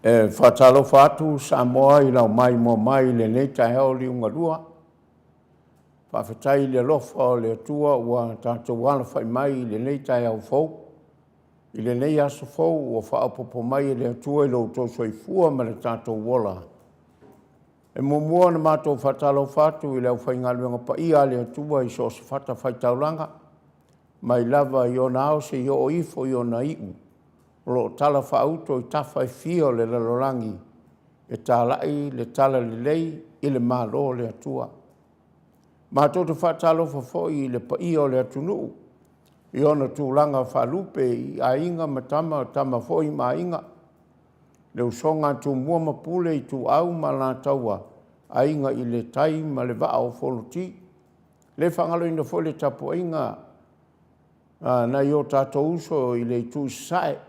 Whatalo whatu Samoa I lau mai mo mai le nei tai hao li unga rua. Whawhetai le lofa o le atua ua tātou wala whai mai le nei tai hao fau. I le nei aso fau ua whaapopo mai le atua I lau tau soifua ma le tātou wola. E mumua na mātou whatalo whatu I lau whaingaluenga pa ia le atua I so se whata whaitaulanga. Mai lava I o nao se I o ifo I o na iu. Lo tala whauto I tawhai fio le lalorangi. E tālai le tala le lei I le mālo le atua. Mātou te whatalo whafoi I le paia o le atunu. I ona tūlanga whalupe I a inga matama tama foi ma inga. Le usonga tu mua mapule I tu au ma la taua. A inga I le tai ma le vaa o foloti. Le whangalo ina foi le tapo inga. Na I o tātou uso I le tu sae.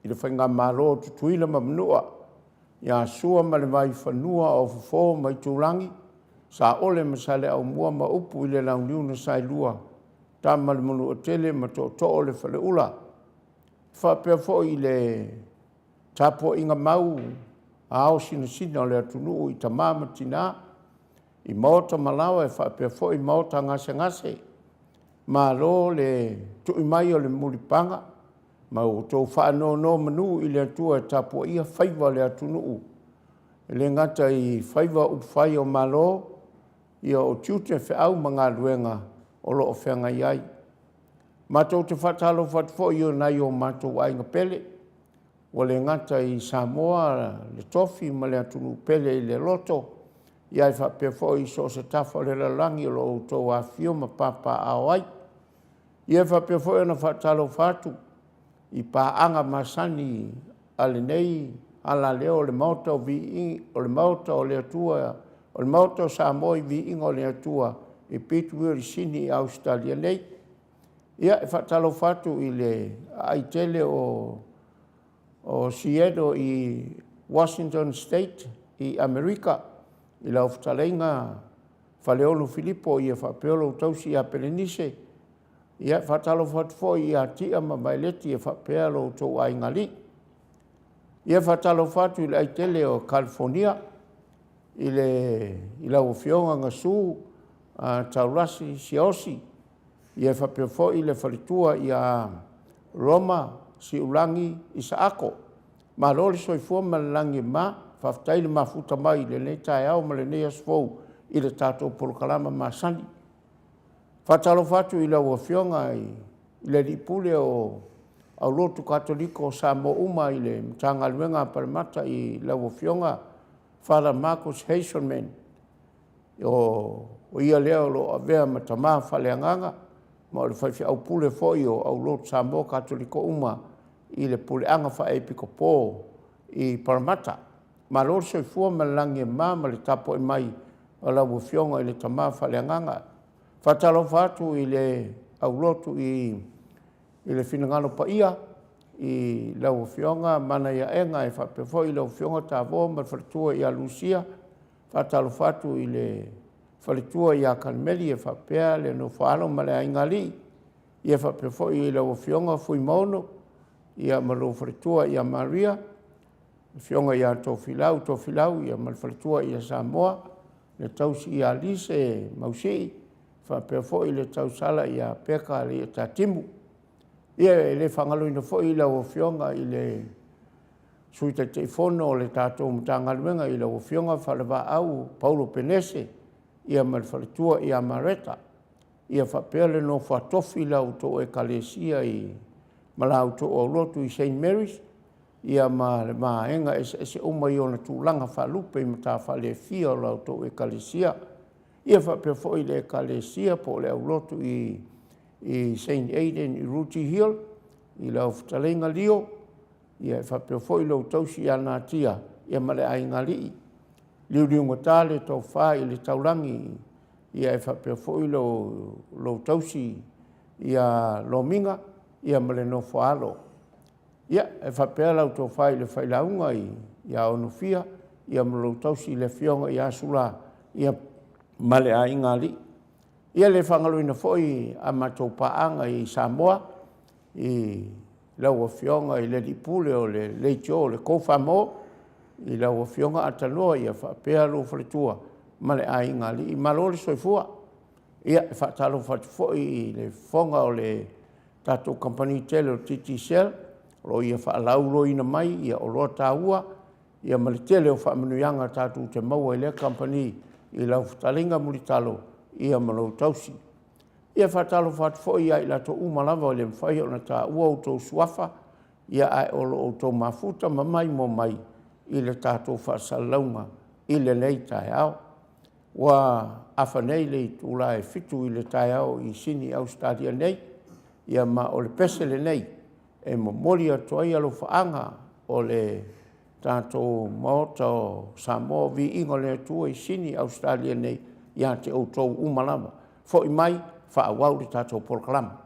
I le whainga mālo tutuila mamnua. Ia sua ma le vai whanua o fafo mai tūlangi. Sa ole ma sale au mua ma upu I le launiu na sai lua. Ta ma le munu o tele ma to le whale ula. Whapea fo I le tapo inga mau. A ao sina o le atunu I tamama tina. I Maota malawa e whapea fo I Maota ngase. Ma lo le tui mai o le mulipanga. Ma o tō whaano no manu I le atua e tapo ia whaiva le atunu. Le ngata I whaiva upwhai o malo. Ia o tiute whiau mga luenga o lo o whenga iai. Mātou te whatalo whatfo I o nai o mātou ainga pele. O le ngata I Samoa le tofi ma le atunu pele I le loto. Iai whapea fo I so se tafa le lalangi o lo o tō a fio ma papa ao ai. Iai whapea fo I na whatalo whatu. I paanga masani ale nei ala leo le Maota o Viiga o le Maota o le atua o le Maota o Samoa I Viiga o le atua I Pittsburgh sini I Australia nei. Ia e whatalo whatu I le aitele o Seattle I Washington State I Amerika I lau whatalenga Whaleolo Filipo I e whapeolo tausi a Pelenise. Ia whatalo whatfo I a tia ma maileti e whapea lo tō aingali. Ia whatalo whatu I le aitele o California. I lau o fionga ngasu taurasi siosi. Ia whapea fo I le whalitua I a Roma si ulangi I Saako. Ma lori soifua ma langi ma. Whaftai le mafuta mai le ne tae au ma le ne asfou I le tātou polokalama ma sani. Whatalo whatu I lau o fionga I le ripule o au lotu katoliko o Samoa uma I le mtanga luenga paramata I lau o fionga Father Marcus Hazelman o ia leo lo avea matama whaleanganga ma o le whaifi au pule foi o au lotu Samoa katoliko uma I le pule anga whaepiko pō I paramata. Ma lor soifua ma langi ma le tapo I mai o lau o fionga I le tama whaleanganga. Whatalo whatu I le au lotu I le whinangano pa ia I lau whionga mana ia enga e whapewho I lau whionga tā vō ma whalitua I a Lucia. Whatalo whatu I le whalitua I a Kanmeli e whapea le no whaalo ma le aingali. I e whapewho I lau whionga fui mauno I a malo whalitua I a Maria. Whionga I a tō whilau I a mal whalitua I a Samoa. Le tausi I a Lise Mausei. Whapea fo I le tausala I a peka le tatimu. Ia le whangalo ina fo I lau o whionga I le suita te whono o le tātou mtangaluenga I lau o whionga whalewa au Paulo Penese. Ia malwhalitua I a Mareta. Ia whapea le no whatofi lau tō e kalesia I malau tō o lotu I St. Mary's. Ia ma enga ese uma I ona tūlanga whalupe I mata whale fia lau tō e kalesia. Ia whapea fo I le kalesia po le au lotu I St. Aidan I Ruti Hill. I lau whatalenga lio. Ia whapea fo I lau tausi a nātia. Ia male ainga lii. Liu ngatale tau wha I le taulangi. Ia whapea fo I lau tausi Ia lominga. Ia male no whaalo. Ia whapea lau tau wha I le whailaunga Ia onufia. Ia male tausi le whionga I asula. Ia male a ingali. Ia le whangaloina foi a matou paanga I Samoa. I lau o whionga I le ripule o le leitio o le kowhamo. I la ua fionga atanoa ia whaapea lo whaletua ma le ainga li i malole soifua. Ia e whaatalo whatifoi i le fonga o le tatou company tele o TTCL, lo ia whaalau lo ina mai ia o loa tāua, ia ma le tele o whaamanuianga tatou te maua i le company i lau whatalinga muri talo ia malau tausi. Ia whaatalo whatifoi ia i la to umalawa o le mwhai o na tāua o tau suafa, ia ai olo o tau mafuta mamai mo mai i le tatou whaasalaunga i le nei tae au. Wa afa nei le tūla e fitu i le tae au i sini Australia nei, ia ma o le pesele nei, e momori atoa ia lo whaanga o le tātou Maota o Samoa Viiga le atua i sini Australia nei, ia te o tau umalama. Fo i mai, whaawau le tātou polokalama.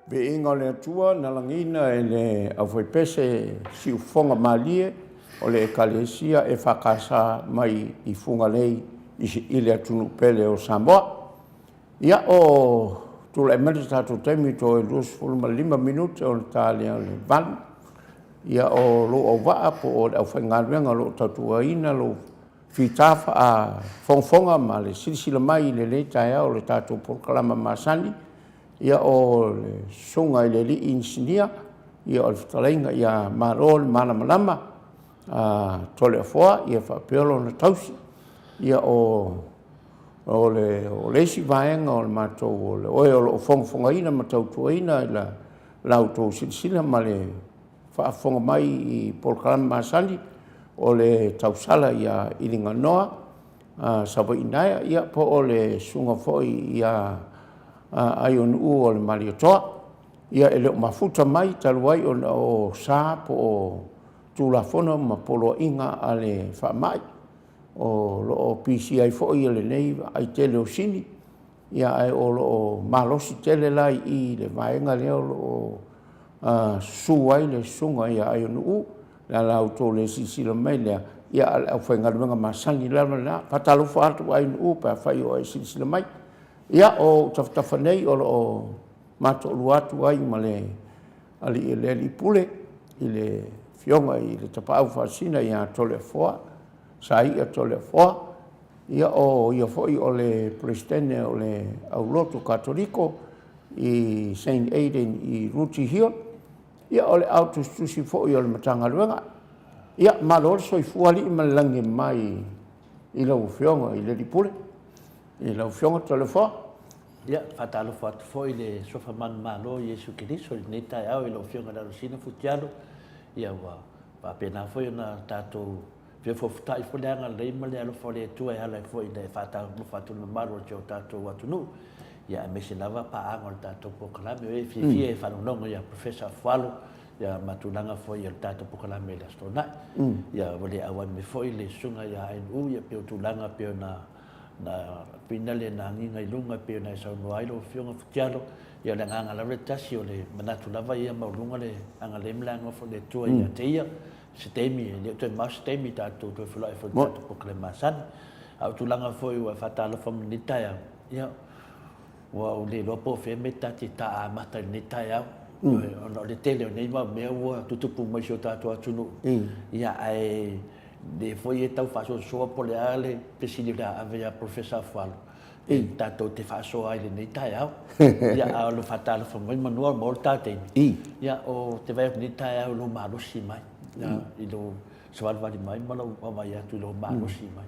Viiga o le atua na langina e le awhaipese si ufonga malie o le ekalesia e whakasa mai I funga lei I le atunu pele o Samoa. Ia o tula e mele tātou taimi to e 25 minute o le tālea o le van. Ia o lo o waa po o le au whaingaluenga lo tatua ina lo whitafa a fonga ma le silisila mai le le taia o le tātou proklama masani. Ia o le sunga I le li insinia, ia o le whatalenga ia maro le mana malama, tole afoa, ia whapeolo na tausi, ia o le isi vaenga o le mātou o le oe o le fonga ina ma tautua ina i la lautou silisila ma le whaafonga mai I polkalama masani o le tausala ia ilinga noa, sawa inaia, ia po o le sunga foi ia ai onu o le maliotoa ia ele mafuta mai taluai o sa po o tulafono ma polo inga ale whamai o lo PCI foi le nei ai tele o sini ia ai o lo malosi tele lai I le vaenga leo lo suai le sunga ia ai onu la lauto le sisila mai lea ia au whaingaruenga masani lama na patalofa atu ai onu pa whai o ai sisila mai ia o tawhatafanei o mato luatu ai ma le ali le li pule I le fionga I le tapau whasina ia tole foa, sa ia tole foa, ia foi o le presidente o le auloto katoliko I St. Aidan I Ruti Hill, ia o le autostusi foi o le matangaluenga, ia malor soifua li malangi mai I lau fionga I le li pule. I lau fionga tole foa. Ia, whatalo whatu foi le sofa man malo Yesu Kiriso, I nei tai au I lau fionga na rusina futialo. Ia wa pena foi na tātou whiawhawhitai wholeanga leima le alo whole atua e hala foi le whatalo whatu na maro teo tātou watunu. Ia e mese lava paanga le tātou pokalame o e whiawhia e whanononga ia Professor AFUALO. Ia matulanga foi ia tātou pokalame le astronai. Ia wale awan me foi le sunga ia ANU ia peo tulanga peo na pinale na nginga ilunga pe na sa no ailo fionga futialo ia le nganga la retasi o le manatu lava ia maulunga le anga le mlanga fo le tua ia teia stemi le to mas stemi ta to fo la fo ta proclama san au tulanga fo ia fatalo fo minita ia wa le lo po fe meta ti ta mata nita ia no le tele nei ma me wa tutu mai so ta to tunu ia ai de foi tau faso so po le ale pesilida avea Professor AFUALO e tato te faso ai le nei tai au ia lo fatalo fo mai manual molta te ia o te vai nei tai au lo malo si mai ia I lo soal vali mai malo o mai atu lo malo si mai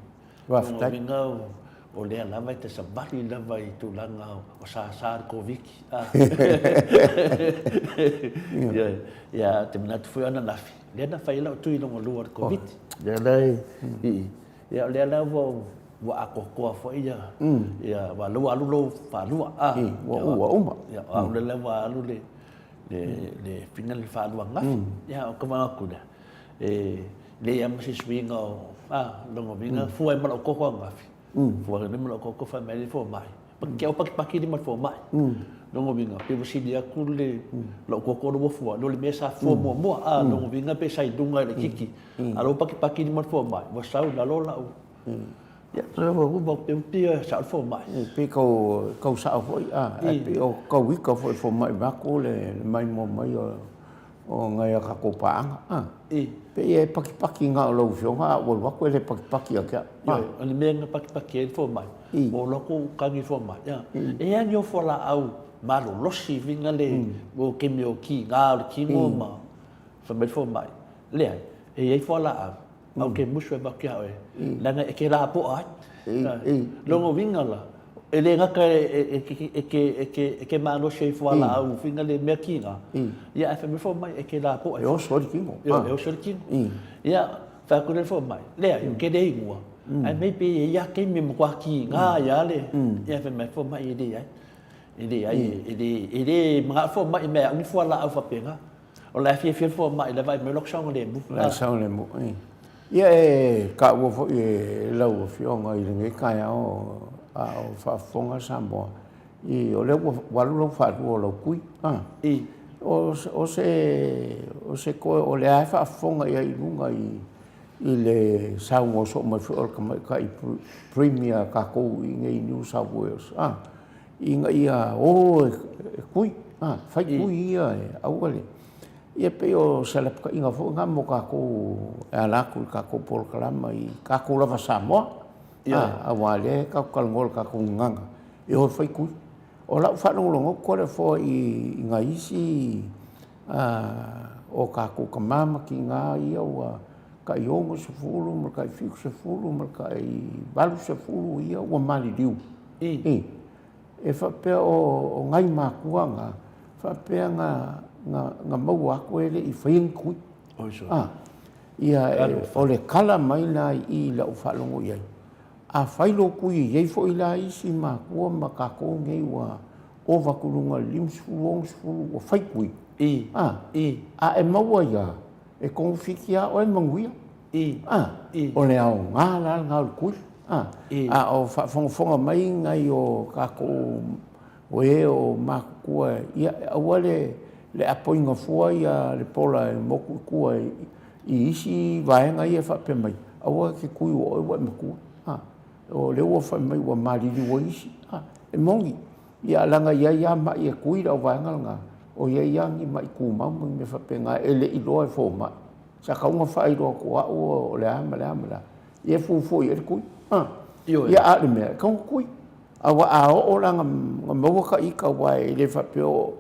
wa vinga o le ala vai te sabali la vai tu langa o sa covid ia te minat foi ana nafi le na fai la tu I lo luar covid ia lai ia le ala wa akokoa fo ia wa alu lo fa lua wa uma ia le wa alu le final fa lua ngafi ia o kama kuda le ia masi swinga longo vinga fu ai malo koko ngafi fu ai malo koko fa mai fo mai porque o paki di mal fo mai longo vinga pe si dia kule lo koko lo fu lo le mesa fo mo longo vinga pe sai dunga le kiki alo paki di mal fo mai wa sau la lo la ia so bo pe pia sa fo mai pe ko sa foi pe o ko wi ko fo mai ba ko le mai mo mai o ngai ka ko pa pe e paki nga lo fio ha wa ko le paki ka le menga paki fo mai o lo ko kangi fo mai e anyo fo la au malo losi vinga le o ke me o ki nga o ki mo ma fa me fo mai le e fo la au ke musu ba kia e langa e ke la po ai longo vinga la e le ngaka e ke malo se fo la au vinga le me ki nga ia fa me fo mai e ke la po ai o so ki mo o so ki ia fa ku le fo mai le ke de ngua ai me pe ia ke me mo kwa ki nga ia le ia fa me fo mai e de ai Ele mga fo mai me ang fo la au fa penga o la fi fo mai le vai me lok song le mu la song le mu ia ka wo fo e lau fio ngai le ka ya o fa fonga Samoa I o le walu lo wharu o lo kui. O se koe o le ai whaafonga ia I runga I le saungo so mai whiolka mai ka I Premier kako I ngei New South Wales. I nga ia e kui. Whai kui ia au ale. Ia pe o salapka inga fo nga mo kako e alaku I kako pol kalama I kako lava Samoa. Awale kako kalangol kako nganga. E o whai kui. O lau whanongongo kore fo I ngā isi o kako kamama ki ngā ia ua ka I ongo se fulu, ma ka I fiku se fulu, ma ka I balu se fulu ia ua mali riu. E whapea o ngai mākuanga, whapea ngā mau ako ele I whaing kui. Ia o le kala mai nā I lau whalongo iai. A whailo kui iei fo I la isi mākua ma kako ngei ua o wakurunga limsfulu, ongsfulu, o whai kui. A e maua ia, e kongwhiki a o e manguia. O le ao ngā lal ngā kui. A o whafonga mai ngai o kako o e o mākua. Ia aua le apoinga fua ia le pola e moku kua I isi vaenga ia whape mai. Aua ke kui o e wa makua. O le ua whai mai ua mariri o isi. E mongi. Ia langa ia ma ia kui rau vaenga ngā. O ia ngi mai kumau me whape ngā ele I loa e fō mai. Sa kaunga whai roa kua o le ama. Ia fufu I e kui. Ia ale mea, kaunga kui. Awa a o ranga maua ka ika wai le whape o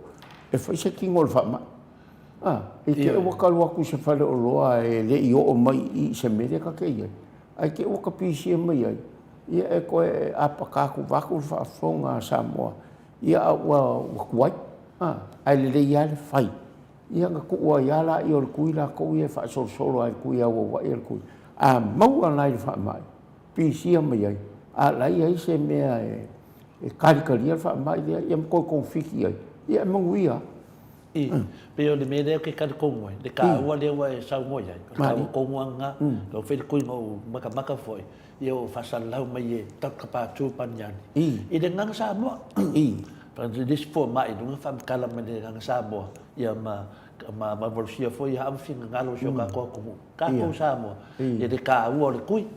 e whaise kingo le whama. E te ua kaluaku se whale o loa e le I o mai I se mere ka kei ai. Ai ke ua ka pisia mai ai. Ia e koe apakaku waku whaafonga Samoa. Ia ua kuai. Ai le ia le whai. Ia nga kuua ia la I o le kui la kou ia whaasolo ai kui au wa I le kui. A maua nai le whaamai. Pisia mai ai. A lai ai se mea e karikaria le whaamai lea. Ia mkoi konfiki ai. Ia manguia. Pe o le mea leo ke karikongo ai. Le ka ua leo e sau moi ai. Ka ua kongo nga. Ka whele kui ngau maka foi. Ia o whasalau mai e takapātu panyani. I le nganga Samoa. This for mai dunga fam kala mene nganga Samoa. Ia ma marusia foi ha amfinga ngalo sio ka ko Samoa. Ia le ka ua le kui.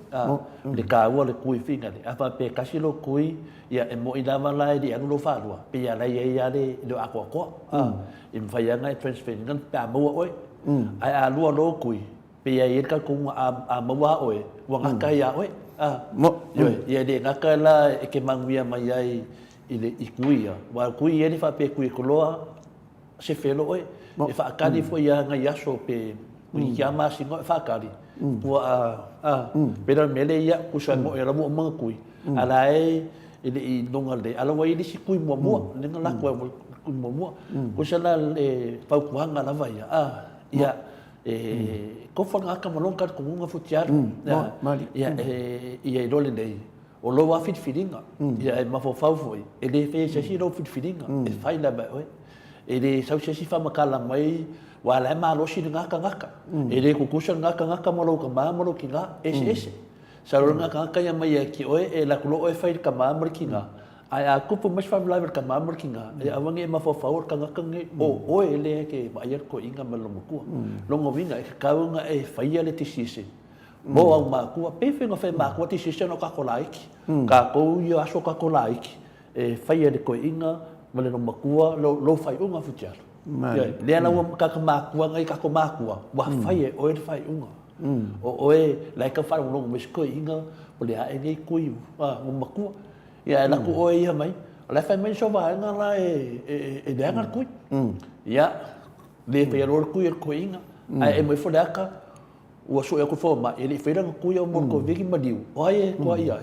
Le ka ua le kui finga le. Apa pe kasilo kui ia e mo ina malai di anu lo falua. Pe ia la ia le ako. I mfaianga e transfer ngan pa mo oi. Ai a lua lo kui. Pe ia ia ka ku a mawa oi. Wa ngaka ia oi. Ia de ngaka la e ke manguia mai ai I kuia. Wa kui ele fa pe kui koloa se felo oi. E fa kali fo ia nga yaso pe kui yama singo fa kali. Wa pero mele ia ku sa mo era mo kui. Ala e I nonga le ala wa ili si kui mo le nga ku kui mo. Ku sa la fa ku hanga la vai. Ia ko fa nga ka malonga ko nga futiar. Ia dole dei. O lo wa fit feelinga. Ia e mafofau foi. E le fe se si lo fit feelinga. E fai la ba oi. E le sau se si fa makala mai wa la ma lo si ngaka. E le ku kusa ngaka mo lo ka ma mo lo ki nga ese. Sa lo ngaka ya mai ki oi e la ku lo oi fai ka ma mo ki nga. Ai a ku pu mas fa la ka ma mo ki nga. E awange mafofau ka ngaka nge o e le ke ba yer ko inga ma lo mo ku. Lo ngo vinga e ka nga e fai le tisisi. Mo au makua pefe nga fai makua ti sisi no kako laiki. Ka kou ia aso kako laiki. E fai ele koe inga, male no makua, lo fai unga futiaro. Lea na ua kaka makua ngai kako makua. Wa fai e oe fai unga. O oe laika fai unga mes koe inga, o lea e nei kui o makua. Ia e laku oe ia mai. Lai fai mai so vaenga la e leanga kui. Ia, le fai alo kui e koe inga. Ai e mai fo leaka. Ua so e ko fo ma ele fera ko ia mo ko vigi madiu o ai ko ia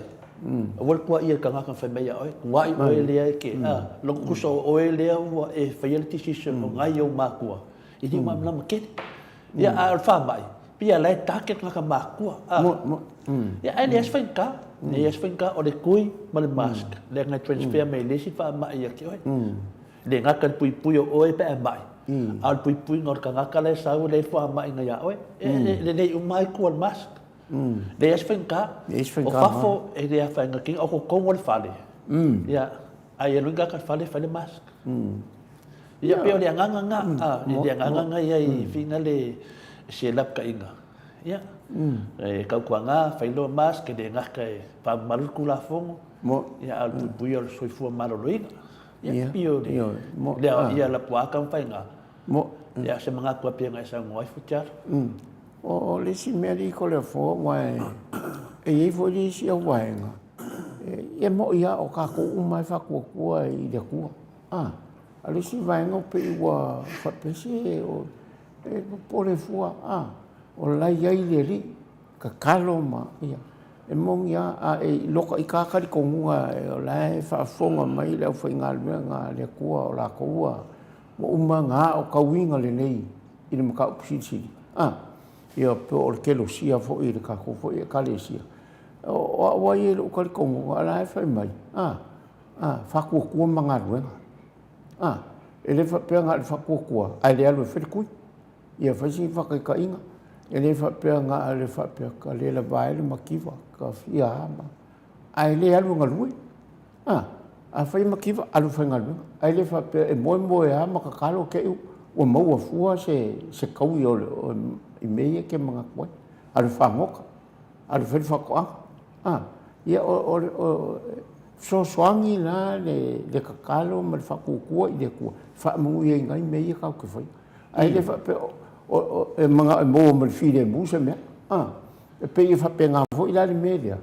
o ko ia ka nga fa me ia o ai o ele ke lo ko so o ele o e fa ele tisisi no ngai o makua i di ma na ke ia al fa mai pia le taket nga makua ia ele es finka o le kui ma le mask le nga transfer me le si fa mai ia ke le nga kan pui o e pe mai al pui ngor ka ngaka le sau le fa mai nga ya oi le umai ko al mask le es finka o fafo e le fa nga king o ko ngol fale ya ai lu ga ka fale mask ia pe o le nganga nga le nganga nga ia I fina le se lap ka inga ia ka kuanga failo mask ke de nga ka pa mal kula fongo ia al bui al soifua maloloina ia pio le ia la puaka fainga ia se manga kua pe nga sa ngoi futar o le si meri ko le fo wai e fo li si o wai nga e mo ia o ka ko mai fa ko I de ku ale si vai nga pe wa fa pe se o e po le fua o la ia I le ri ka kalo ma ia e mong ia e loka I ka ka ko nga o la fa fonga mai le fa ngal nga le ku o la ko wa mo nga o ka winga le nei I le maka upsisi ia pe o ke lo sia fo I ka ko fo I ka le sia o wa I lo ka ko nga la fa mai fa ku manga ruenga ele fa pe nga fa ku ai le alu fe ku ia fa si fa ka inga ele fa pe nga le fa pe ka le la vai le makiva ka fia ma ai le alu nga lui a fa makiva alu fa nga lui ai le fa pe e mo ma ka kalo ke o mo fua se kau yo I meia ke mga ko alu fa ngoka alu fa ko ia o so swangi la le kakalo ma fa ku I le ku fa mo ia ngai meia ka ku fa ai le fa pe o mga mo ma file mu se me e pe fa pe nga fo I la le media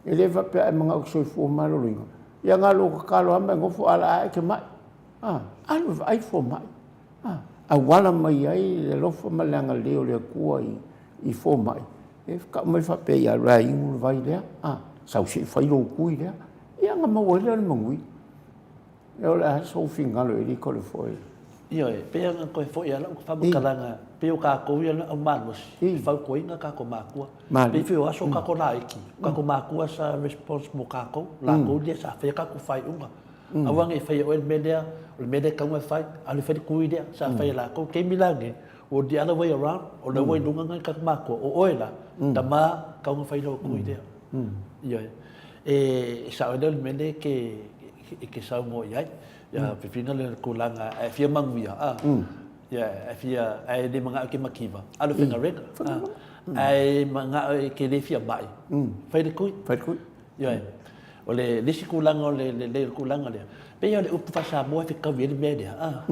e le fa pe mga so fu ma lo ringa ia nga lo kakalo ma ngo fo ala ke mai alu ai fo mai a wala mai ai le lo fo ma langa le o le ku I fo mai e ka mai fa pe ia ra I un vai le sa si fa lo ku I le ia nga ma wo le mangui e o la so finga lo I ko le fo ia pe nga ko fo ia la fa kalanga pe o ka ko ia o manos fa ko inga ka ko makua pe fi o aso ka ko la iki ka ko makua sa response mo ka ko la ko dia sa fe ka ko fai unga awang e fai o media ka mo fai ali fe ku dia sa fai la ko ke milange o the other way around o le way lunga ka makua o oila tama ka mo fai lo ku dia ia e sa o le media ke sa mo ia ya pipina le kulanga e fia mangwia ya e fia ai de manga ke makiva alu finga rega ai manga ke le fia bai fai kui ya ole le kulanga le kulanga le pe ya le upa sa mo e ka vi media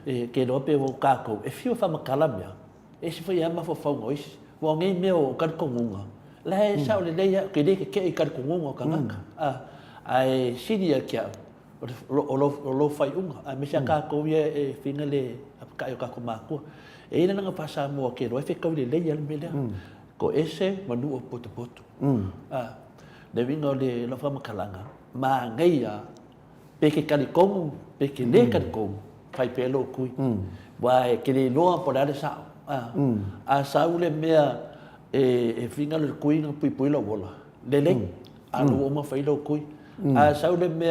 e ke do pe o ka ko e fia fa makalamia e se foi ama fo ngoi wo ngai me o ka ko ngunga la sa ole le ya ke de ke ka ko ngunga ka ngaka ai sidia kia o lo fai unga a me ka ko ye finga le ka yo ka ko maku e ina nga pasa mo ke ro e fe ka le le yal mele ko ese manu o poto de vingo le lo fa makalanga ma ngai ya pe ke ka ko pe ke le ka ko fai pe lo kui wa ke le no po da sa sa ule me e finga le kui no pui lo bola le a lo ma fai lo kui a sa ule me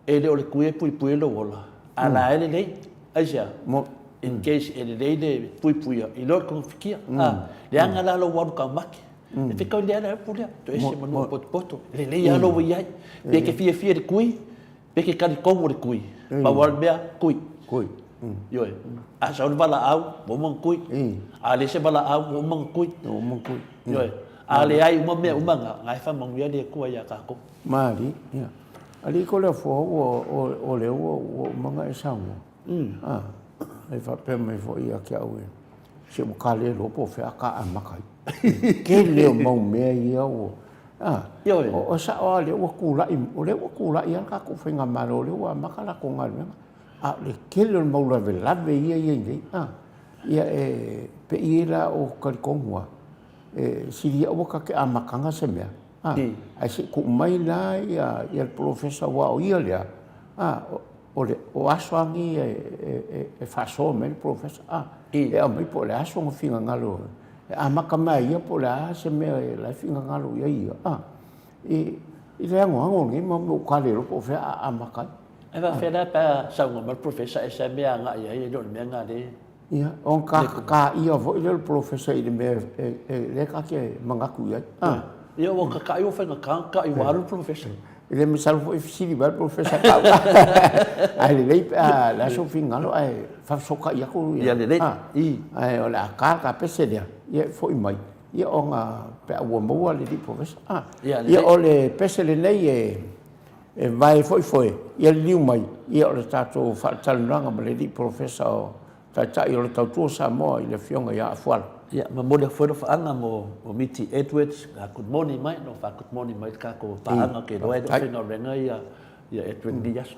ele o le kue pui lo wola ala ele nei asia in case ele nei de pui I lo con fikia le anga la lo wa ka mak e te ko le ala pulia to ese manu poto le le ya lo wi ai pe ke fie de kui pe ke ka ko mo de kui ba wa bea kui yo a sa bala au mo mon kui a le se bala au mo mon kui yo a le ai mo me nga ngai fa mo ya de ku ya ka ko mari ya ali ko le fo o le o manga e sango e fa pe me fo ia ke au se mo ka le lo po fe aka amakai ke le mo me ia o o sa o le o ku la ia ka ku fe nga malo le o makala ko nga le ke le mo la ve ia ia e pe ia o ka kongwa e si ia o ka ke amakanga se me ai se ku mai la ia il professor wa o ia le o asoangi e fa so me professor e a mai po le aso ngo finga ngalo a makama ia po la se me la finga ngalo ia e le ngo ngi mo ka le po fe a makai e va fe la pa sa ngo mal professor e se me nga ia do me nga de ia on ka ia vo il professor de me le ka ke mangaku ia ia o ka o fa nga ka i waru professor Ele me salvo e fisi ba professor ka. Ai le la so fingalo ai fa soka ia ko. Ia le. Ai ola ka pese dia. Ia foi mai. Ia o nga pe o mo le di professor. Ia ole pese le nei e vai foi. Ia liu mai. Ia ole tato fa talanga ma le di professor. Ta ia le tautua Samoa i le fionga ia AFUALO. Ia, ma mo le foi faanga mo Miti Edwards, good morning mai, no fa good morning mai ka ko paanga ke roe do fino renga ia Edward Dias.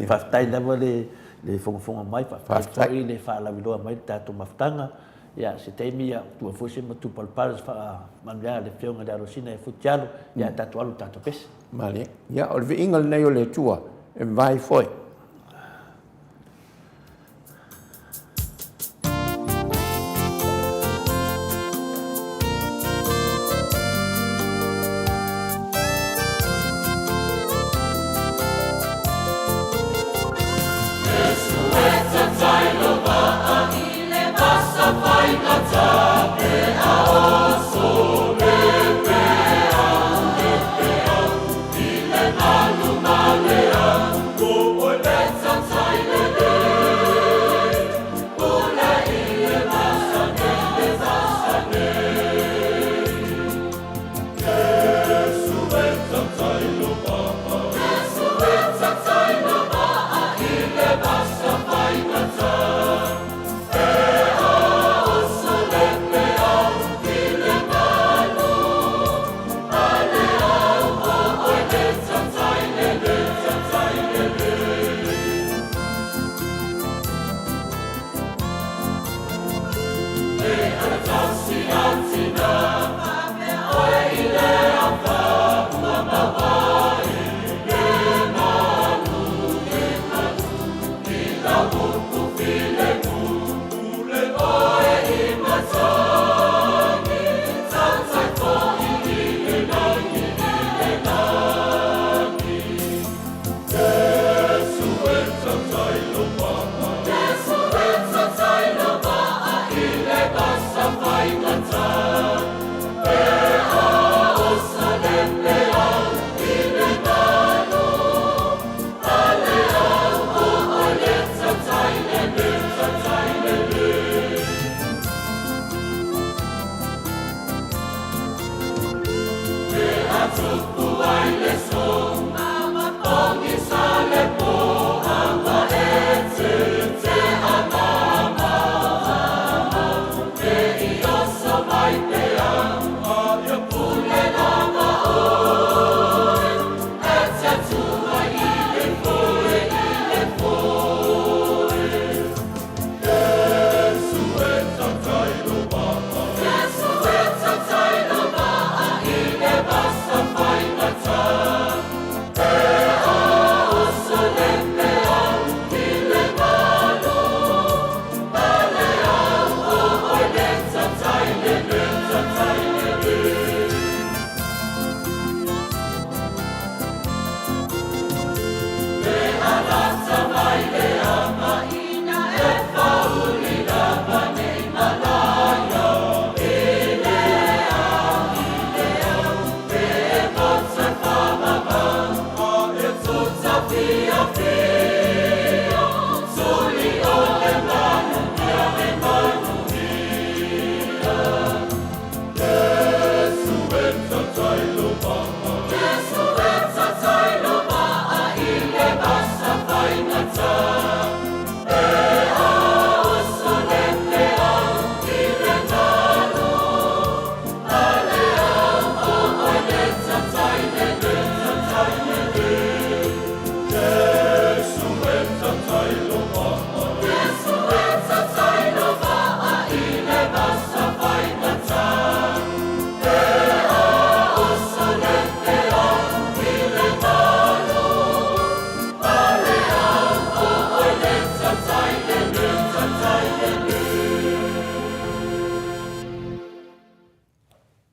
Fa na mo le fonga mai fa le fa la viloa mai tato maftanga. Ia se temi ia tu fosse mo tu palpar fa manga le fionga da rosina e futialo ia tato alu tato pes. Male. Ia o le ingal nei o le tua e vai foi.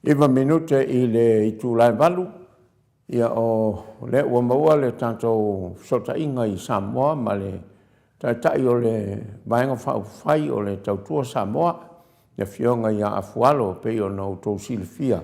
Iwa minute i le itulai walu, ia o le ua maua le tātou sota inga i Samoa, ma le tai o le vaenga whai o le tautua Samoa, le fionga i AFUALO pe o nau tau silfia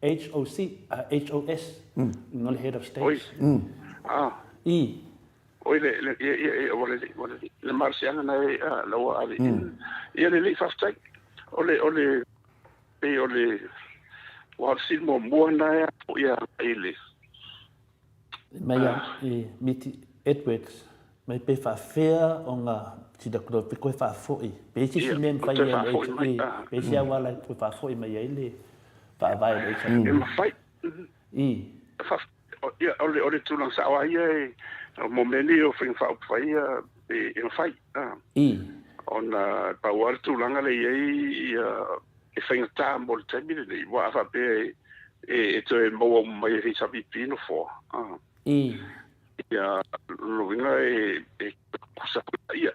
HOS, no head of state. Oi. I. Oi le marsianga na lo ali. Ia le fastai. Ole wa sin mo na ia ile. Maya miti Edwards mai pe fa fair onga tida kro pe ko fa foi. Pe si men fa ia pe si wala ko fa foi mai ile. Fa vai le cha. Ma fai. Fa ia ole tu lang sa wa ia mo meni o fin fa fai e fai. On pa wa tu lang le ia e fin ta mo te mi le wa fa pe e to mo mai ri sa bi pino fo. Ia luinga e kusa ia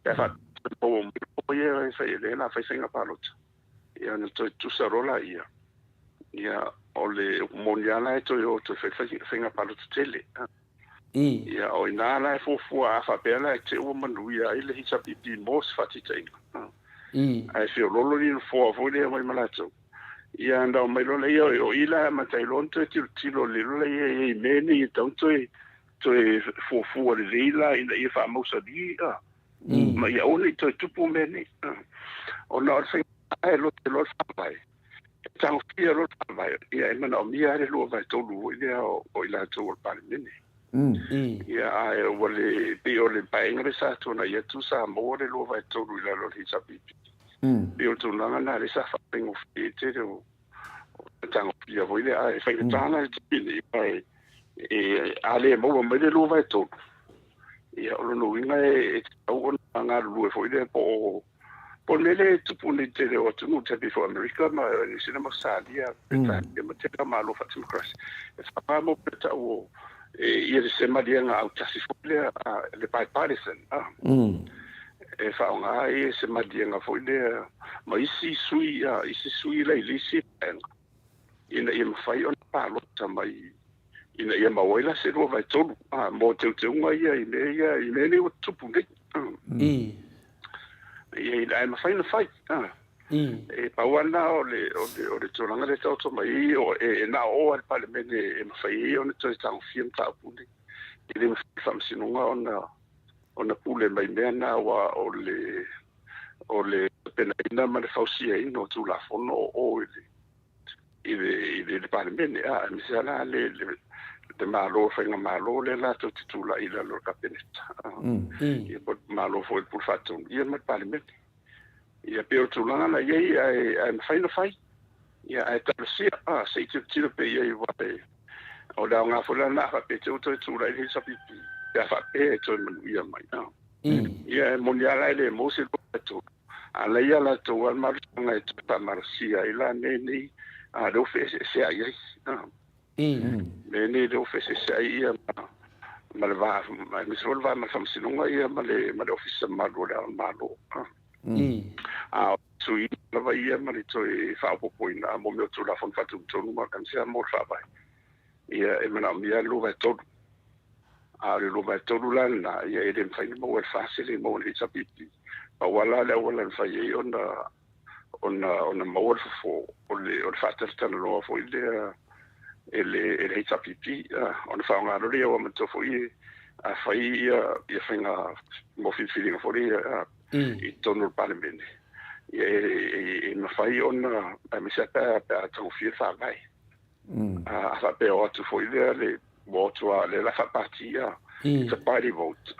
e fa po ia fa ele na fa singa palot ia no tu sarola ia ole mondiala e to yo to fa singa palot tele ia o ina la fo fa pela te o manu ia ile hisa pipi mos fatita ai se lolo ni fo le mai malato ia anda mai lo le o ila matai lonto tilo le e meni tanto to fu le lila in fa mosa di ma ia oni to tupu meni ona se ai lo fa vai tang fia lo fa vai ia mana mia le lo vai to lu ia o ila to o pa meni ia ai o le pe o le pa ingresa to na ia tu sa mo le lo vai to lu ila lo hisa pipi io tu na le sa fa pengo fite o tang fia voi le ai fa tana ai e ale mo me le lo vai to ia o no winga e o nga lu foi de po nele tu pune te o tu no te before America ma ni sina ma sadia peta e ma te ma lo fatima crash e fa mo peta o e ia se ma dia nga au tasi foi le bipartisan e fa nga e se ma dia nga foi de ma isi sui le lisi ina ia fai on pa lo mai ina ia mawela se no vai tolu mo te unga ia ine ni o tupu nei ia ai ma fai na fai e pa wana o le tolanga le tauto mai o e na o al parlamento e ma fai o ne tau tau fiem tau puni ile ma fam sinunga ona pule mai mena wa o le pena ina ma le fausia ino tu la fono o ile parlamento mi sala le malo fenga malo le la to titula ila lo kabineta ia pot malo foi por fato ia ma parlamento ia pe tula na ia ai fai ia ai tasia sei tiro pe ia vai o da nga fola na fa pe to tula ile sapi ia fa pe to ia mai ia mondiala ile mo se to ala ia la to al mar nga to pa marsia ila nei do fe se ai ne do fese sai ma le va mi solva ma fam sinunga ia ma le office ma do da malo sui la va ia ma le toi fa po ina mo me tu la fon fatu to ma kan sia mo fa vai ia e mana mia lo va to le lo va to la na ia e dem fa ni mo facile mo le sapipi pa wala fa ia ona mo fo o fatter tan lo fo ile ele hita pipi on fa nga ro o mo fo a fai ia fenga mo feeling fo i tono parlamento e ma fai on mi sa pa tau fi fa vai a fa pe o tu fo le voto le la fa partia it's a party vote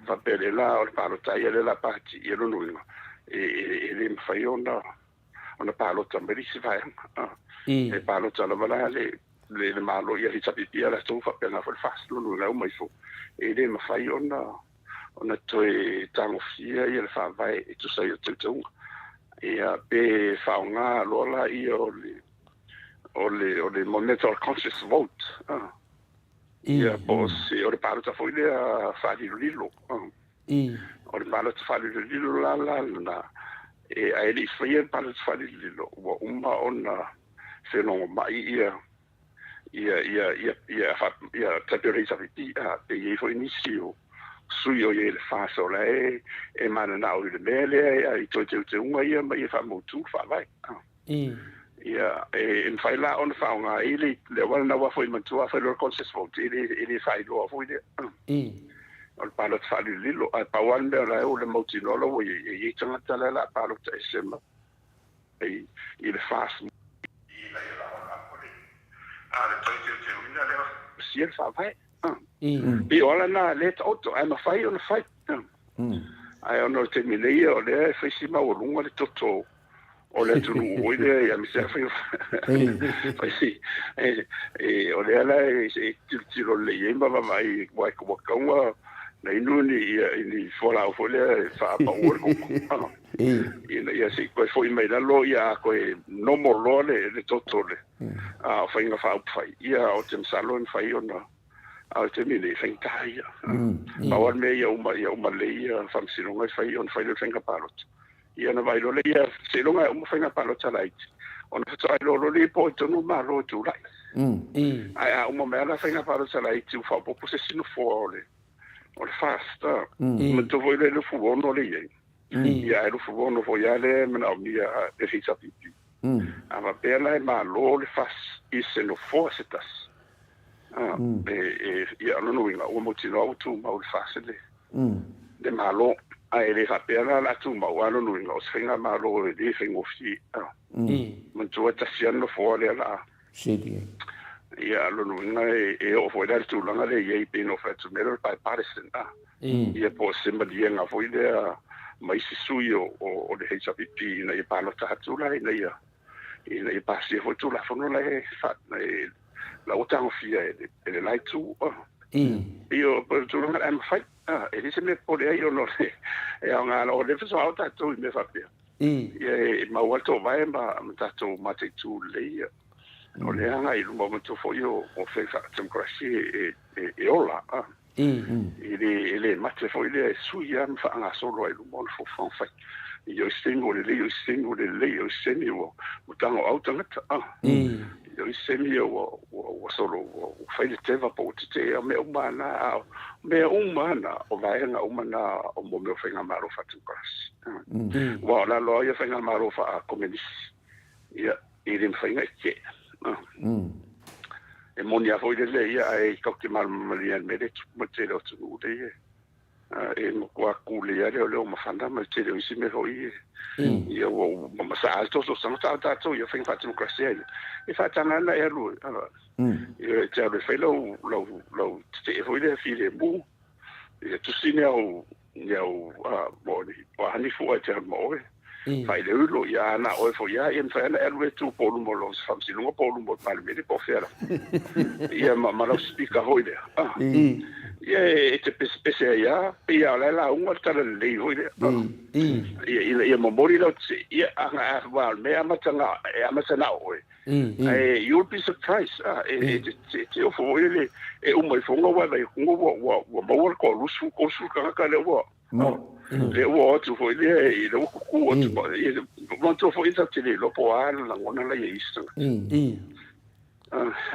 fa pe le la o parlo tai le la parti io non lo e le fai ona parlo tamberi si vai e parlo tala mala le malo ia hita pipi ala tu fa pena for fast lo la mai fo e le ma fai ona toi tango fia ia le fa vai e tu sai tu e a pe fa nga lo la io le monitor conscious vote ia pos e o parlo ta foi le fa di lilo o parlo ta fa di lilo la e ai li fai parlo ta fa di lilo o ona se no mai ia tapere sa viti e ia foi inicio sui o ia le fa sola e mana na o le mele ai to unga ia mai fa mo tu fa vai ia en faila on faunga ili le wana wa foi matua fa lo conscious vote ili fai lo foi de on palot fali lilo a pawan de la o le motino lo i tanga tala la palot esema il fast le toi te wina le si el fa vai e ola na let auto I'm a fai on fight ai ono te milei o le fesima o lunga le toto o le tunu o le ya mi se fai si o le ala tiro le yemba mai wa ko kaunga na ni fola o le fa pa o ia si ko foi mai la lo ia ko no mo lo le toto le a fa inga fa fai ia o tem salon fai ona a te mi le fai kai pa wan me ia uma le ia fam si longa fai on fai le fai palot ia na vai lo le ia se longa uma fai palot salait on fa lo le po to no ma lo tu lai ai uma me la fai palot salait tu fa po se sino fo le o le fasta ma to voi le fu ono le ia e fu ono fo ia le ma o mia e fi sapipi ama pela ma lo le fas ise no forcetas ia no inga o mo tino tu ma o le fas le ma lo ai le fa pela la tu ma o no inga o singa ma lo le fingo fi ma tu ta siano fo le la ia lo inga e o fo le tu langa le ye pe no fa tu mero pa parisen ia po sema dia nga fo ile mai si sui o le HPP na i palo tatu la ina ia i pasi fo tu la fo no la fa la otang fia e lai tu io per tu non am fight e se me po le io no e nga no le so auta tu me fa pia e ma walto vai ma tatu mate tu le no le nga i lu mo tu fo io o fe fa zum crashi e ola il est match foi il est suia fa nga solo il mo fo fa fa io stingo le senio o tango auto io senio o solo o fai le teva po te me umana o vai nga umana o mo me fa nga maro fa tu kras wa la lo ia fa nga maro fa komenis ia il fa nga che e monia foi de lei ai kokti mal malian medet motelo tu de e mo kwa kulia le ma fanda ma tele isi me hoi ia o ma sa alto so sa ta io fin fatto un crassiere e fatta nana e lui allora e c'è le fellow lo te foi de file bu e tu si ne o boni o hani fu a ter mo fai le ulo ia na o fo ia en fa na elwe tu polu mo los fam si lungo polu mo mal me po fera ia ma lo speaker hoide ia e te pese ia ia la un alta le hoide ia mo mori lo ia anga wal me amatanga o you'll be surprised te o fo ile e o mai fonga wa wa mo ko lusu ka le wa le o tu foi le ku o tu mo tu foi ta tele lo po ala la ngona la yeista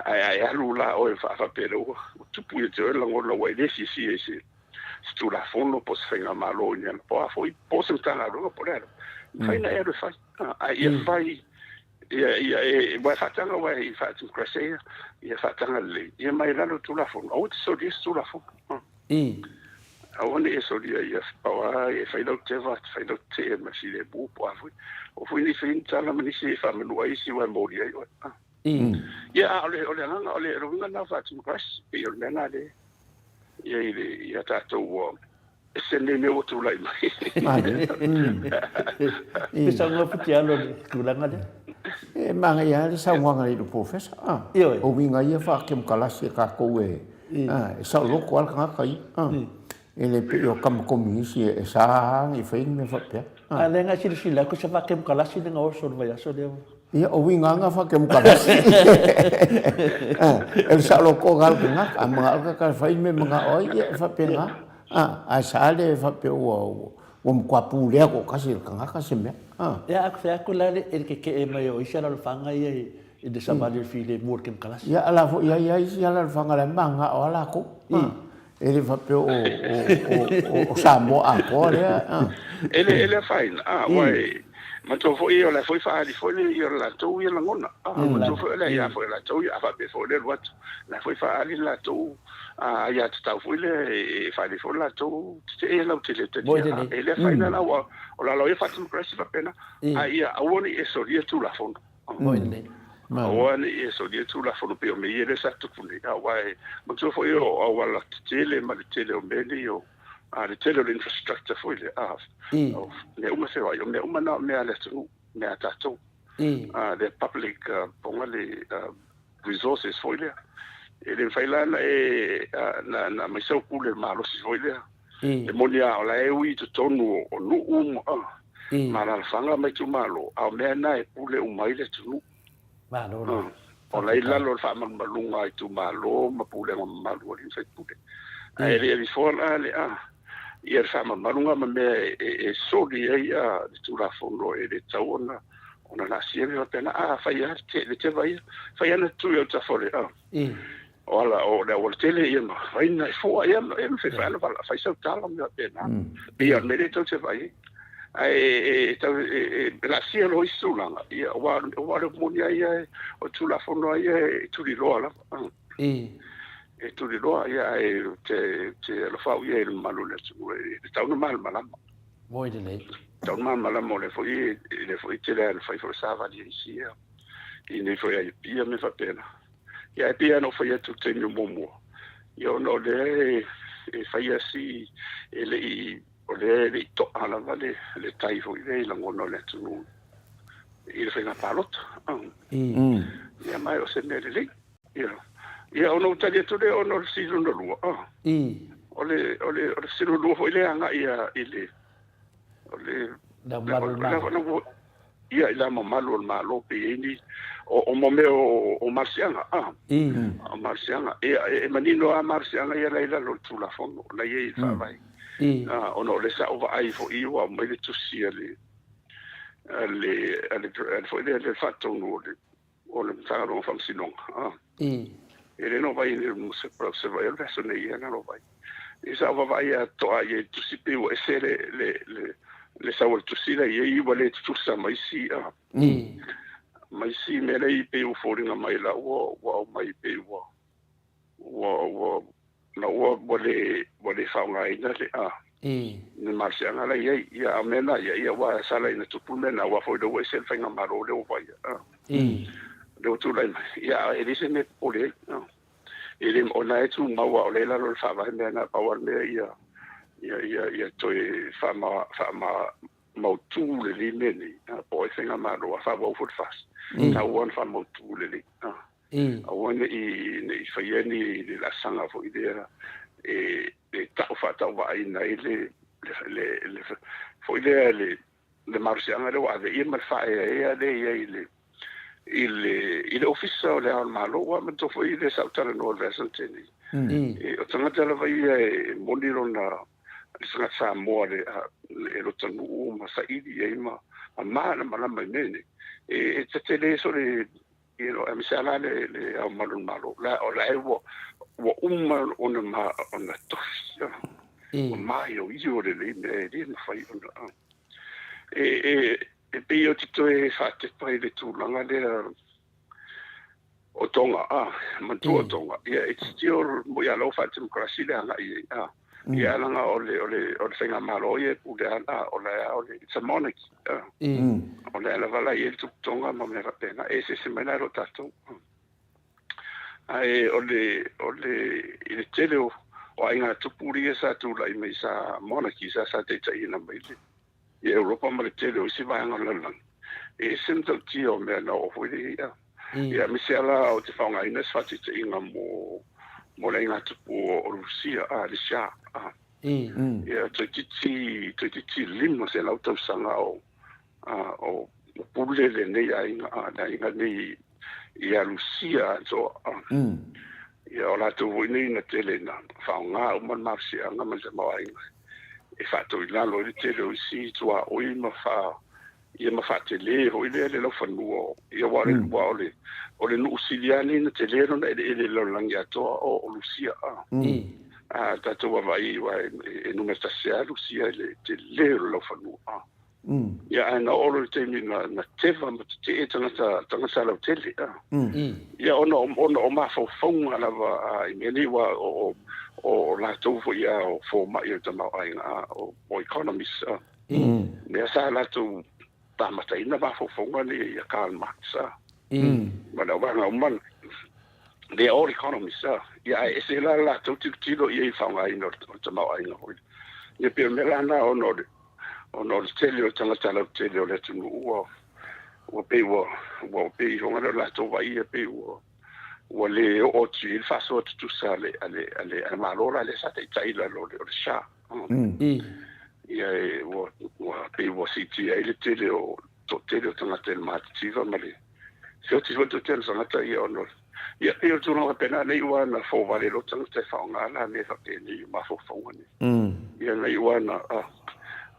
ai alula o fa pero tu pu te la ngona wa le si tu la fono po sfenga malo ni po foi po sentana lo po era fai na era fai ai fai ia vai fatanga vai fatu crescer ia fatanga le ia mai la tu la fono o so dis tu la fono aone e so dia ia pawa e fai do te ma si le bu po afu o fu ni fin tala ma ni si fa me lo ai si wa mo dia ia ole ro na fa tu crash e ole na le ia ta to wo se ne me o tu lai mai bisa ngopi alo tu la ngade e manga ia le sa wanga le professor o winga ia fa kem kalasi ka ko e sa lo ko al ka kai ele pe o kam komisi e sa i fe me fa pe ale nga sila ko sa fa kem kalasi de ngor so vai so de ia o winga nga fa kem kalasi el sa lo ko gal nga ama ka fa me mga oi fa pe nga a sa le fa pe o kwa pu le ko kasi ka kasi me ya aku la el que e mai o isa lo fanga e de sabale file mur kem kalasi ya ala fo ya la fanga la manga o la ko ele fa pe o Samoa ko le ele fine ma to fo io la foi fa di foi io la to io la ngona ma to fo la ya fo la to ya fa be fo le wat la foi fa ali la to ya sta fo le fa di fo la to e la utilità e le fa na wa o la lo e fa tu presi va pena ia a woni e so ria tu la fo Awani e so dia tu la fono pe o me ele sa tu funi awai mo tu fo yo awala tele ma tele o meli yo le tele infrastructure fo ile ne uma se wa yo ne uma na me ala tu me ata tu the public pongale resources fo ile ele faila na mai so kule ma lo si fo ile e monia ola e wi tu tonu o nu ma la fanga mai tu malo au me na e kule umai le tu o la ila lo fa man malunga i tu malo ma pule ma malu ri se pule ai ri fo la le ia fa man malunga ma me e so di ia tu la fondo e de taona ona la siere o pena fa ia te vai fa ia na tu yo ta fore ola o da voltele ia ma fa ina fo ia e fe fa la fa sa tala me pena ia me de to se vai ai la sia lo isulanga ia wa monia ia o tu la fono ia tu di lo la tu di lo ia te lo fa ia il malu le sta un mal malama voi de lei sta un mal malama le foi te le fa for sava di sia ne foi ai pia me fa pena ia pia no foi tu te no momo io no le fa ia si ele o le to ala vale le tai fo ile la ngono le tu ile fenga palot ia mai o se ne le ia ono tali tu le ono si no lu ole si no lu fo ile anga ia ile ole da malo ia la malo malo pe ni o mome o marsianga o marsianga e manino a marsianga ia la lo tu la fondo la ia fa vai ono le sa ova ai fo iwa mai le tusi ale fo le fatto no o le taro funzionong ele no vai no se PROF se vai adesso ne ia no vai e sa ova vai a to ai tusi pe o essere le sa vol tusi la ia iwa le tusa mai si mai si me le pe o fo ringa mai la o mai pe o na o wale faunga ina le ni marsianga la ia amena ia wa sala ina tupumena wa fo do wese fenga maro le o vai do tu la ia elise me ole ele ona tu ma wa ole la lo fa va mena power me ia to fama mo tu le limeni po fenga maro fa va fo fast na one fa mo tu le a wone i faieni la sanga fo idea e ta fa ta va ina ile le fo idea le marsianga le wa e ma fa ile officer le al malo wa ma to fo ile sa tala no vesenteni e o tanga tala vai moniro na sanga Samoa le lo tanu ma sa idi e ma na malama nene e tele so le am sala le au malo la o la wo ona to o mai o io le fai ona e pe io ti to e fatte poi le tu langa le o tonga ma tu o tonga it's still mo ya lo fatte democracy le anga ia langa o le fenga malo e pu le o le it's a monarchy o le vala e tu tonga ma me va pena e se mena ro tato ai o le il tele o ainga tu puri sa tu la me sa monarchy sa te tai na mai e Europa ma le tele o si va ngala lang e sento ti o me na o fo ia mi se ala o te faunga ina sa te inga mo le nga tu o Rusia le sha ia titi limo se la auto sanga o pule le nei ainga nei ia Rusia so ia ola tu ni na tele na faunga o man marsi anga man se mai e fatto il lalo di tele o si tu a o ma fa tele o ile le lo fanu ia wale o le no siliani na tele no ele lo langiato o Rusia tato vai e no mesta sia Rusia le tele lo fanu ia ana olo te mina na teva ma te tanga sala tele ia ona ma fo fonga lava I meni wa o la tofu ia o fo ma ia tama ainga o economists me sa la tu tamata ina ma fo fonga ni ia Karl Marx ma na wa man they all economists ia e se la tu tilo ia fonga ina tama ainga ia pe me la na ono tele o tanga tala tele o le tunu o pe honga la to vai pe o le o ti fa so tu sale ale malora le sa te taila lo le sha ia o pe o siti ele tele o to tele o tanga tele mativa male se o ti vo tele sa ta ia ono ia pe o tu no pena nei wa na fo vale lo tanga te fa nga la ne fa te ni ma fo fo ni ia nei wa na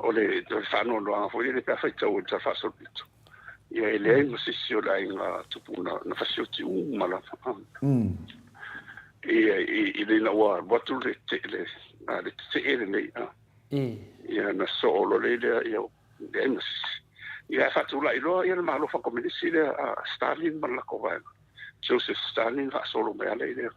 o le fanno lo foi le perfetto o già fa subito e lei non si la in tupuna na faccioti ma la e le la wa botu le tele nei e na solo le io dems e ha fatto la ilo e ma lo fa come si a Stalin ma la cova Joseph Stalin fa solo me le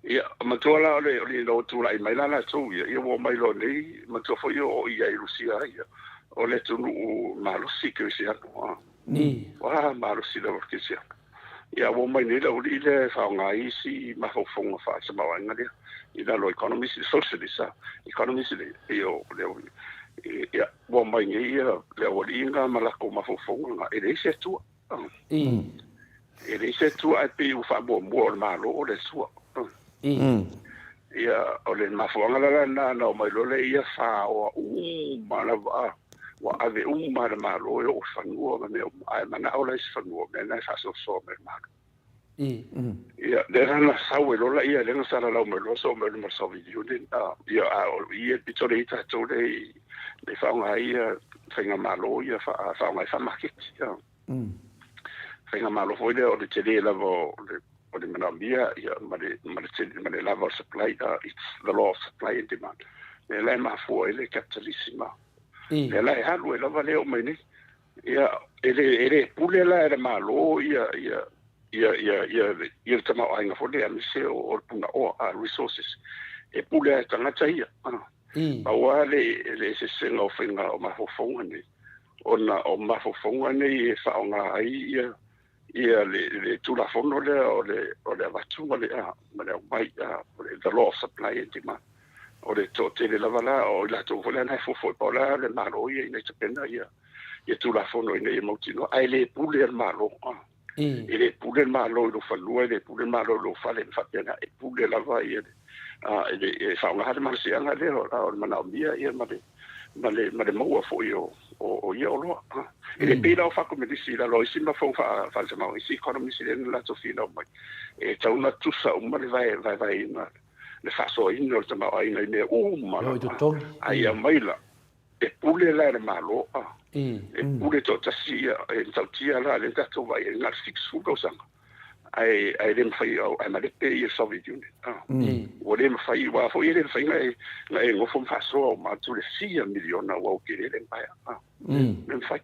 ia ma tola le lo tu lai mai la tu ia wo mai lo nei ma to fo io ia Rusia ia o le tu ma lo si che sia wa ma lo si da che sia ia wo mai nei lo le fa nga isi ma fo fo fa sa ma nga dia ida lo economist socialist economist io le ia wo mai nei ia le wo inga ma la ko ma fo nga e le se tu e le se tu a pe u fa bo ma lo le su ia o le mafuanga la na mai lo le ia fa o ma la wa ave ma la malo o fanua ma me ai mana o le fanua me na fa so me ma ia le na sa we lo la ia le na sa la me lo so me video din ia ia pitore ta to le fa nga ia fenga malo ia fa nga fa market fenga malo foi de o de tele la vo o le manambia ia ma le lava supply it's the law of supply and demand le ma fu ele capitalissima le halu le vale o meni ia ele pule la era malo ia tama ainga fo le amise o puna o resources e pule tanga ia ba wale se senga o finga o ma fo fonga ni ona o ma fo fonga ni fa nga ia ia le tula fono le o le vatunga le ma le mai the law of supply and demand o le tote le lavala o la to vola na fo pola le malo ia nei te pena ia tula fono nei motino ai le pule el malo le pule el malo lo falua le pule el malo lo fale fa pena e pule la vai e fa nga ma se anga le o mana mia ia ma le mo fo io o ia o lo e le pila o fa come disi la lo sima fa se ma si economy si la to fino mai e ta una tusa ma le vai na le fa so in no ta ma ai ne ma ai mai la e pule la malo e pule to ta si e ta tia la le ta to vai na fixu go sang ai le fai ai ma le pe i Soviet Union o le fai wa fo i le fai na e ngo fo fa so ma tu le 4 miliona wa ke le pai le fai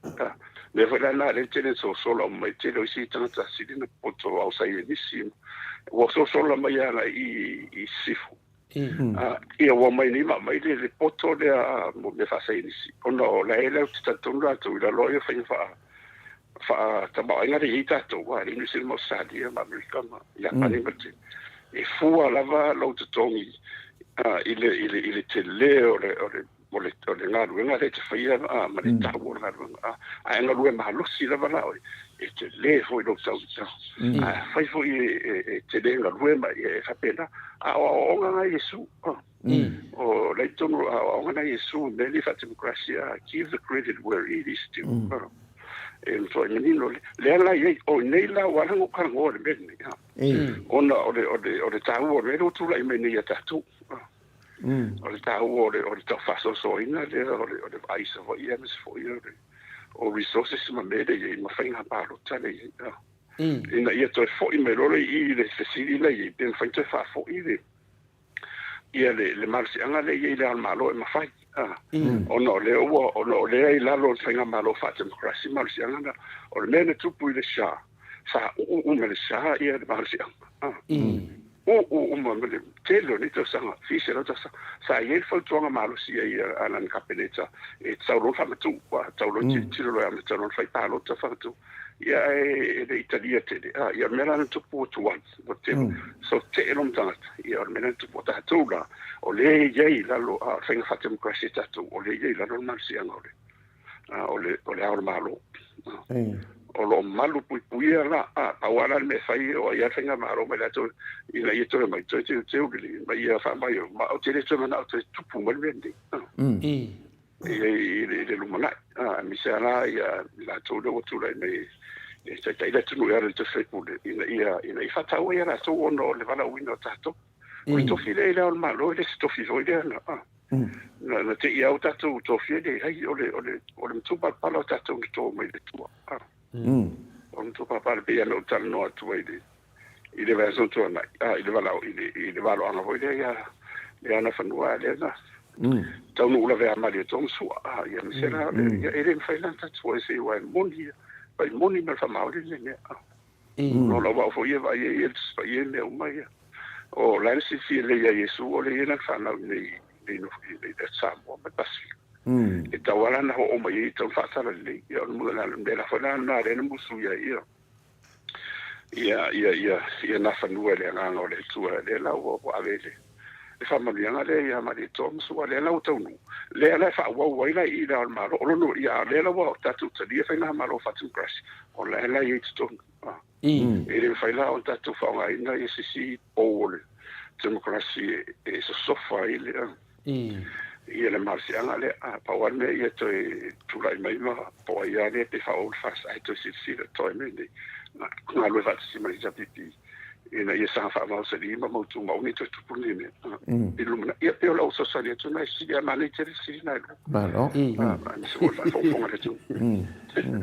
le fai la le tele so solo mai tele si tanta si na poto au sai ni sim o so solo mai ala i sifu ia wa mai ni ma mai le poto le mo le fa sai ni si ono la ele ta tonga tu la lo fai fa tama inga ri ta to wa ni se mo sadia ma amerika ma ya ani mate e fu ala va lo to tongi ile tele o le ngā ruenga le te whaia ma le tāu o ngā ruenga a ngā ruenga maha losi la wala e te le fo i lo tau a whai fo i te le ngā ruenga e whapena a o ngā Yesu o le tonu a o ngā Yesu me li fa democracia give the credit where it is due e so i menino le ala i o nei la wala ngo ka ngo le meni ona o le tāu o le rotu la i meni a tatu o le tāu o le tau faso soina le o le aisa fo ia mes fo ia o resources ma mele i ma whainga paro tale ina ia toi fo i me role i le fesiri la i ben whainta wha fo i le ia le marsianga le ia le malo e mafai ono le ai lalo fainga malo fa democracy marsianga o le mena tupu ile sa me le sa ia le marsianga o mo le telo ni to sanga fise lo to sa ia fa tuanga malo si ia anan kapeleta e tsaulo fa matu wa tsaulo tiro lo ya tsaulo fa palo to fa tu ia e Italia te ia mena tupu tuan o te so te elom tanga ia mena tupu ta tula o le ia lalo fainga fa democracy tatu o le ia lalo marsianga o le aur malo o lo malu pui la awala me fai o ia fainga malo me la to ina ia to mai to mai ia fa mai ma o te to mana o te tupu mal vendi le lumana mi sala ia la to do to la me e tai la tunu era te fai pu ina i fa tau era so ono le vala wino tato o to file le al malo le sto filo ile na te ia o tato to file ai o le tupa palo tato to mai le tua on to papa le bia no tal no atu ile va so to na ile va lo ana voi le ana fanua le na tau no la ve amali to so ia mi sera ile in failan tato e se wa moni pai moni me fa mauri le no lo va fo ia va ia ia me o mai o la si fi le ia Yesu o le ina fa na le no Samoa me Pacific e tawala na o mai to fa sa le ia mo la la fa na le mo su ia na fa no le nga no le tu le la o avele e fa ma bien ale ia ma le to su le la o tonu le la fa wa ila ila al maro o no ia le la wa tatu tali fa na maro fa tu crash o la ia to e le fa la o tatu fa nga ina si o le democracy e so sofa ile ia le marsianga le pa wa me ia to tu lai mai ma po ia le te fa o fa sai to si to me ni na lo fa si mai ja pipi ina ia sa fa ma se li ma mo tu ma ni to tu puni ne ilumina ia pe lo so sa le tu na si ia ma le te si na ba no ma so fa fo fo le tu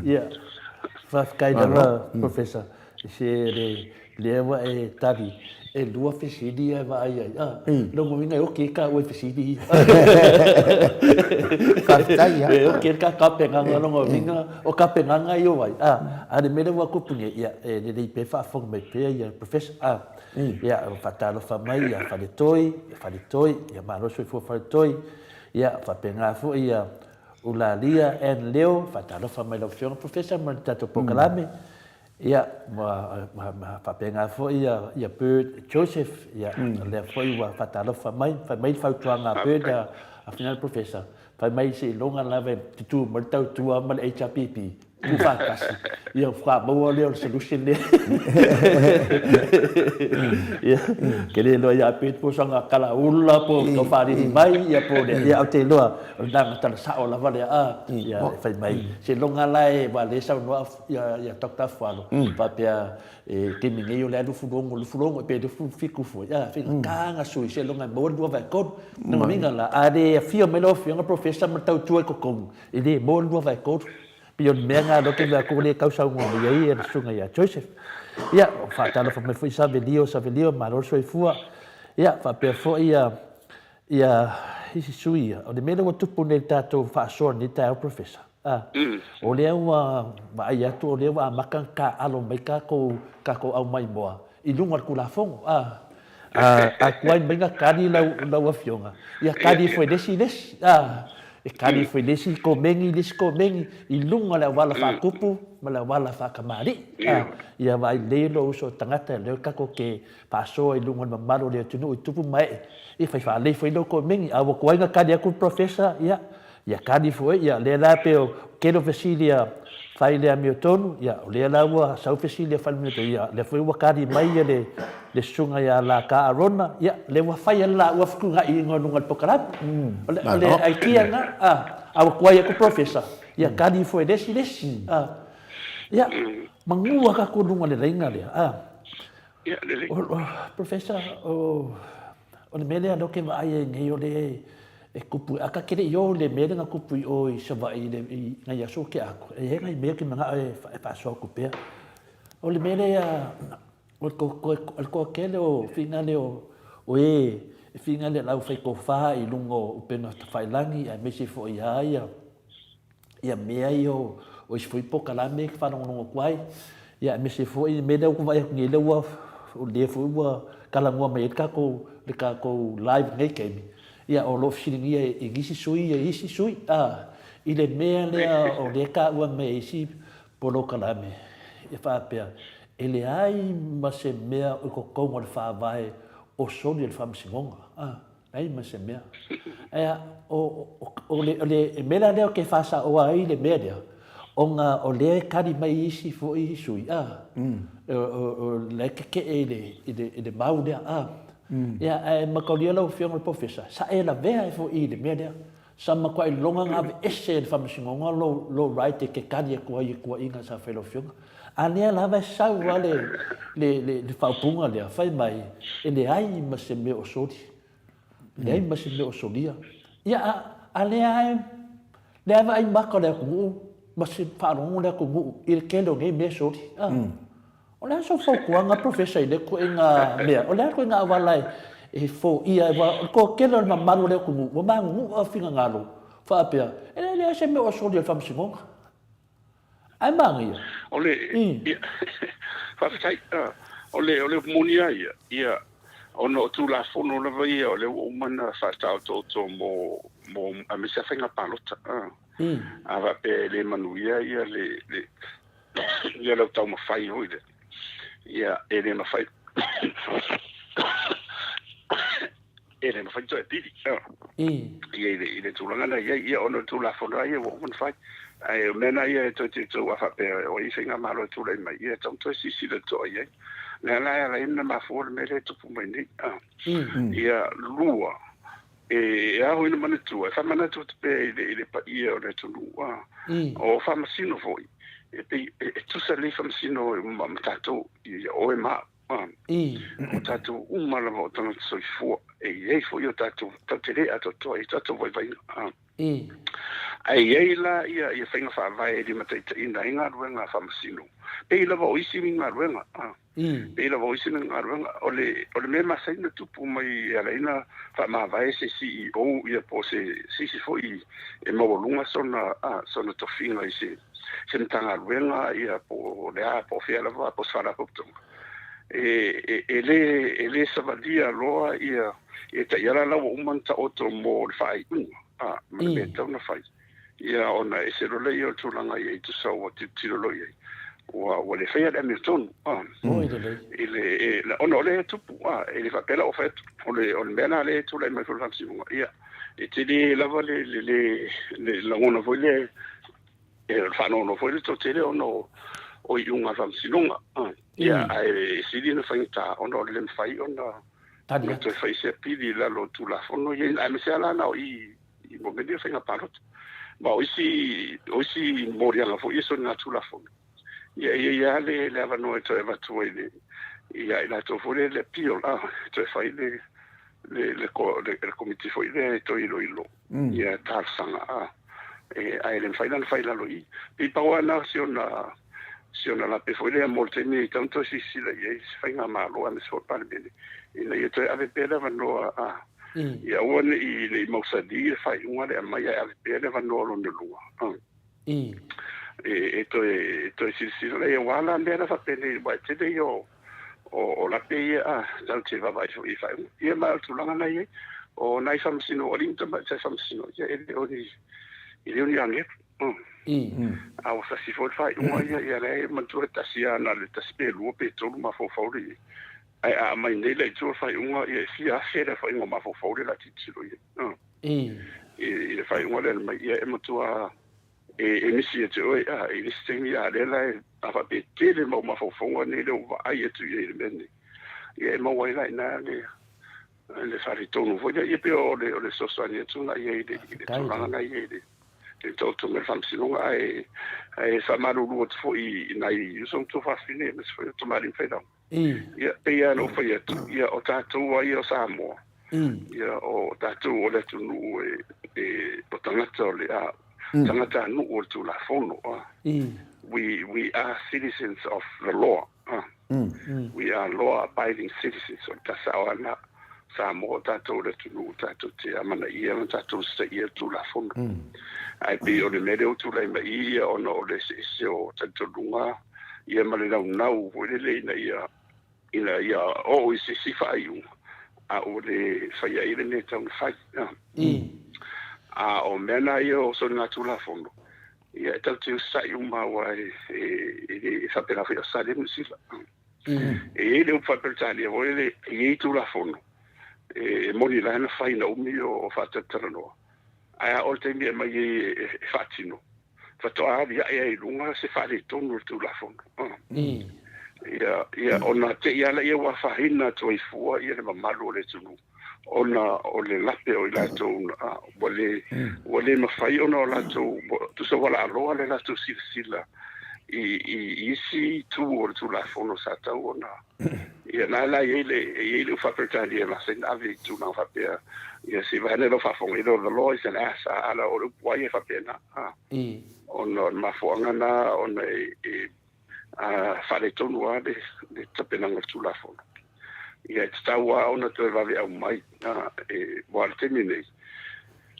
ia fa kai da professor se le wa e tabi e lua fisidi e va ai lo mo vinga o ke ka o fisidi ka tai o ke ka penga no mo vinga o ka penga ngai o vai ale mele wa ku punya ia e le pe fa fo me pe ia professor ia fa talo fa mai ia fa de toi ia ma lo so fo fa toi ia fa penga fo ia ulalia en leo fa talo fa mai lo fiona professor ma tato pokalame ia ma fa penga fo ia pe Joseph ia le foi wa fatalo fa mai fa tuanga pe da a final professor fa mai se longa la ve tu ma tau tu ma HPP tu fa kasi ia fa mo le solution le ia que le lo ia pe po sanga kala ulla po to fa di mai ia po le ia te lo da ta sa o la va ia fa mai se longa la e va le sa no ia doctor falo pa pe ke mi ngai o le fulongo pe de fiku fo ia fi kanga sui se longa mo do va ko no minga la ade fio melo fio professor ma tau tu ko ko ile mo do va ko pion menga do ke va ko le causa ngo ia e sunga ia Joseph ia fa talo fa me foi sa velio ma lo so fua ia fa pe fo ia isi sui o de melo tu pune tato fa so ni ta professor o le wa ia tu o le wa makan ka alo mai ka ko au mai boa i lunga ku la fong a kwai benga kadi la wa fionga ia kadi foi desi e kadi foi desi ko mengi i lunga la wala fa kupu ma la wala fa kamari ia vai le lo so tangata le ka ko ke paso i lunga ma malo le tunu i tupu mai e fai fa le foi lo ko mengi a ko nga kadi ku professor ia kadi foi ia le la pe ke do fesilia fai le amiotonu ia le la wa sau fesilia fai le ia le foi wa kadi mai le sunga ia la ka arona ia le wa fai la wa fu nga i ngonu ngal pokarap le ai kia nga a ko ia ku professor ia kadi foi desi ia mangua ka ko dunga le ringa le ia le professor o le mele ando ke va ai ngai o le e kupu aka kere yo le mele nga kupu o i sava i le nga ya so ke ako e nga me ke manga e fa so kupe o le mele ya o ko kele o finale o finga le lau fai kofa I lungo upena tawhailangi a mese fo ia mea o isfui po kalame ki whanongonongo kwai ia mese fo I mea ko vai ngi lewa o le fo ua kalangua mai le kako live ngai kemi ia o lo firingia I ngisi sui isi sui I le mea lea o le ka ua mai isi polo kalame ia whapea ele ai ma se mea o kokongo le whaavae o soni le whamsingonga ai ma se mea ia o le mea leo ke whasa o ai le mea lea o le kari mai isi fo I sui o le keke I le mau lea ia e makaulia lau whionga le professor sa e la vea fo I le mea lea sa makua I longa ngave ese le whamsingonga lo right e ke kari e kua inga sa whelo whionga Anea lava sau le whaupunga lea, whai mai, ele ai ma se me o sori. Le ai ma se me o soria. Ia, anea ai, le ai ai maka lea kungu, ma se wharongo lea kungu, I le kelo ngai me sori. O lea so whaukuanga professor I le ko inga mea, o lea ko inga awalai, e fo ia, ko kelo le mamaru lea kungu, wa mangu a whinga ngalo, whaapea, ele lea se me o sori al whamsingonga. Ai mangia. Ole ole monia ia ono tu la fono la vai ole umana fa to mo a me se fenga palota ava pe le manuia ia le ia lo tau ma fai hoide ia ele ma fai ele ma fai to tidi ia ile tu langa ia ono tu la fono ia wo man fai ai mena ia to afa pe o I singa malo tu le mai ia tanto si le to ia la ina ma for me le tu mai ni ia lua e a ho ina mana tu fa mana tu pe ile pa ia o le tu lua o fa masino foi e pe tu sa le fa masino ma tato ia o e ma o tato la mo tanto so fu e fo io tato tele a to tato voi vai ai la ia whainga whaavai di matai ina inga ruenga whamasino. Pei lava o isi minga ruenga. Pei lava o isi minga ruenga. O le me masaina tupu mai ala ina whaamavai se CEO ia po se fo I e mawalunga sona tofinga I se mtanga ruenga ia po lea po fia lava po swara kuptunga. E le savadia loa ia ta iara lawa umanta oto mo le whai unga. Mane tau na whai. Ia ona e se role o tūlanga I tu sau o tiro loi ai. Wa le whaia le Hamilton. Ile ona ole tupu. Ele whapela o whaetu. Ole mena le tūlai mai whalwhamsi munga. Ia. E te le lava le langona foi le e whanono foi le to te le ono o I unga whamsinunga. Ia e siri na whaingita ona ole le mwhai ona me toi whai se pili lalo tūlafono. Ia me se ala nao I momeni whainga parot. Ma oisi morianga fo iso na tula fo. Ia le ava no to eva to ile. Ia ila to fo le pio to fai le committee fo ile to ilo. Ia tal sanga ai le fai la lo I. Pi pa wana siona la pe fo ile molte ni tanto si la ia fai nga malo a so pa bene. Ina ia to ave pela no ia ona I le mausadi fai unga le mai a pele va no lo lua e to si le wala le na fa pele ba te de yo o la pe tal te va vai fai ia ma tu langa na ye o nai fam sino o limta ba se fam sino ia ele oni ange a o sa si fo fai unga ia le mantu ta sia na le ta spelu pe to ma fo fori a mai nei le tu fai unga e fia fera fai unga ma fo la titilo e le fai unga le mai e motua e misi te oi e sting ya le a fa pe le ma fo nei le va ai tu e le bene e mo wai lai na le fai tonu vo e pe o le so so ni tu na ye de tu na ye de to me fam sino ai fa maru lu fo I nai so to fa fine mes fo to mari fai ia pea no fai atu ia o tātou ai o Samoa ia o tātou o le tunu o tangata o le tangata anu o tu la fono we are citizens of the law we are law abiding citizens o tasa o ana Samoa tātou le tunu tātou te amana ia tātou sa ia tu la fono. Ai pe o le mere o tu lai mai ia ona o le se o tātou lunga ia male nau wele na ia o isi sifa iu a o le whaia ire ne tau whai. A o mena ia o so ngā tu la fono. Ia tau te usai umawa e whapera whai o sale musifa. E le whapera o le i tu la fono. E moni la na fai na umi o whatatara noa. Aia o te mea mai e whatino. Whatoa awi aia i lunga se whare tonu tu la fono. Ia ona te iala ia wa whahina to i fua ia le mamalu o le tunu. Ona o le lape o i lato wale mawhai ona o lato tusa wala aloa le lato sila i isi tu o tu la fono sa tau ona ia nala ele o whapetani e masen avi tu na whapea ia si vane lo whafonga i lo the law is an ass ala o le puai e whapena ona mafuanga na ona whare tonu a le tapenanga tu la fono ia te taua ona te wawe au mai wale temi nei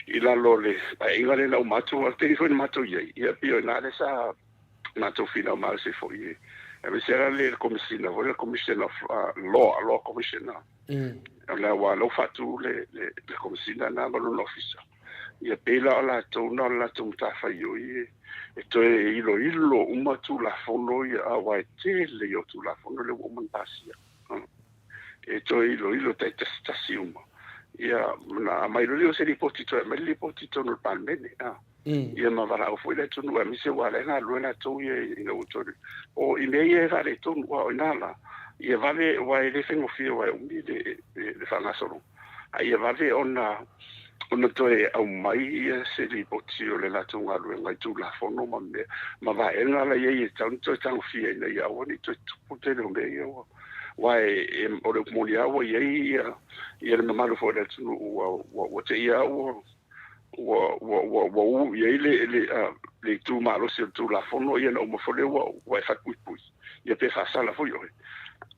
i lalo le inga le lau matu al te fwene matu iei ia pio na le sa matu fina o mao se fo iei e me sera le komisina vole le commission of law commissioner le wa lo fatu le komisina na balon officer ia pela ala to na la to ta fa yo e to ilo uma tu la fono ia wa te le yo tu la fono le woman pasia e to ilo te stasiuma ia na mai lo se ripotito mai ripotito no palmene ia ma vara o foi le tonu mi se wala na lo na to ia no to o i me ia vale tonu o nala ia vale wa le fengo fio wa umi de fanga solo ia vale ona to e au mai ia se ripotio le la tunga lo ngai tu la fono ma va ena la ia tanto fia ina ia oni to putelo me ia wai o le molia o ia le mamalu fo le tunu o te ia o ia le tu malo se tu la fono ia no mo fo le o fa pui ia pe fa sala fo yo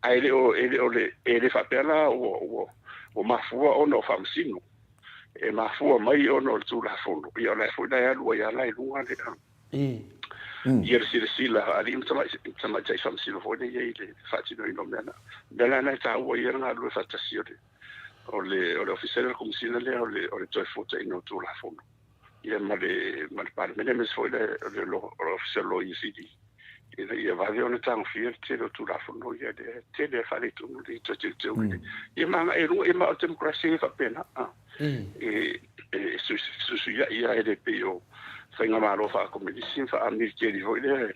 ai le fa pela o mafua o no famsino e mafua mai o no tu la fono ia la fo da ia la lunga le ia sila ali tama tai famsino fo le ia le fatino ino mena dela na ta o ia na lo fatasio o le official komisina le o le toi foto ino tu la fono ia ma par mene mes foi le official lo ICD ia va de ona tang fier te tu la fono ia de te de fare tu di to ia ma ma democracy fa pena su ia e de pio fenga malo fa komedisi fa amir di voi le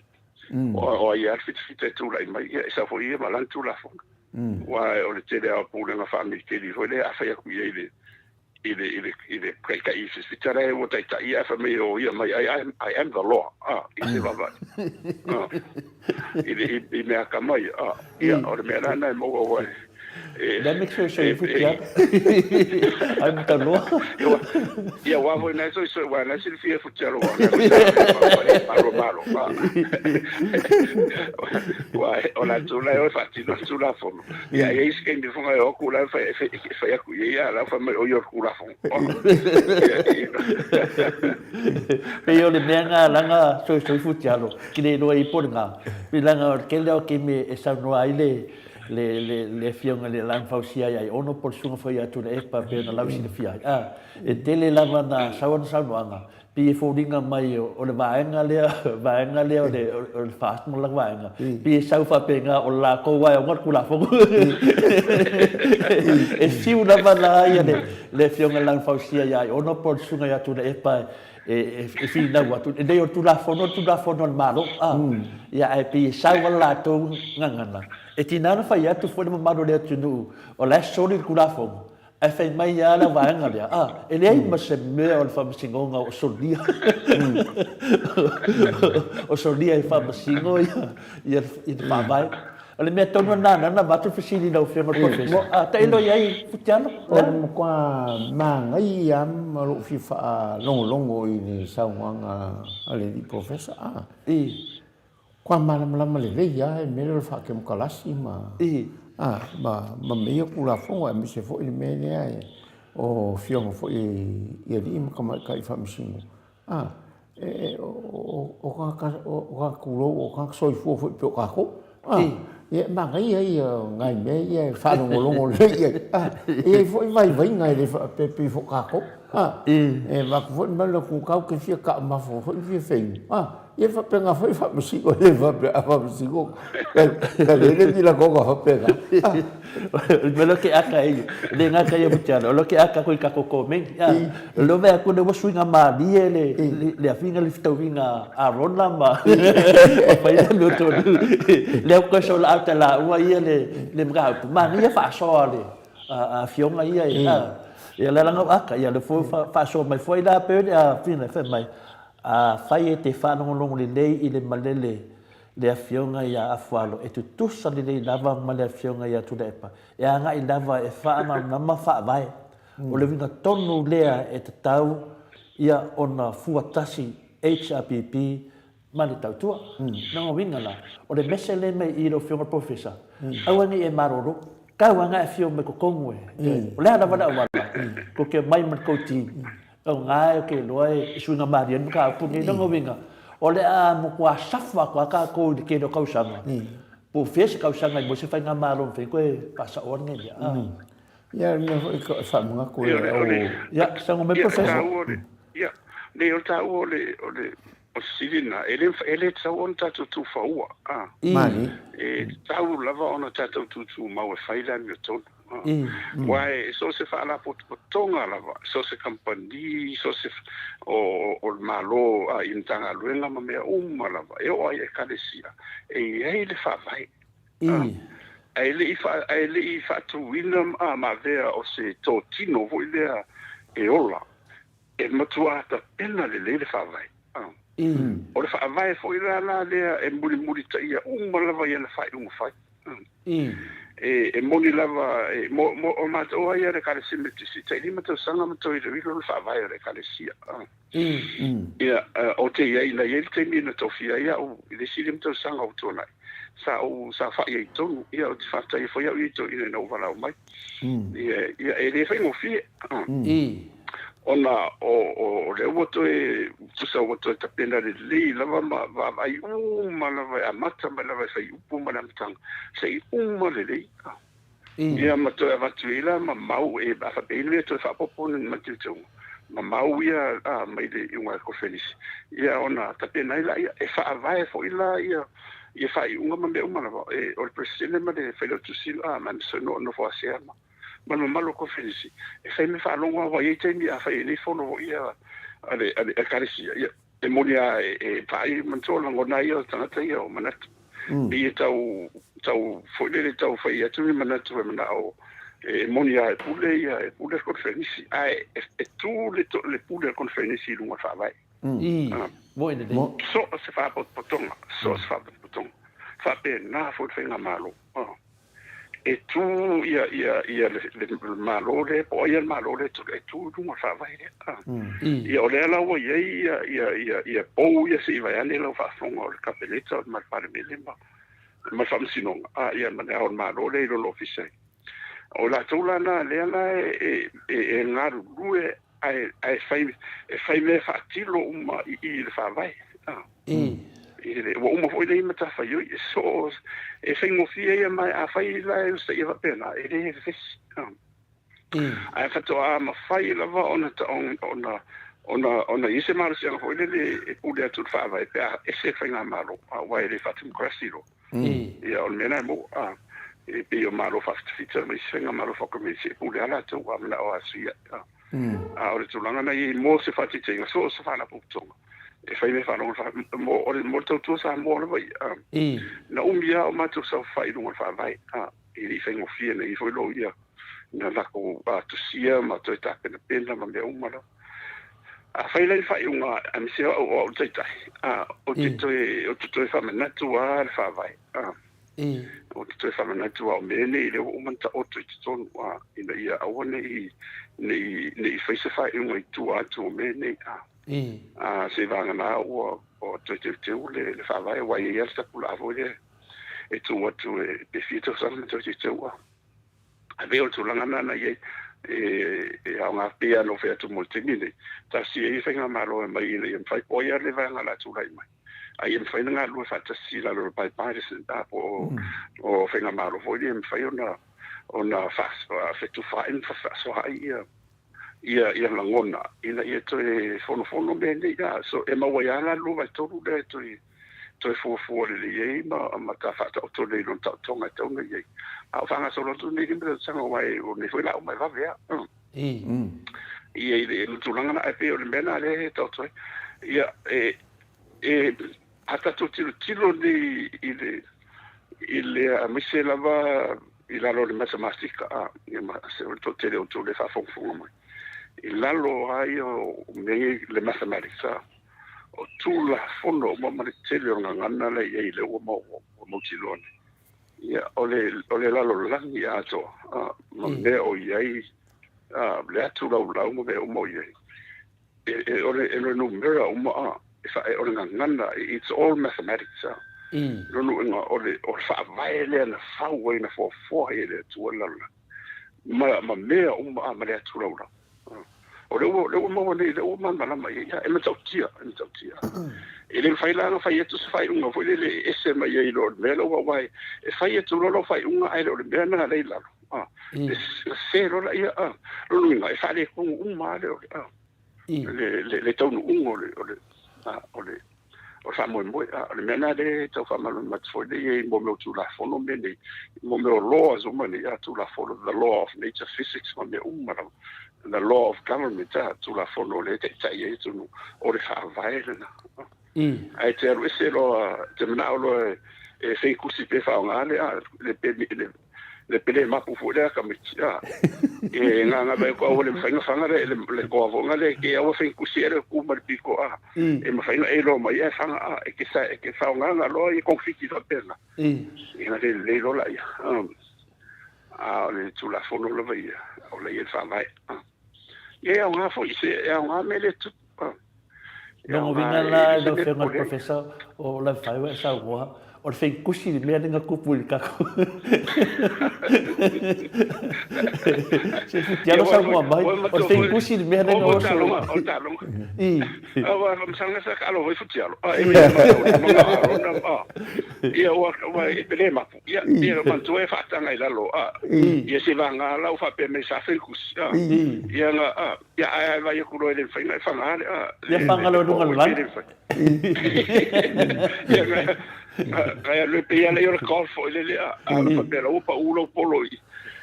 o ia fit tu la mai sa foi ia malan tu la fono wa o le tele a pule na family ke di vole a fa ya ku ile kai is fitare o tai tai a fa me o ia mai I am the law ise baba ile me ka mai ia o me na mo o that makes sure you put ya I'm the law ia wa vo na so wa na si fie futero wa malo wa ona tu la o fatti no tu la fono ia is che mi fonga o kula fa ya ku ia la fa me o yo kula fono pe yo le menga langa so futero ki le no i pornga mi langa ke le o ke me esa no ai le fionga le lan fausia ai ono por sunga foi atu le pa pe na lausi le fia e tele lava na sawan salwanga pi fodinga mai o le vaenga le o le fast mo la vaenga pi sau fa penga o la ko wa o ngot kula fo e si una bala ia le fionga lan fausia ai ono por sunga atu le pa e fina wa tu e o tu la fono malo ia e pi sau la tu ngangana e tinana fa ia tu fo le malo le tunu o la soli kula fo e fai mai ia la vaenga le e le ma se me o fa singonga o solia o solia e fa singo ia fa vai le me tono na batu fisili no fe mo professor ta ilo ia futiano o kwa mangai am lo fifa longo ini sawanga ale di professor kwa malam le ya me lo fa ke kalasi ma ma me ku la fonga me se fo il me ne o fionga fo i ri ma kama kai fa msingo o ka kulo o ka soi fo fo pe ka ko ye ma ngai ngai me ye fa lo le ye fo vai ngai le pe fo ka ko ma ko fo ma lo ku ka ke fia ka ma fo fia fe ye fa pe nga fa msingo le fa msingo ka le ni la ko ka pe ka me lo que aka e le nga ka ye butana lo que aka ko ka ko men lo ve ko de swinga ma die le afinga le fitawinga a ronda ma pa ile lo to le ko so la ta la wa ye le mga ma ni fa so le a fionga ye ya la nga aka ya le fo fa so mai foi da pe a fina fe mai a fai te fa no long le nei ile malele le afionga ia afualo e tu tusa le lava ma le afionga ia tu depa e anga i lava e fa na ma fa vai o le vinga tonu lea e te tau ia ona fuatasi HRPP ma le tau tua na winga la o le mese le me i lo fionga professor awangi e maroro kawanga e fionga me ko kongwe o le ana wala wala ko ke mai ma ko ti o ngai ke loe suinga marian ka pu ni no winga o le a mo kwa safa kwa ka ko de ke do kausanga po fes kausanga mo se fa nga malo fe ko pasa on nge ya no ko fa mo ko ya sa mo me professor ya le o ta o le o silina ele ta on ta tu fa ua mani ta u lava ona ta tu ma o faila mi to wai so se fa la tonga lava so se company so se o malo a intanga luenga ma me lava e o ai kalesia e le fa vai ele fa tu winam ma vea o se totino vo ile e ola e matua ta pena le fa vai o le fa vai fo ile la le e muri ta ia lava ia le fa fai e moni lava mo o mata o ia le kalesia si te lima te sanga mo to ile lo fa vai le kalesia ia o te ia ina ia te mi na tofia ia o ile silim te sanga o tona sa fa ia tonu ia o te fa tai fo ia i to ina no vala mai ia ele fa mo fi ona o le woto e tusa woto ta pena le lava ma vai ma lava a mata ma lava sai upu ma na tang sai le ia ma to va tuila ma mau e ba fa bene to fa popo ma tu ma mau ia mai de unha ko feliz ia ona ta pena ila e fa vai fo ila ia fa unha ma me uma lava e o presidente ma de felo tu sil man so no fo asia ma malo ko felici e fai me fa longa wa ye temi a fai le fono ia ale karisia ia e monia e pai mantola ngona ia tanga ia o manat ni tau foi le tau fai atu ni manat o mana o e monia e pule ko felici ai e tu le pule ko felici lunga fa vai mo ine so se fa potonga so se fa potonga fa pe na fo fenga malo e tu ia le malore po ia malore tu e tu dunga fa vai ia ole la wo ia po ia si vai ane lo fa fonga o capeleta ma pare melemba ma fam sinong ia ma o malore lo office o la tula na le na e ngaru lue ai fai me fa tilo uma i le fa vai ele o uma foi le mata fa yo so e fai mo fia mai a fai la se ia pena ele fes ai fato a ma fai la va ona ise mar se foi le e pude tu fa vai per e se fai na malo a vai le fatum crasilo e on mena mo e pe o malo fa fita me se na malo fa come se pude ala tu wa na o asia o le tulanga na i mo se fati tenga so fa na putonga e fai me fa no mo o tu sa mo no vai na umia o matu sa fai no fa vai e li fai mo fie na i foi lo ia na la ko tu sia ma tu ta pena ma me umara a fai le fai unga a mi se o tai o tu fa me na tu a fa vai o tu fa me na tu a me ne le o manta o tu ton wa ina ia a wone nei fai se fai unga tu a tu me ne se vanga na o le fa vai wa ia sta pula vo tu atu pe fito sa me te tua a veo tu langa nana ye a nga pia no fe tu multimine ta si e fenga malo mai ile em fai poia le vanga la tu lai mai ai em fai nga lu fa ta si la lo pai pai se da o fenga malo foi em fai ona fas fe tu fa in fa so ai ia langona ina ia to fono bene ya so e ma wa la lu va to le to fo le ye ma ta fa to le non ta tonga tonga ye a fanga solo tu ni kimbe sanga wai o ni foi la mai va vea ia ile tu langa na pe o le mena le to ia hata tu tilo ni ile a mise lava ila lo le matematika ia ma se to tele o to le fa fonga mai ilalo ai o me le mathematics o tula fono mo ma tele o ngana le ye le o mo tilone ia ole lalo lang ia to mo me o ye le tu la mo be o mo ye ole numero o mo fa ole ngana it's all mathematics no ole fa vai le na fa we na for ile tu la ma me o ma le tu la o le mo le o man bala mai ya e me tautia ele fai la no fai tu fai un foi le ese mai e lo melo vai e fai tu lo fai un ai lo be na le la se lo la ia lo no e fai con un male le tau un ole o fa mo le mena de tau fa malo mat foi de mo me tu la fono me mo me lo zo mani ya tu la fono the law of nature physics mo me the law of government tu la fono le te tai tu no o le fa vai na ai te ro se lo te na lo e fe kusi pe fa ngale le pele ma pu fo le ka me e nga ba ko le fa nga le ko vo nga le ke o fe kusi le ku ma piko e ma fa e lo ma e fa e ke fa nga lo e conflitti da pena e na le lo la ya le tu la fono lo vai o le e fa vai e nga fo se e nga me le tu no vinga la do fe ngal professor o la fa sa wa o fe kusi me nga ku publica se ya lo sa mo mai o fe kusi me nga o so o talo ava vamos a nessa calo vai futialo e me o e problema ia man tu e fatta ngai la lo ia se va nga la fa pe me sa fe kusi ia nga ia vai ku lo le fa nga ia fa nga lo dunga lan Kaya le pia le ora call fo le fa bela upa ulo polo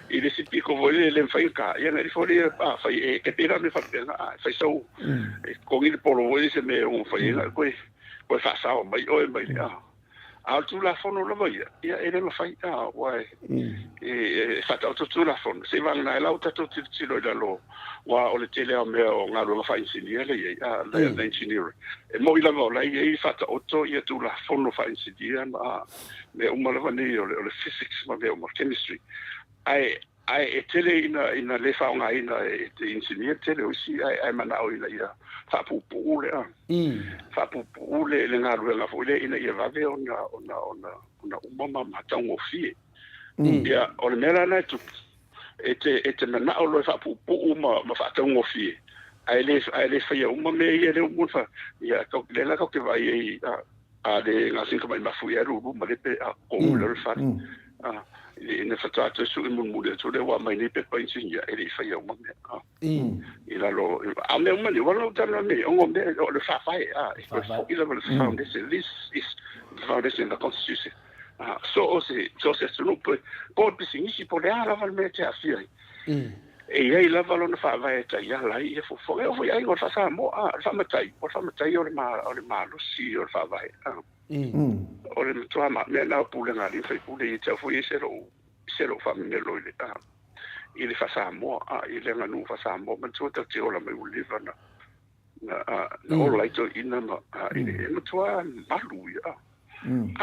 i le sipi ko vole le fai ka ia na fo le fa e ke pera me fa bela fa so ko il polo vole se me un fa ia ko fa sa mai o mai a tu la fono lo vai ia ele lo fai wai fa tu la fono se va na la uta tu lo da lo wa o le tele o me o nga lo fa insinia le ia la engineer e mo ila mo la ia fa to ia tu la fono fa insinia ma me o mo la ni o le physics ma me o chemistry ai e tele ina le fa nga ina e insinia tele o si ai mana o ila ia fa pu le nga lo nga fo le ina ia va ve ona uma ma tango fie ia o le mera na tu e mana o lo fa pu ma fa tango fie ai le fa ia uma me ia le uma fa ia ko le la ko ke vai a le nga sin ko mai ma fu ia ru ma le pe a ko le fa ne fatata su e mun mude to le wa mai ne pe pa insinia e le fa ia uma me ila lo a me uma ni wala tana me o me o le fa fa e ko ila le foundation this is the foundation of the constitution so se no po pisingisi po le ala val me te afiri e ia la valo na fa vai ta ia la ia fo o ia ngor fa sa mo fa matai o le ma lo si o fa vai o le to ma me na pu le ngali fa pu le te fo i se lo fa me lo le ile fa sa mo ile nga nu fa sa mo man to ta te o la me u le va na o la to ina ma ile mo to ma lu ia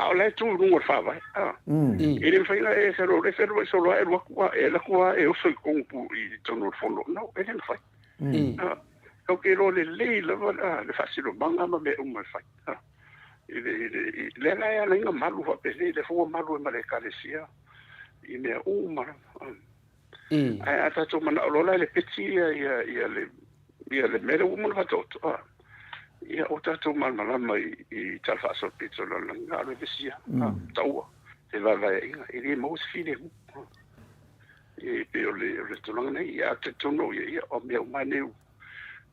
o le tu nu fa vai ile fa ina e se lo so lo e lo qua e o so con pu i to no fondo no e le fa o ke lo le la le fa si lo manga ma me o ma fa le la ya nga malu fa pe le fo malu ma le kalesia I me uma ai ata to mana lola le peti ia le mele uma fa to ia o tato mal mai I talfa so pizza la nga le besia taua te va inga I mo sfide e pe o le restaurant nei ia te tono ia o me maneu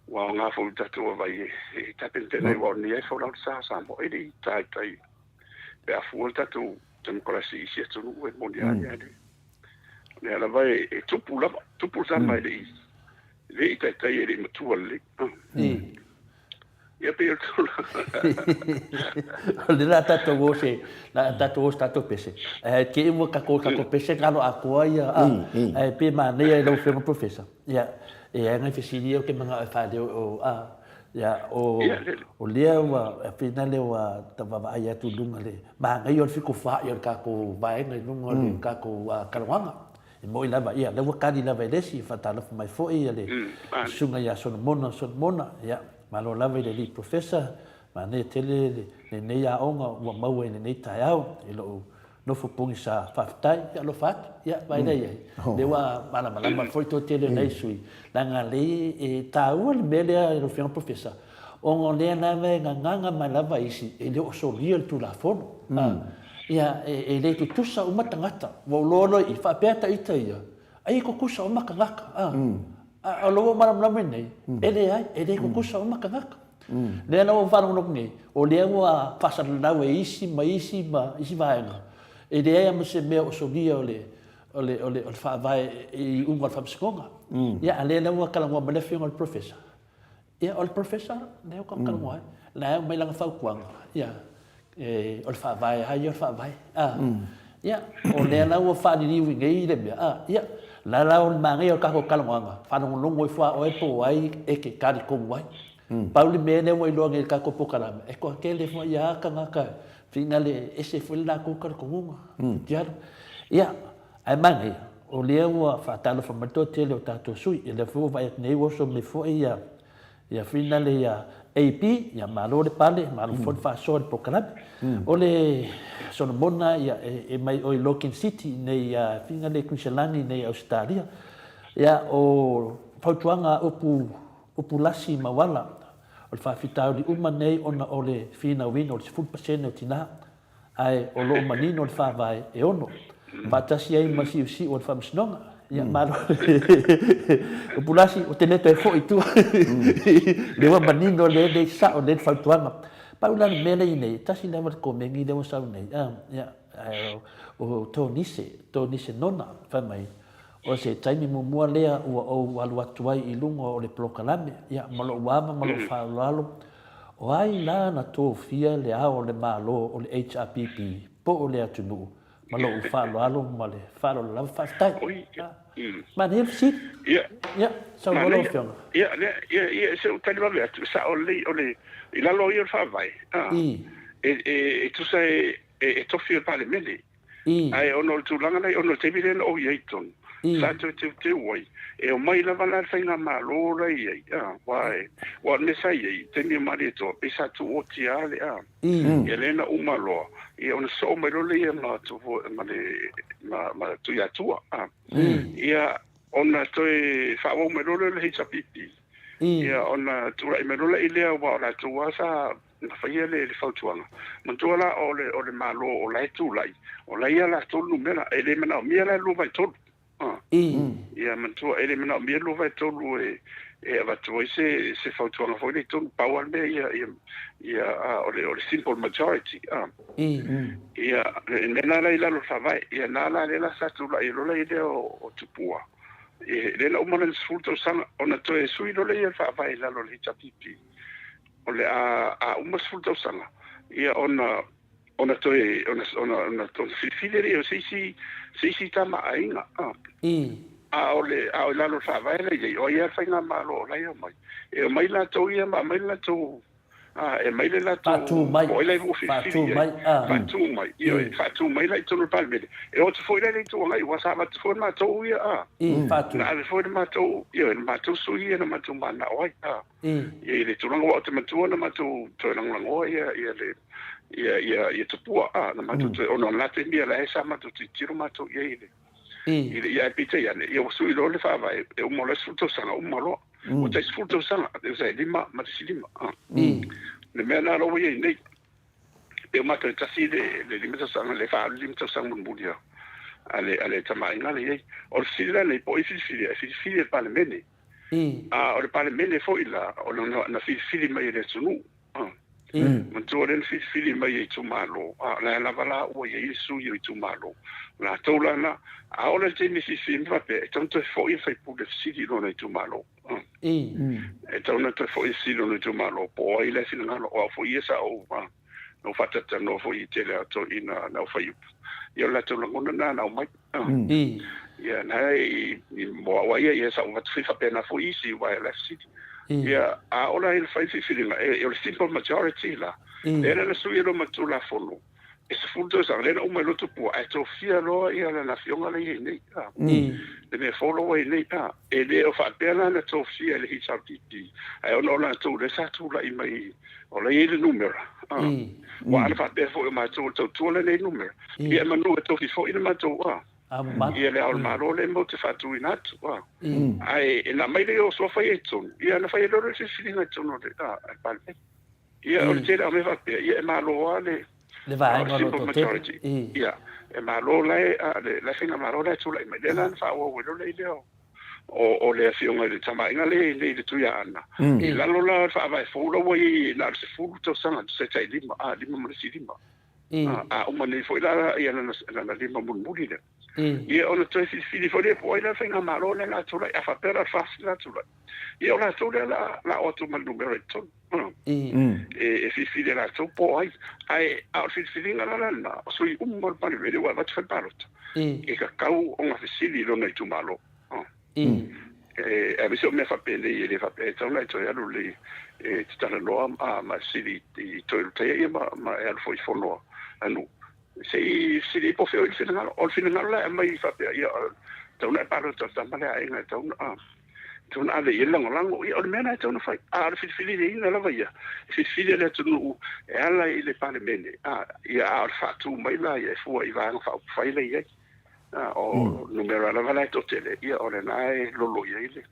wa nga fo tato vai e tapente nei wa ni e fo la sa mo e tai pe AFUALO tato democracy sia to no e mondial ia ne la vai e tupu sa mai le tai e matua le ia pe le la tato wo se la tato stato pese ke mo ka ko pese kalo akua ia pe mane ia lo fe professor ia e nga fisilia ke manga fa de o ia o lea wa finale wa tava ia tu lunga le ma ngai o fiku fa ia ka ko vai ngai lunga le ka ko kalwanga e mo ila ia le wa kadi la velesi fa tala mai fo ia le sunga ia son mona ia malo lava le li professor ma ne tele ne ia onga wa mau ne tai au e lo no fu pungi sa faftai ya lo fat ya vai dai le wa mala foi to tele nei sui langa le e tau le mele lo fian professor on le na ve nganga malava isi e le so real tu la fono ya e le tu sa uma tangata wo lo I fa peta itaia ai ko kusa uma kangaka a lo mala nei ele ko kusa uma kangaka le na o fa no ngi o le wa pasa la we isi vaenga e le ia mo se me o solia o fa vai I unga fa psikonga ia le na wa kala mo le fiong o professor ia o professor le o kala mo la mai langa fa kuanga ia o fa vai ha ia fa vai ia o le na wa fa ni wi ngai le ia la o mangi o ka ko kala mo fa no longo fa o e po ai e ke kari ko wai Pauli mene mo ilo ngai ka ko pokala e ko kele fo ia ka ngaka finale ese foi la ko ka ko nga ya ia ai mangi o le wa fa talo fa mato tele o tato sui e le fo vai nei wo so me fo ia finale ia AP ia malo le pale malo fo fa so le pokala o le sono mona ia e mai o Lokin City nei ia finale Queensland nei Australia ia o fautuanga upu lasi mawala o fa fitau di uma nei ona ole fina wino le 10% o tina ai o lo manino le fa vai e ono batasi ai masi o fa msnonga ia malo upu lasi o teneto e fo itu le wa manino le sa o le fautuanga paula mele nei tasi le ko mengi le sa nei ia o tonise nona fa mai o se taimi mua lea ua o alu atu ai I lunga o le plokalame ia malo wama malo whaolalo o ai la na tō fia le ao le malo o le HRPP po o le atunu malo u whaolalo ma le whaolalo lava whaftai ma ne fisi ia sau malo whionga ia se o tani wawe atu sa o le I lalo I o whawai e tu sa e tofi o pale mele ai ono le tūlanga nei ono te virena o ieiton sa te wai e o mai lava la whainga malora I wai wa ne sa I te mi mari to pe sa tu o ti ale e lena umaloa e ona so mai role e ma tu ma tu ya tua ia ona to e fa o mai role le hita pipi ia ona tu ra mai role ile wa la tu sa na faia le fautuanga mantua o le malo o la tu lai o la ia la tolu mena e le mena mi la lu vai tolu ia mantua e le mena mi lu vai tolu e va tu se fautuanga foi le tolu power me ia o le simple majority ia nena la ila lo savai ia na la sa tu la lo le o tupua e le la umana sfulto sana ona to e sui lo le ia fa vai la lo le chapipi o le a uma sfulto sana ia ona to to fifile o si tama ainga a ole la lo fa vai le o ia fa nga malo la ia mai e mai la to ia mai la to e mai le la to o ile o fifile fatu mai io fatu mai la to palme e o foi le to ngai wa sa ma to ma to ia fatu na le foi ma to io ma to su ia na ma to ma na oi e le to ngo o te ma to na ma to lang lang o ia ia tupua na matu ono na te mia la esa matu tiro matu ile ia pita ia ia sui lo le fa vai e mo le suto sanga mo lo o te suto sanga e sai lima ma si lima le mena lo ia nei e matu tasi le limita sanga le fa limita sanga mundia ale tamai ngale ia o sila le po fili pa le mene o le pa le mene fo ila o na fili mai le sunu Mentoren fili mai i tumalo la vala o ye isu i tumalo la tolana a ora te mi fili vape tanto fo i fai pu de sidi no i tumalo e tanto fo i sidi no i tumalo po i le fili ngalo o fo i sa o no fatata no fo i tele to ina na fai io la to ngona na mai ya na i mo wa ia sa o fai fa pena fo i si wa la sidi ia a ora il fai feeling e o simple majority la era la sui lo matula fono e se funto sa le o mai lo tu po e to fia lo ia la nazione le nei le me follow e nei e le o fa pena na to fia le hitsa titi e ono la to le sa tu la i mai o le il numero wa al fa pe fo ma to le nei numero ia ma no to fo in ma to ia le al malo le mo te fatu inat ai na mai le o so fai etson ia na fai lo se fili na tono de pal ia o te me va pe ia malo le vai no to te ia e malo le la fina malo le tu le me le na fa o le o le fiona le tamai ngale le tu ya ana la lo la fa vai fo lo we na se fu to sana se tai lima mo si lima o mane foi la ia na lima mo le ia ona toi fili fole po ila fenga marone la tula a fa pera fast la tula ia ona tula la auto mal numero ton e fili la to po ai a fili la so i mo pa le wa va fa parot e ka kau ona fili lo na tu malo e abiso me fa pele e le fa pele tona to ya lo le e tala lo ma sili to te ma e al foi fono anu se le po feo il final la mai fa pe ia tona paro to tamale ai na tona ale ia lango ia o mena tona fai fili de ina la vaia fili le tonu e ala ile pale mene ia al fatu mai la ia fu i va fa fai le ia o numero la vala to tele ia o nai lo ia ile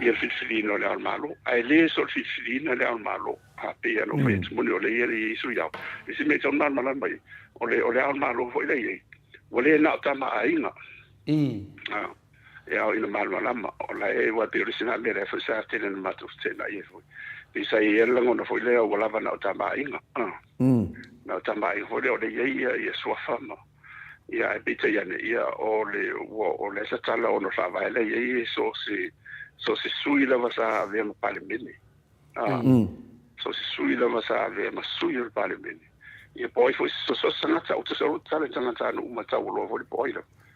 ia fili no le al malo ai le so fili no le al malo pe no fe mo le ia su ia se me tona mala mai ole al malo foi lei ole na tama ainga e au ina malo lama ola e wa pe original le fa sa tele na matu tena e foi e sai e lango na foi le o lava na tama ainga na tama ai foi ole ia sua fama ia e bita ia ne ia ole sa tala ono fa vai le ia so se sui lava sa ave ma pale mene so se sui lava sa ave ma sui il pale mene e poi foi so sana ta o so tale tana no uma ta lo vo poi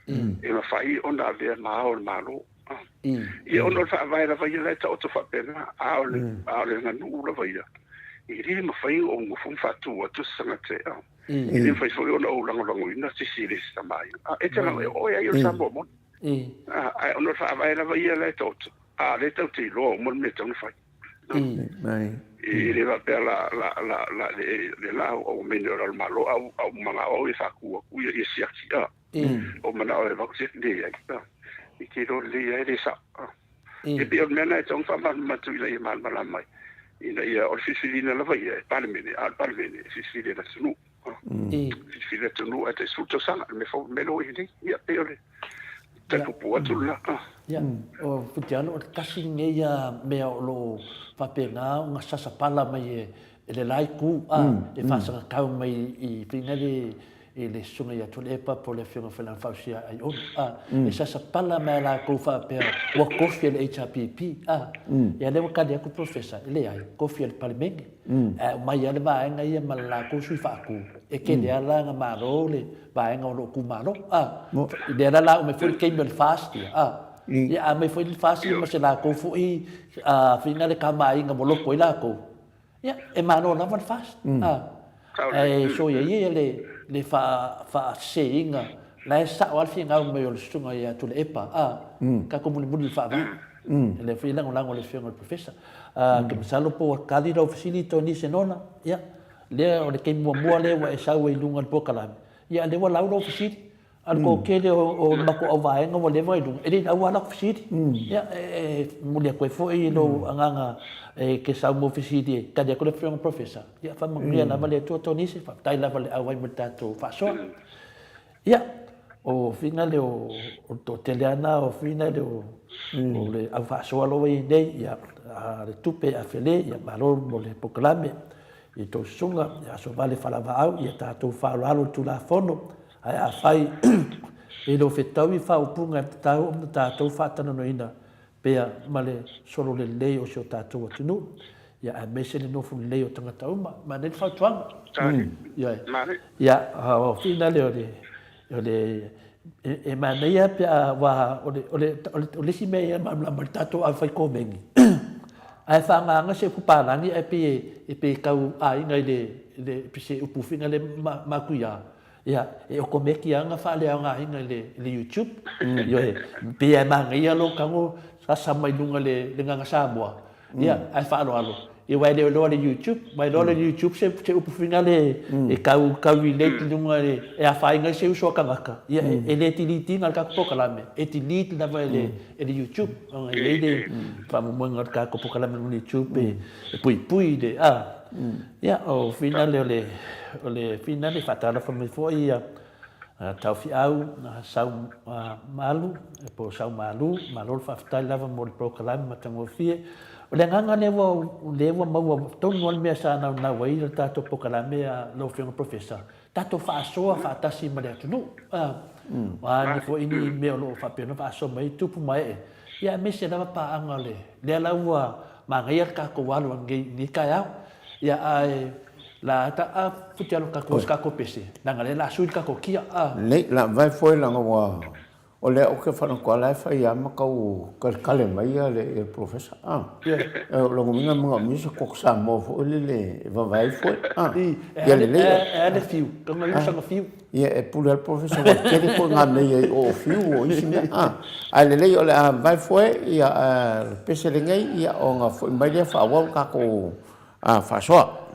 e ma fai ona ve ma o malo e ona fa vai la vai la ta o fa pena a o na nu la vai e ri ma fai o mo fun fa tu o sana te e ri fai foi ona o lango ina si si le sta mai e te la o ia io sambo mo ona fa vai la vai la ta le ta ti lo mo me ta fai mai e le va per la le o mineral malo au manga o e faku ku e si akia o mana o va se de ya e ke do le e sa e pe o mena tong fa ma tu le mal mala mai ina ia o fili na la vai parmene fili da sunu fili da sunu ate sulto sana me fo melo e ia pe o le tanto po tu la ya o futiano o kasi ngeia me lo papena nga sasa pala mai le lai ku e fasa ka mai i finale e le sunga ya tole pa po le fiona fela fausia ai o e sasa pala mai la ku fa pe o kofia le HPP ya le ka de ku professor le ai kofia le palmeng mai ya le va nga ia mala ku sui fa ku e ke le ala nga maro le va nga lo ku maro de la me foi ke bel fast ia me foi fácil mas la ko foi finale kamai nga bolo ko la ko ia e mano na van fast so ia le fa seinga la sa wal finga me yo sunga ia tu le epa ka ko muli fa va le foi lango le fiona professor que salo po kali do facilito ni senona ia le o le ke mua le wa e sa we lunga po kala ia le wa lau ofisiti al ko ke le o mako o vaenga wa le vai lunga ele au ala ofisiti ia mo le ko fo i lo anganga ke sa mo ofisiti ka le ko le professor ia fa mo ia na vale to ni se fa tai la vale awai mo tato fa so ia o finale o to teleana o finale o le au fa so lo i nei ia le tupe a fele ia malo mo le proclame i to sunga ia so vale fala va ia tato fa lo tu la fono ai a fai e lo fetau i fa upunga tato fa tana no ina pea male solo le lei o so tato tunu ia a mese le no fu lei o tanga tauma ma ne fa tuanga ia o finale o le e manaia pe wa o le sime ma tato a fai komengi ai fa nga se ku palani e pe kau ai ngai le pise upu finga le makuia ia e o komeki anga fa le anga inga le YouTube yo e pe manga lo kango sa mai lunga le nga Samoa ia ai fa alo e vai le YouTube mai le YouTube se upu finga le e kau relate lunga le e a fa inga se uso kangaka ia e le tiliti ngal ka pokalame e tiliti da vai le YouTube anga le fa mo ngal ka pokalame no YouTube e pui de ia o finale le finale fatala fa me foi ia tau fi au na sau malu e po sau malu fa fatala lava mo pokalame matango fie o le nganga le wa mau ton ngol me sa na wai le tato pokalame lo fi professor tato fa so fa tasi ma le tunu wa ni fo ini me lo fa pe no fa so mai tu pu mai ia me se dava pa angale le la wa ma ngai ka ko walu ngai ni ka ya ia ai la ta a futialo ka ko pese na ngale la su ka ko kia le la vai foi la ngwa o le o ke fa no la fa ia ma ka kale mai le professor lo ngominga mga misa ko sa mo fo le va vai foi ia le fiu ko ngai sa no fiu ia e pula el professor ke le ko ngame o fiu o isi ai le o le vai foi ia pese le ngai ia o nga foi mai le fa wa ka ko fa so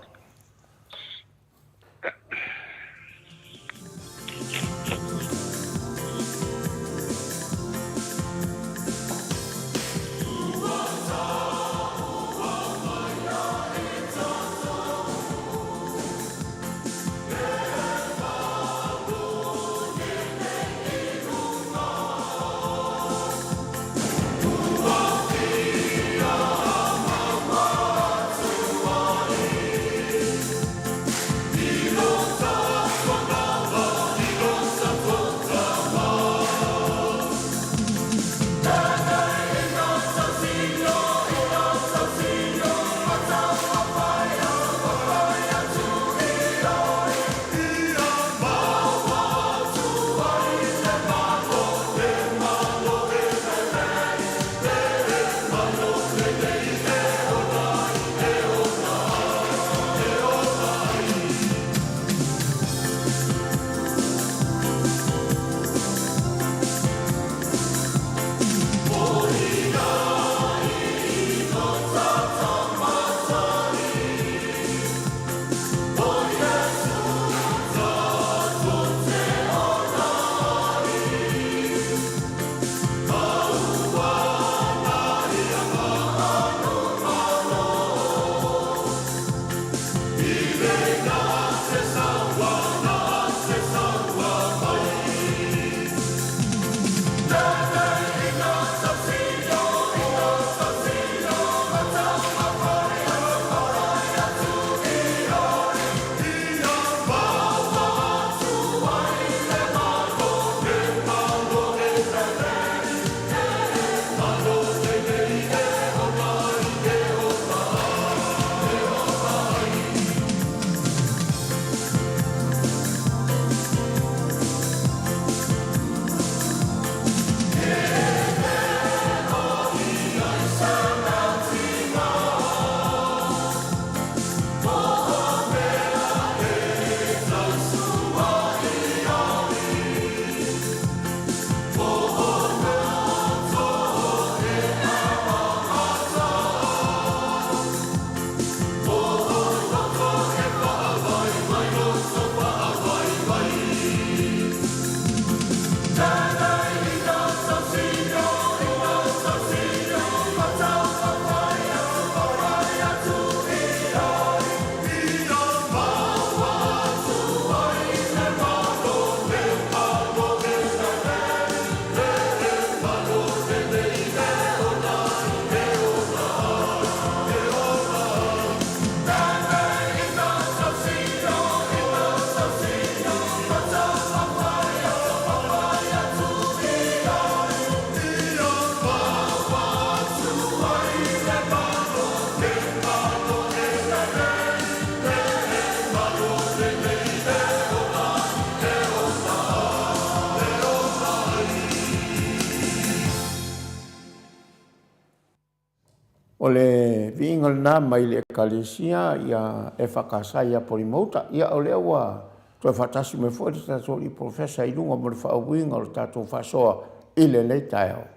O le Viiga na mai le kalesia ia e whakasai a pori Maota. Ia o lea ua toi whatasi me fwoi te tato i profesa i lunga mo le whaawinga o le tato whasoa i le nei tae au.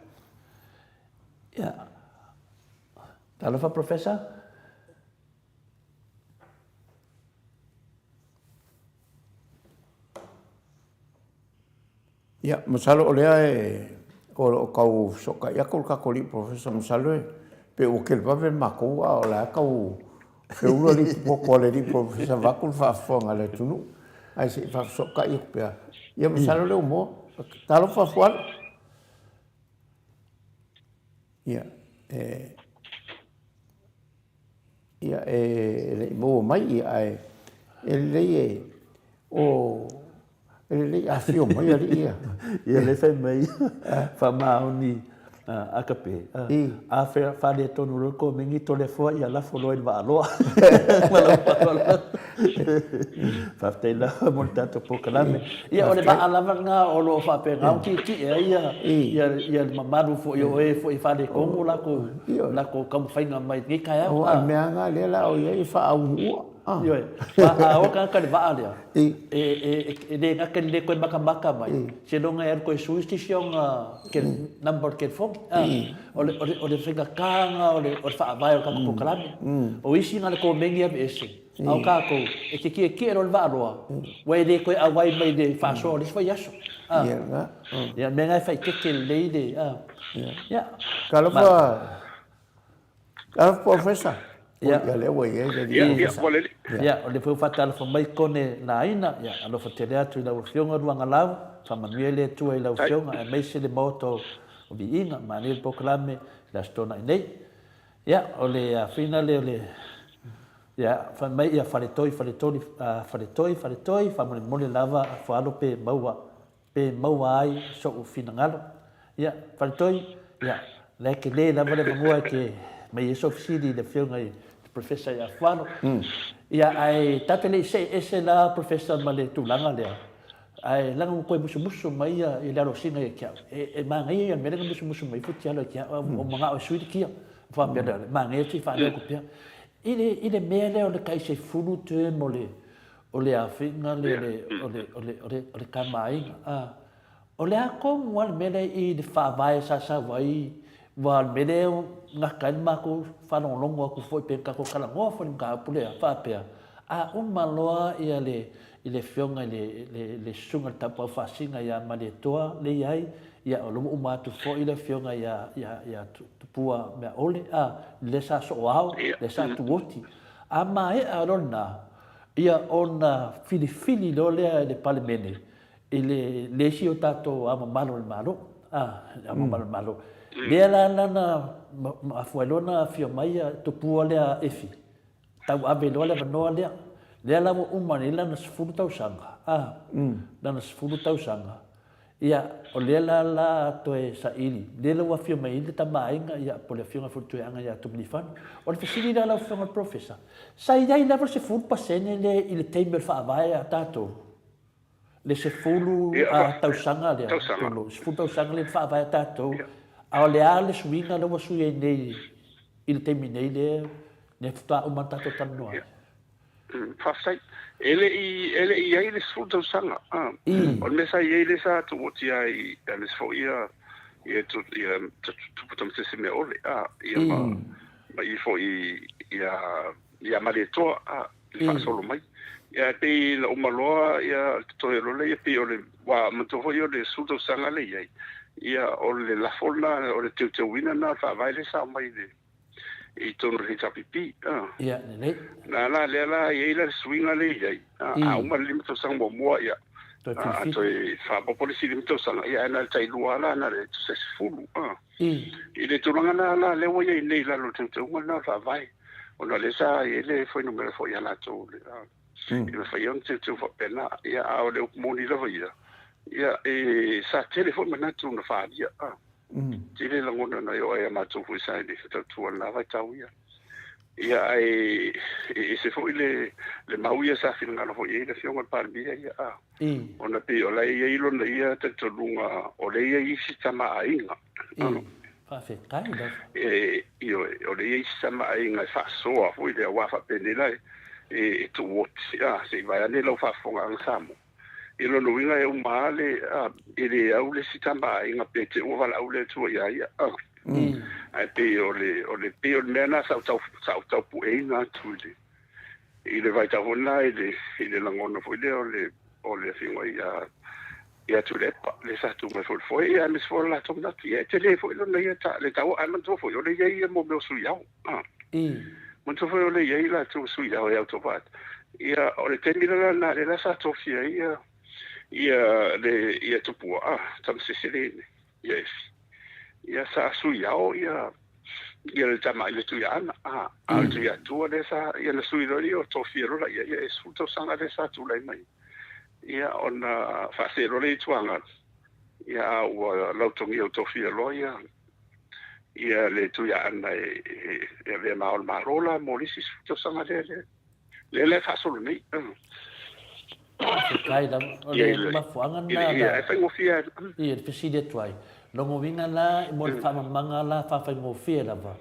Ia. Talofa profesa? Ia, masalo o lea o kau soka ia kau kakoli profesa masalo pe o ke lave makua o la kau ke ua li poko le li profesa vakul whaafonga le tunu. Ai se whaasoka i pia. Ia masalo leo mo, talo whaafualo. Ia, ia le mo mai ia le o le afio mai ali ia. Ia le fai mai fa mauni akape. A fa le tonu ro ko mingi to le fo ia la fo lo il va lo. Fa te la mo tanto po kalame. Ia o le ba ala nga o lo fa pe nga ki ia mamaru fo yo e fo i fa le kongo la ko kam fai nga mai ni kai o me nga le la o ia fa au Yo, pa o ka le va ale. De nga ke le ko maka mai. Se longa er ko suistision ke number ke fo. O le figa kanga o le fa vai o ka ko kalame. O isi nga le ko mengi ave ese. Au ka ko e ke ro va roa. We de ko a vai mai de fa so le fa yaso. Ya menga fa ke le de. Ya. Kalapa professor. Ya le wa ye ya o le fu fatal fo mai kone na ina ya alo fo tele atu la fionga ruanga lau fa manuele tu e la fionga e mai se le moto o Viiga ma le proclame la stona nei ya o le finale o le ya fa mai ya fale toi fa mo lava fa alo pe maua ai so o finangalo ya fale toi ya le ke le lava le mua ke mai so fsidi le fionga professor ya AFUALO. Ia ai tatele ese la professor male tulanga lea. Ai langa ko musu mai ia i laro singa ia kia. E mangai ia mele musu mai futi alo kia o manga o suiti kia. Fa pera mangai ti fa le ko pia. Ile mele o le kai se fulu te mole. O le afinga le kamai. O le ako wal mele I de fa vai sa vai. Wal mele nga kalma ko fa longo ko foi pe ka ko kala ngo fo nga pule fa pe a maloa ia le fionga le sunga tapa fa singa ia maletoa le ai ia o lo uma tu fo ile fionga ia tu pua me ole le sa so au le sa tu woti a mai a rona ia ona fili le palemene ile le si o tato a malo malo Lea na AFUALO na fio mai to pua lea efi. Tau ave loa lea vanoa lea. Lea lawa umani la na sifuru tau sanga. La na sifuru tau sanga. Ia o lea la toe sa ili. Lea lawa fio mai ili tama ainga ia po lea fio nga furu anga ia tumlifan. O le fasili la lau fio nga profesa. Sa iai level se furu pasene le ili teimel fa avai a tato. Le se furu tau sanga lea. Se furu tau sanga le fa avai a tato. Ao le ale suinga le wasu e nei il terminei le ne futa o mantato tanno ai. Fasai ele I ai le sfuta sanga. O me sai ele sa tu woti ai le sfo ia tu putam se me ole ia ma I fo ia maleto fa solo mai. Ia pe o maloa ia to le ia pe ole wa manto ho ia le sfuta sanga le ia. Ia o le la fola o le te wina na fa vai le sa mai le I tonu le tapipi ia nei na le ia swinga le ia a uma limito sang mo ia to fa po si limito sang ia na tai lua la na le se fulu I le tulanga na le wo ia nei la lo te na fa vai o na le sa ele foi numero foi ala to le fa yon te fa pena ia o le mo ni la ia ia sa telefon mana tu na fa ia tele la ngona na yo ia ma tu fu sai de tu na va tau ia se foi le mauia sa fin ngalo foi le fiona par bia ia ona pe o la ia ilo na ia te tulunga o le ia I si tama ainga Whawhekai da. O le ei sama ai ngai whasoa fui le wafa penela tu woti se vai ane lau whafonga ang Samoa. I lo nuinga e umale le au le sitamba ai ngā pete ua wala au le tua ia. Ai pe o le pe o mena sau tau pu e ngā tuli. I le vai tahona i le langona fui le o le fingo ia tu le sa tu me foi ia mis for la tom nati e te le foi lo ia ta le tau ana to foi o le ia mo me su iau mo to foi o le ia la tu su iau ia to pat ia o le temila na le sa to fia ia tu pu tam se yes ia sa su iau ia le tama le tu ia ana tu ia tu le sa ia le su iau to fia lo ia su to sanga le sa tu lai mai ia ona whaasero le tuanga ia ua lautongi o tofia loia ia le tuia ana e le maol marola morisi to sanga le whaasolo nei Kai da o le mafuanga na ia e whaingofia ia le peside tuai longo winga la mo le whamamanga la whawhaingofia lava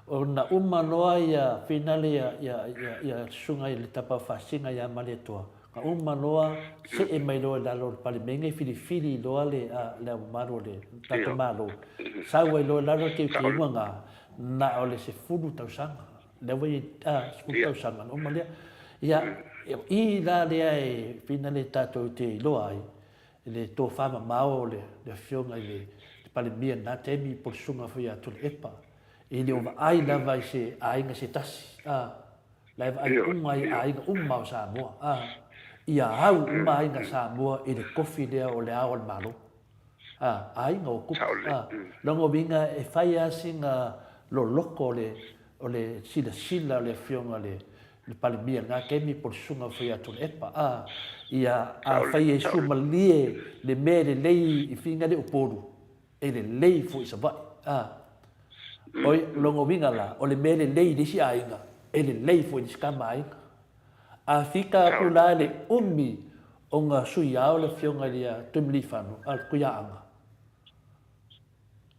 o na loa ia finale ia sunga i le tapa whasinga ia male toa ka loa se e mai loa la lo palimenge fili loa le maro le tata malo sa wai loa la ke wanga na o le se fulu tau sanga le wai fulu tau sanga o malia ia i la le ai finale tato te loa ai le to fama mao le fionga le palimia na temi por sunga foi atu le epa i le ova ai la vai se ainga se tasi la ai ai umma Samoa ia au mai na Samoa i le kofi lea o le ao le malo ai ngau kupu longo vinga e fai asinga lo loko o le sila le fionga le palimia nga kemi por sunga foi atu le epa ia fai e sumalie le me le lei i finga le oporu e le lei foi sa vai oi longo vinga la o le me le lei disi ainga e le lei foi diskama ainga a fika pula le o ngā sui au le fionga lia tumli whanu al kuia anga.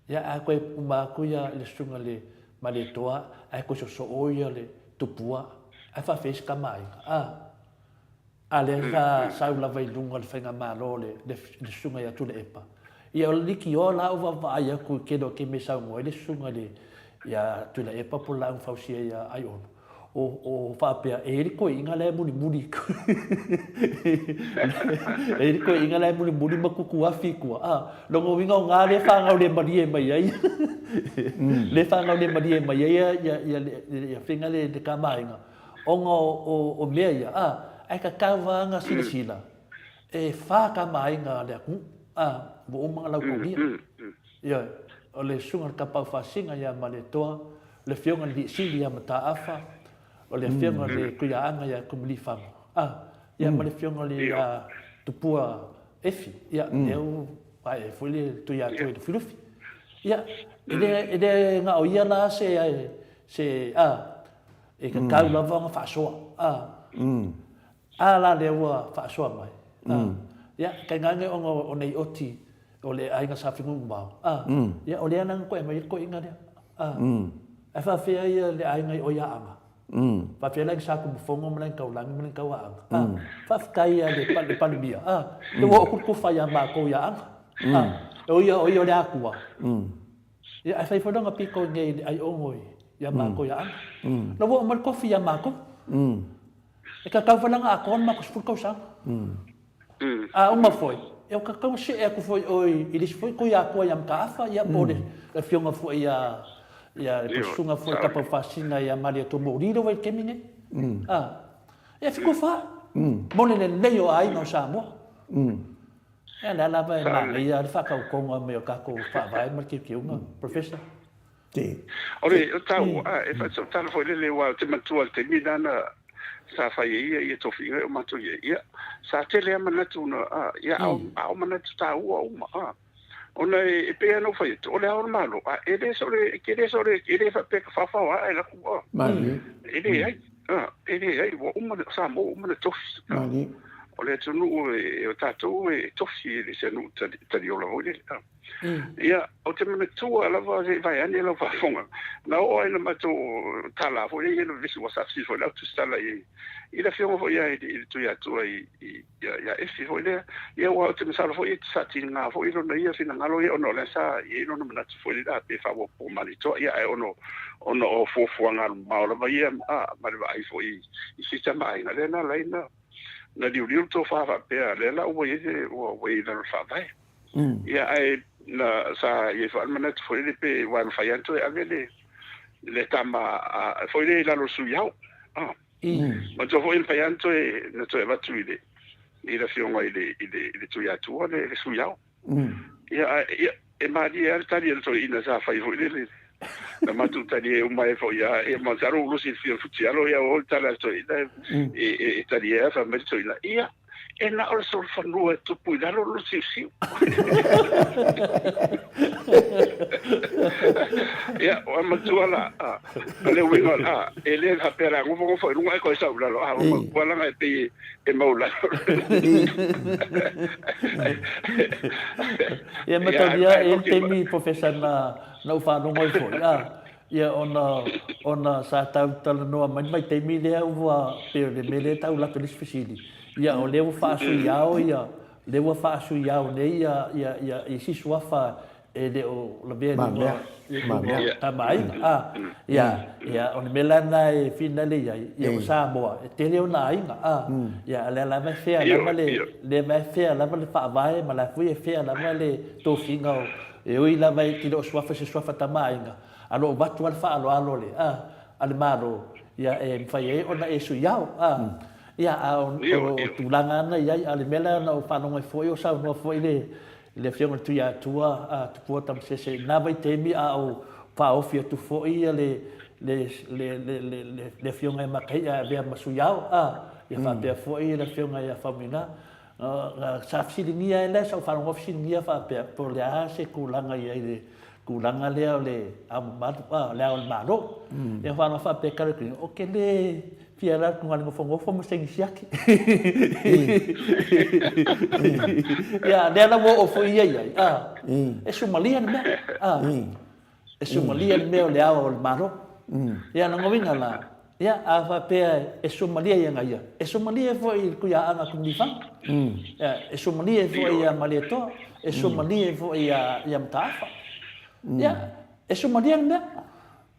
Ia a koe uma kuia le sunga le male toa, a koe so oia le tupua, a whawhesi ka mai. A le sau la vai lunga le whainga malo le sunga ia tu le epa. Ia o liki o la uwa vai a koe kedo ke me sau ngoe le sunga le ia tu le epa po la whausia ia ai ono. O whapea, e riko inga le muni. E riko inga le muni makuku afi kua. Longo winga o ngā le whangau le marie mai ai. Le whangau le marie mai ai, ia whinga le kamainga. O ngā o mea ia, ai ka kawanga sila. E wha kamainga le aku, mo o mga lau kongia. Ia, o le sunga ka pau whasinga ia ma le toa, le whionga li sili ia mata awha, o le whionga le kuiaanga ia kumili whanga. Ia ma le whionga le tupua efi, ia eo ai fuli tu ia tu filufi. Ia, ele ngā o ia la se e ka kau lava ngā whaasoa. La le ua whaasoa mai. Ia, kai ngange o nei oti, o le ainga sa whingu mbao. Ia, o le anang koe mai ko inga lea. E whawhea ia le ainga o ia anga. Whawhea lai sa kumufongo mlai kaulangi mlai kauanga. Whawhkai ia le palimia. Le wa okuku whai a mako ia anga. O ia o le akua. Ia, e whaiwhananga piko ngei ai ongoi ia mako ia anga. Le wa omal kofi ia mako. E ka kauwhananga a kon mako spurkau sanga. Uma foi. Eu kakau se e ku foi oi, eles foi ko ia ko ia mkaafa ia pode. Le fionga foi ia le sunga foi ka pa fasina ia maria to moriro vai keminge. E fico fa. Mole le leo ai no Samoa. E la vai ma ia fa ka ko me ka ko fa vai ma ki unga professor. Te. Ore o tau e fa so tau foi le wa te matua te midana sa fai ia tofinga o matu ia sa tele manatu na ia au manatu ta o ona e pe no fai to le au malo ele sore ele fa pe fa fa la ku mali ele ai wo uma sa mo uma to mali o le tunu e o tatou e tofi le senu tali o la hoi ia o te mana tua lava se vai ani la fafonga na o ina mato tala fo ia no visi wasa si fo la tu stala i la fiona fo ia i tu ia tu ia e fi fo ia wa te masa fo i sa ti nga fo i no ia fina ngalo ia no la sa i no na tu fo ia pe fa wo po mali to ia e ono o fo fo nga ma la ia ma va i fo i si tama ina le na leina na diu to fa pe le la o i na fa vai ia ai na sa ye fa manat foi le pe wan fayanto e avele le tama foi le la lo suyao ma to foi le fayanto e na to va tuile e la fiona ile tu ya tu le suyao ya e ma di er tali to ina sa fa foi le na matu tali e mai foi ya e ma zaro lo si fio futialo ya o tala to ina e tali e fa me to ina ia e na o sol fanua tu puidaro lo si ya o matuala ale winga ele ha pera ngo fo lunga ko sa ula lo ha wala nga pe e maula ya matodia el temi professor na fa no ngoi fo ya ona sa tau no mai temi le wa pe de mele tau la tulis fisili ia o lewa faasu iao ia lewa faasu iao nei ia i sisuafa e le o la bea ni tamai ia o melana e finale ia o Samoa e tele o na inga ia la vai fea la le vai fea la le fa vai ma la fui fea la le to finga e o ila vai ti do suafa tamai inga alo watu al fa alo le al maro ia e fai ona e su iao ia o tulanga na ia ale mela na o whanonga foi o sau no foi le fiona tu ia tua tu pota se na vai temi o paofia tu foi le fiona makai a vea masuyao ia fa pe foi le fiona ia famina sa fsilingia ele sa whanonga fsilingia fa pe por le se kulanga ia le kulanga le amatu le o maro ia whanonga fa pe karekini o ke le fiara ku ngani ngofo mo sengi siaki ya dela mo o foi ia e Somalia me e Somalia me o le ao maro ya na ngovinga la ya ava pe e Somalia ia ngai e Somalia foi ku ya anga ku nifa ya e Somalia foi ia maleto e Somalia foi ia mtafa ya e Somalia me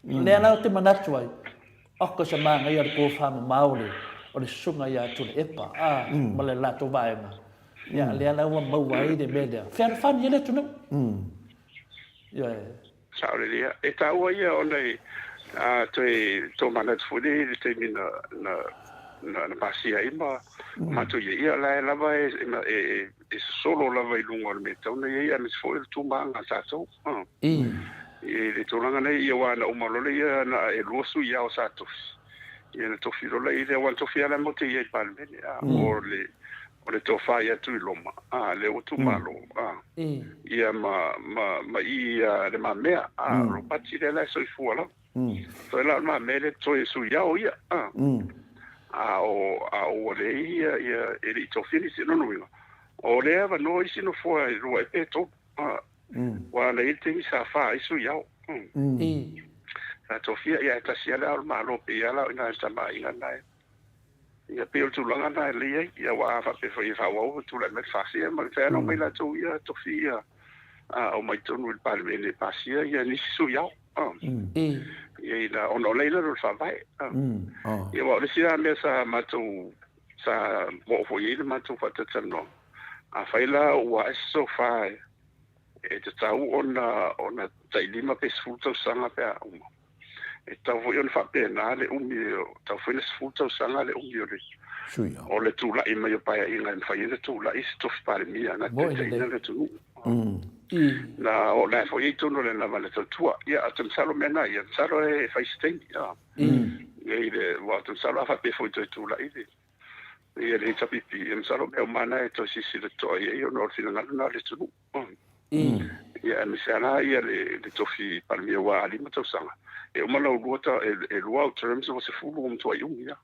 le ana te manatu ai ako sa mga ngayon ko fama maule o le sunga ya tu epa ma le lato vaenga ya le ala wa mawai de media fer fan yele tu no ya saule dia e ta wa ya onai to manat fudi te mina na pasia ima ma tu ya la va e solo la va lungo al meta ona ya mis foi tu manga sa so e tolanga nei ia wana umalole ia na e losu ia o satos ia na tofiro le ia wan tofia mo te ia palmene o le tofa ia tu loma le o tu malo ia ma ia le mea ro pati le so fuala so la ma mele to su ia o ia o le ia e tofini se no o le ava no isi no foi ro e peto wala ite sa fa isu yao sa tofia ia ta sia la ma lo pe ala ina sta ma ina nai ia pe tu langa na le ia wa fa pe fa wa tu la met fa sia ma fa no mai la tu ia tofia o mai tu no pa le pasia ia ni su yao ia la ono le lo fa vai ia wa le sia me sa ma tu sa mo fo ia ma tu fa ta no a fa la wa so fa e te tau ona tailima pe sfuta sanga pe uma e tau foi on fa pena le umi tau foi le sfuta sanga le umi o le tula i mai pa i ngai fa i le tula i sto fa le mia na te le tu na o la foi tu no le na vale tua ia atem salo mena ia salo e fa sting ia le wa tu salo fa pe foi tu la i ia le tapipi em salo me mana e to si le to ia no fina na le tu ia me sana ia le tofi palmia wa ali mo sanga e o malo luota e lua terms o se fulu mo to ayunga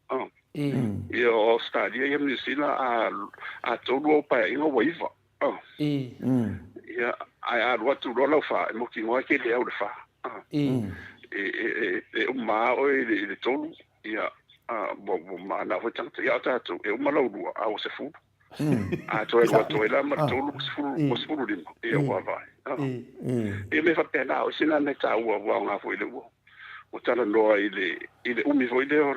Ia o Australia ia New Zealand a tolu o pa inga waiva. Ia a rua tu rola fa mo ki ngoa ke le au le fa. Ma o le tolu ia bo ma na foi tanto ia tu e uma lau rua a o se fu. A to e rua to e la ma tolu mo se fu lim ia wa vai. E me fa pena o sina ne ta ua nga foi le ua. O tala noa ile umi foi le o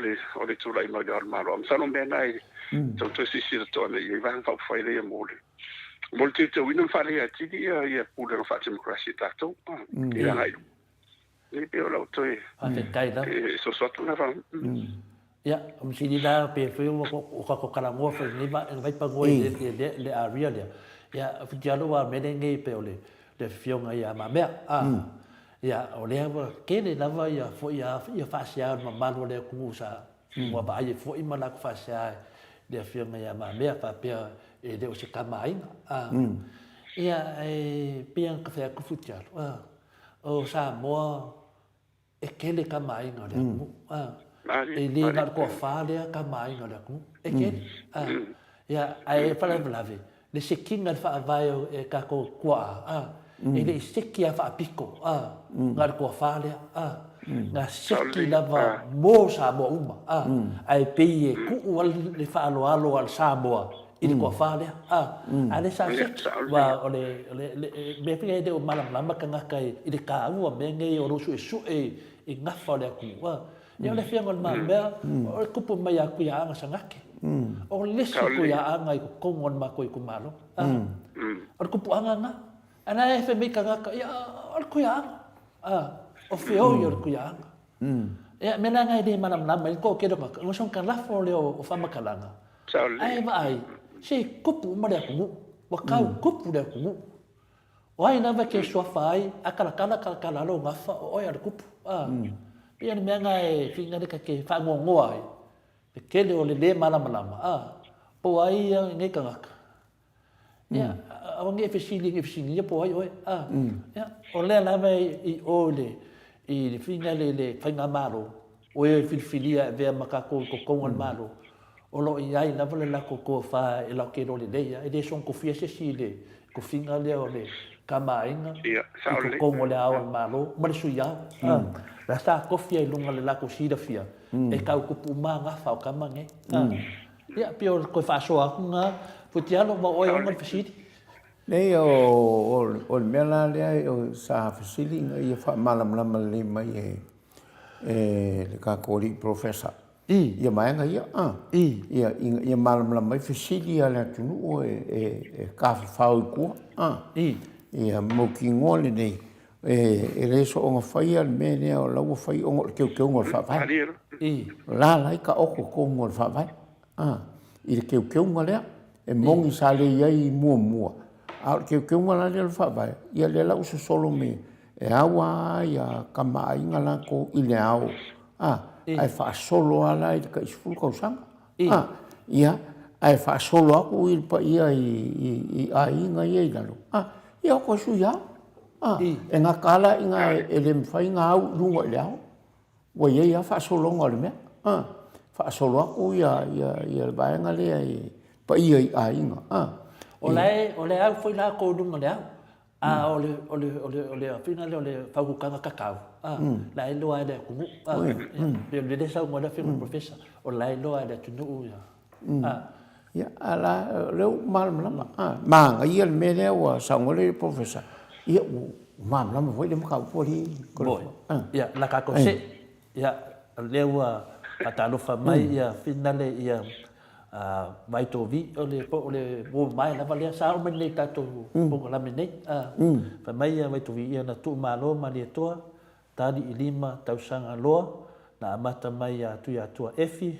le tula i mai ar maro. Am sano me nai to sisi to le i van fa foi le mole. Molte te wina fa le ati ia pula no fa democracy tato. Ia ngai. Ni pe o la to e. A te kai da. So na fa. Ya, si ni da pe foi o ka kala mo fa ni vai pa ngoi le area le. Ya, fialo wa menenge pe ole. Le fionga ia ma me. Ya, o le ava kele lava ia fo ia fasia ma malo le kusa. Mo ba ia fo ima la fasia le fionga ia ma me pa pe e de o se kamai. Ia e pian ka fa ku futialo. O Samoa e kele kamai nga le ku. E le na ko fa le kamai nga le ku. E kele. Ia ai fa la lave. Le se kinga fa vai e ka ko kwa. Ele seki fa piko ngar ko fale na seki lava mo sa mo uma ai pei ku wal le fa alo al Samoa il ko fale ale sa seki wa ole me pei de malam lama kanga kai il ka u me ngai o su e ngafa le ku ia le fianga ma me o ku pu mai aku ya nga sangake o le su ku ya nga ko ngon ma ko ku malo o ku pu anga ana e fe me kanga ya al kuyang o feo yo al kuyang ya mena ngai de manam nam mai ko ke do ko son kan la fo le o fa makalanga ai vai se kupu ma le ku wa ka kupu le ku o ai na va ke so fai akala kala lo ngafa o ya kupu pia ni me ngai finga de ke fa ngo ai ke le o le manam po ai ngai kanga ya awang efisini po ai ya ole la vai I ole I fina le fanga malo o e filfilia ve makako ko ngon malo o lo ai la vole la ko fa e la ke le ya e de son ko fia se sile ko finga le ole kamainga ko ngole awa malo ma su ya la sta ko fia lunga le la ko sida fia e ka ko puma nga fa kamange ya pio ko fa so nga putialo mo o ngon fisiti nei o mela le o sa fasili ia fa malam le mai le ka ko ri professor ia mai nga ia malam mai fasili ala tunu o ka fa ku ia mo ki ngole nei e so o fai al me ne o lo fai o ke ngol fa fa la ka o ko ngol fa fa i ke ngole e mongi sale ia mua a ke ngala le fa vai ia le la uso solo me e awa ia kama inga la ko ile ao ai fa solo ala ka isful ko sang ia ai fa solo aku il pa ia I inga ia lo ia ko su ya e nga kala inga ele fa inga au lungo le ao wa ia fa solo ngol me fa solo aku ia ba nga le pa ia inga ole au foi la ko dunga le ole fina le fa ku kanga kakao la lo ai ku le de sa mo da film professor o la lo ai tu no ya ala le mal ma ia me le wa sa ngole professor ia mam la mo foi de ka po li ya la ka ko se ya le wa atalo fa mai ya finale ya vai to vi ole bo mai la valia sa o men ta to po la men fa mai vai to vi na tu malo mali to ta di lima tau sanga lo na mata mai ya tu efi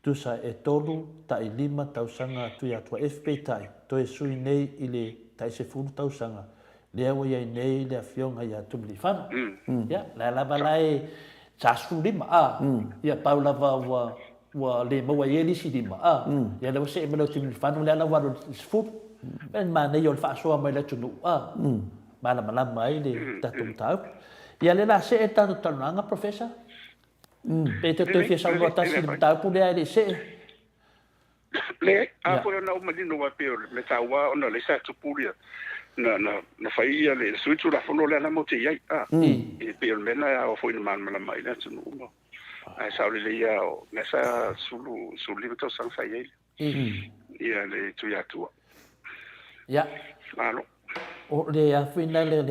tu sa e tolu ta lima tau sanga tu ya tu fp tai to e sui nei ile tai se fu tau sanga le wa ya nei le fionga ya tu li fan ya la balai sa su lima ya paula wa le mo ye li si lima ya le se me lo tu fan le la wa fu ben ma ne yo fa so mai la tu ma la mai le ta tum tau ya le la se ta tu nga professor Pe te te fia sa no tasi le ta pu le se. Le a po na o malino wa pe me ta wa ona le sa tu puria. Na fai le suitu la fono le na mo te ia. E pe o mena o foi man mai na tu no. Ai sa le ia o na sa sulu to sang fai ia. Ia le tu ya tu. Ya. Malo. O le a finale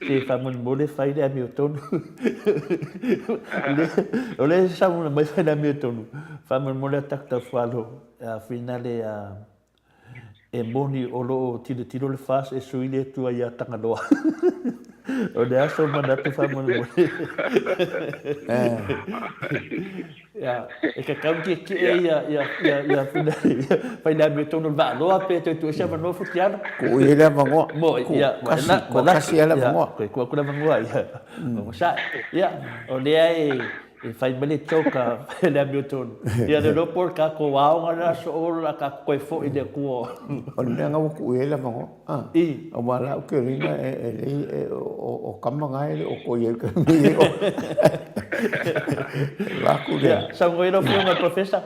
se fa mon mole fai le Hamilton. O le sa mon mai fai le Hamilton. Fa mon mole takta falo a finale a e moni o lo tiro le fas e suile tu ia tangaloa. O le aso manatu fa mon mole. Ya, e ka kaunti ki ia finale. Fai le Hamilton va lo pe tu se va no futiano. Ko ia mango. Mo ia ko kasi ala mango. Ko la mango ia. Mo sa ia o le ai e fai mele choka le Hamilton. Ia de no por ka ko wa nga so la ka ko fo i de ko. O le nga ko ia mango. O mala o ke rina o kamanga ele o ko ia ka mi o. La ku dia. Sa ngoi no fio nga professor.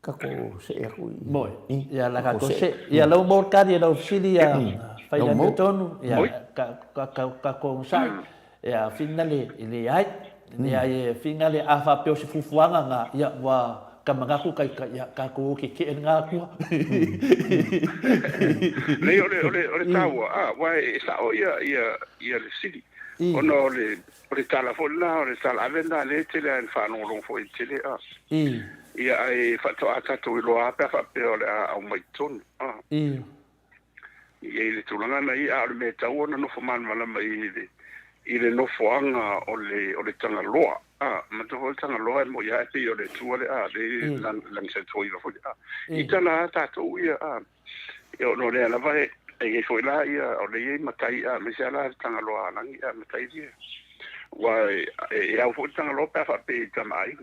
Kako se e ku. Moi. Ia la ka ko se. Ia lo mo ka dia lo sili ia fai le Hamilton ia ka ko sai. Ia finale ile ai. Ia finale a fa pe o se fufuanga nga ia wa kamanga ku kai ka ko ke nga ku. Le tawa wa sa o ia le sili. Ono le tala fola o le tala avenda le tele al fa no lo fo tele ia ai fa to ata to lo apa fa pe o le au mai ton ia le tulanga na ia le meta ona no fo man mala mai ile no fo anga o le tanga loa ma to ho tanga loa mo ia pe o le tu le le lang se to i fo i tana ta to ia io no le la vai e foi lá ia o le matai me se ala tanga loa lang ia matai dia wa e au fo tanga loa pa fa pe tamai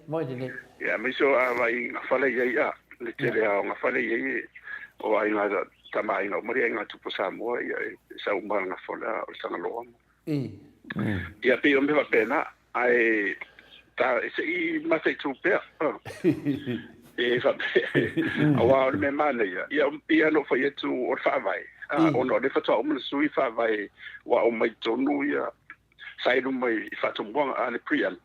moi de ia me so vai na fale ia le tele a na fale ia o ai na tamai no mori nga tu posa mo ia sa umba na fola o tanga loa ia pe o me va pena ai ta se i matai tu pe e fa awa me mana ia no fa yetu o fa vai o no le fa to o mo sui fa vai wa o mai tonu ia sai no mai fa to mo ale prian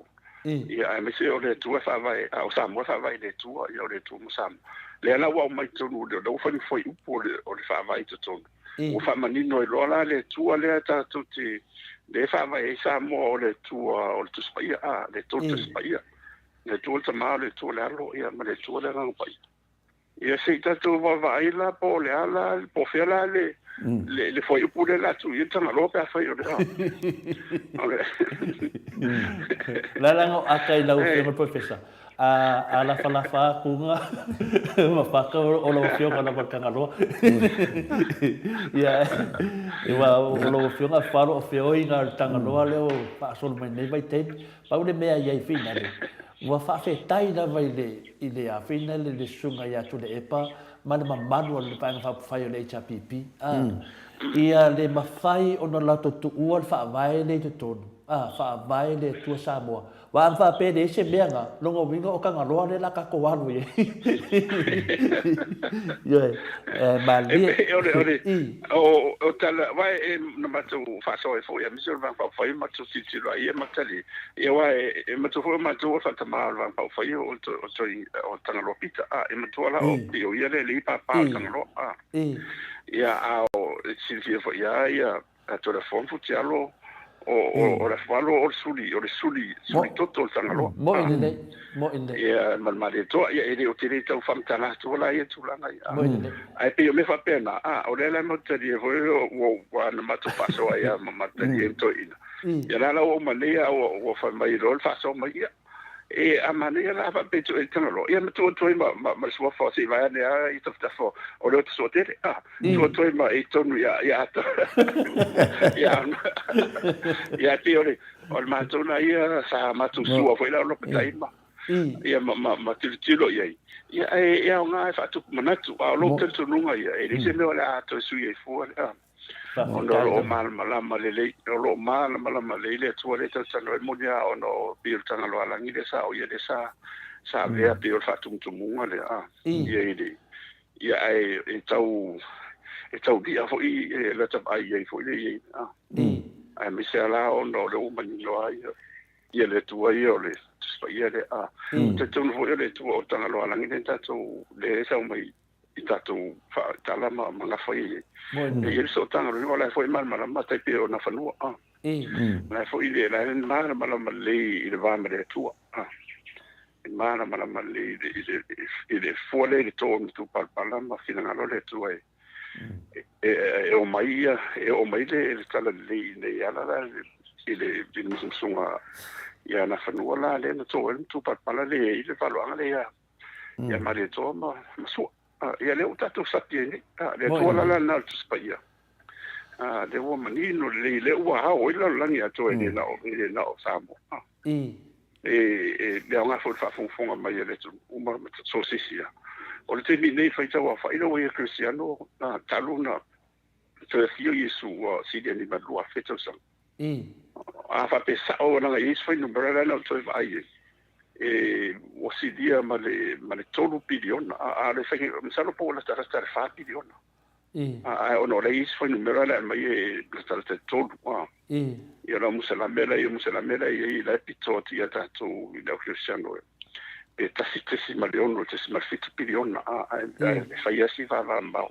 ia me se o le tu fa vai o sa mo fa vai le tu ia o le tu mo sam le ala wa o mai tonu le do fa ni foi o le fa vai to tonu o fa mani no lo la le tu ale ta tutti le fa vai sa mo le tu o tu spia le tu spia le tu ta male tu le alo ia ma le tu le rang pai ia se ta tu va vai la po le ala po fe la le foi pu le la tu ia ta malo pa fa io la lango akai la o professor a la fa kunga ma fa ka o lo fio kana pa kana lo ia e wa o lo fio nga fa o fio inga tanga lo le o pa sol mai nei vai te pa le mea ia fina le wa fa fe tai la vai le a fina le sunga ia tu le epa mana manu le pa fa fa le HPP ia le mafai ona la to tu ua fa vai le to ton fa vai le tu Samoa wa fa pe de se benga longo winga o kanga loa le la ka ko walu ye yo mali o tala vai no matu fa so e fo ya mi so va fa ma tu si ti lo ia matali ia vai ma tu fo ma tu fa ta ma va fa o tanga lo pita e ma tu la o ia le pa tanga lo ia o si fo ia a to la fon fu ti alo o la falo o suli toto tanga lo mo inde ia mal to ia ele o tiri tau fam tana to la ia tu langa ai pe me fa pena o le mo tiri o wa na mato paso ia ma tiri to ina ia la o mania o fa mai rol fa so mai e a mania la fa pe to tanga lo ia to ma so fa si vai ne i to fo o le to tele to ma e to ia ta ia pe o ma to na ia sa ma tu su foi la lo pe ma ia ma tilo ia ia nga fa tu manatu a lo tentu nunga ia e se me ola to su ia fu ono lo mal malama le lo mal malama le tu le tsa no monia ono bil tanga lo ala ngi de sa o ia de sa vea bil fa tu munga le ia ide ia e tau dia fo i le tap ai ia fo le ai mi se ala ono lo mani lo ai ia le tu ai o le ia le te tonu fo le tu o tanga lo ala ngi de tatu le sa mai i tatu fa tala ma nga foi e ele so tanga ro la foi mal ma tai pe na fanua la foi le la ma ma le i le va me le tu ma le i fo le tu pa ma fina nga le tu e o mai le tala le ne ala la ile bin sunga ya na fanua la le tu pa le i le falo anga le ya ma le to ma so ia le utato sapieni le tola la na spaia le wo manino le wa ha o ila langi ato e na o Samoa e le nga fo fa fonga mai le tu uma so sisia o le temi nei fa ita wa fa ilo e cristiano taluna to fio yesu si de ni ba lua feto sa fa pesa o na is fa no brala no to vai o si dia ma le tolu piliona le fai msalo po la tara fa piliona o no le is foi numero la mai la tara tolu io la musala mela e la pitoti ya tato il cristiano e tasitesi ma leono tesi ma fitu piliona fai asi va ma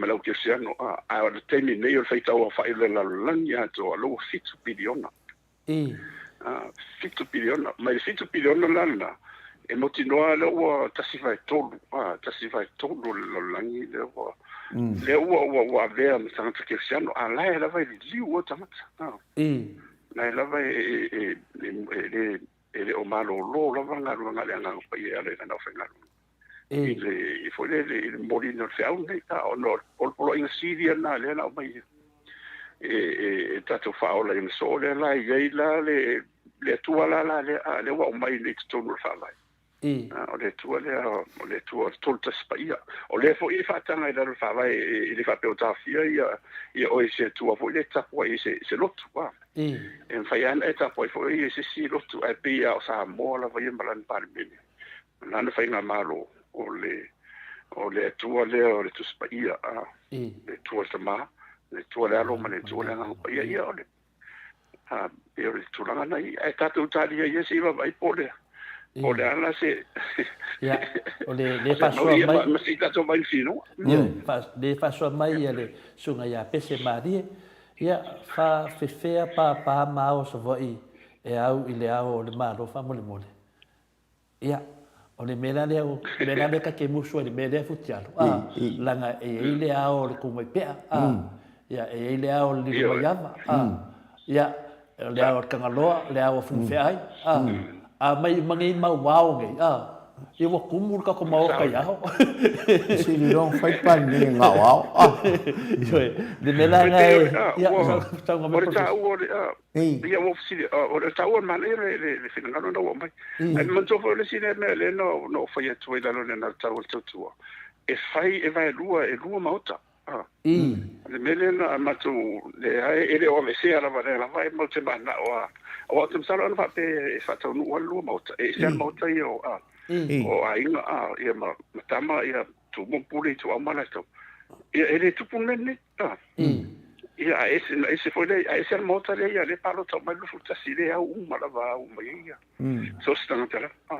la cristiano le temi nei fai tau fa la lanya to lo fitu piliona fitu piliona ma il fitu piliona lana e motinoa le ua tasi vai tolu lo langi le ua vea me tangata cristiano la e lava i liu o tamata la e lava le o malo lo lava ngaru ngale anga pa ia le na fengaru i foi le molino feau nei ta o no o in siria na le na mai tato faola in sole la i la le tua la le wa mai le tonu fa vai o le tua tolta spaia o le fo i fa tanga i fa vai i fa pe otafia i o se tua fo le tapo i se lotu wa en fa yan eta po fo i se si lotu ai pe o Samoa la vai malan par bene nan fa ina malo o le tua le tu spaia le tua sama le tua le alo ma le tua le nga pa ia ole e ole tu langa nei e tatu tali ia si va vai pole ana se ya ole fa so mai ma si tatu vai fino le fa so mai ele sunga ya pese marie ya fa fefea pa ma o so voi e au ile au le ma ro fa mole ya ole mela le ka ke muso le mele futialo langa e ile au ko mai pe ya e ile au li mayama ya le au kangaloa le au funfe ai mai mangi mau wao nge e wa kumur ka ko mau ka ya si li long fai pan ni nga wao de mela ngai ya sa ngam por ta o ya mo si o ta o man le fin ngalo no mai ai man so fo le si le no fai tu la no na ta o tu e fai e vai lua Maota le melena matu le ele o se ala vai mo te mana o te sala no pe fa tu no lu Maota e se Maota io o ainga ia tama ia tu mo puli tu amana to ia ele tu punene ia ese foi ese Maota le ia le palo to mai lu futa si le au mala va u mai so stanga tera o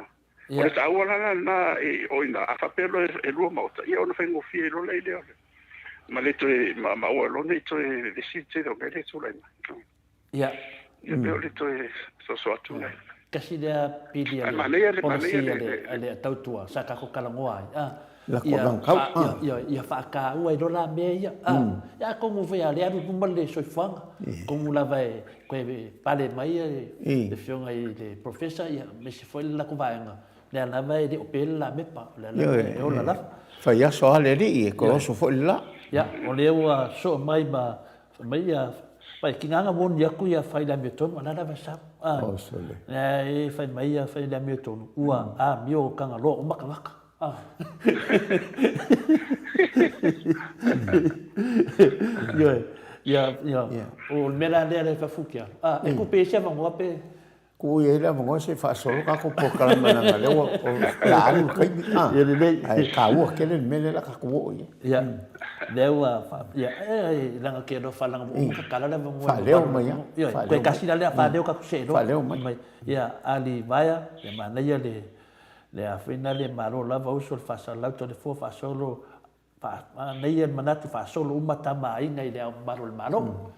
le ta wala na o ina a fa pelo e lu Maota ia ona fengo fielo le ma le to ma o lo ne to le site do le to le ya le to so atu nei kasi dia pidi ale tautua sa ka ko kalangoa la ko lang kau ya fa ka o do la me ya ko mo ve ale adu male so fanga ko mo la vai ko pale mai de fiona le professor ya me se foi la ko vaenga le la vai de opel la me pa le la fa ya so ale ri ko so foi la ya o le so mai ya pai ki nganga won ya ku ya fai la meton ona la sa O sole. E fai mai fai le mio tonu. Ua mio kanga lo maka. Ya. O mera le fa fukia. E ku pe se mo pe. Ku ye la mo se fa solo ka ko po kala mana le o la alu kai ai ka u ke le mele la ka ku ya lewa ya langa ke do fala mo kala le mo fa leo mai ya ko kasi le fa leo ka se do fa leo mai ya ali vaya ya mana ya le a finale malo lava uso fa sala to le fo fa solo fa nei mana tu fa solo uma tama ai nei le malo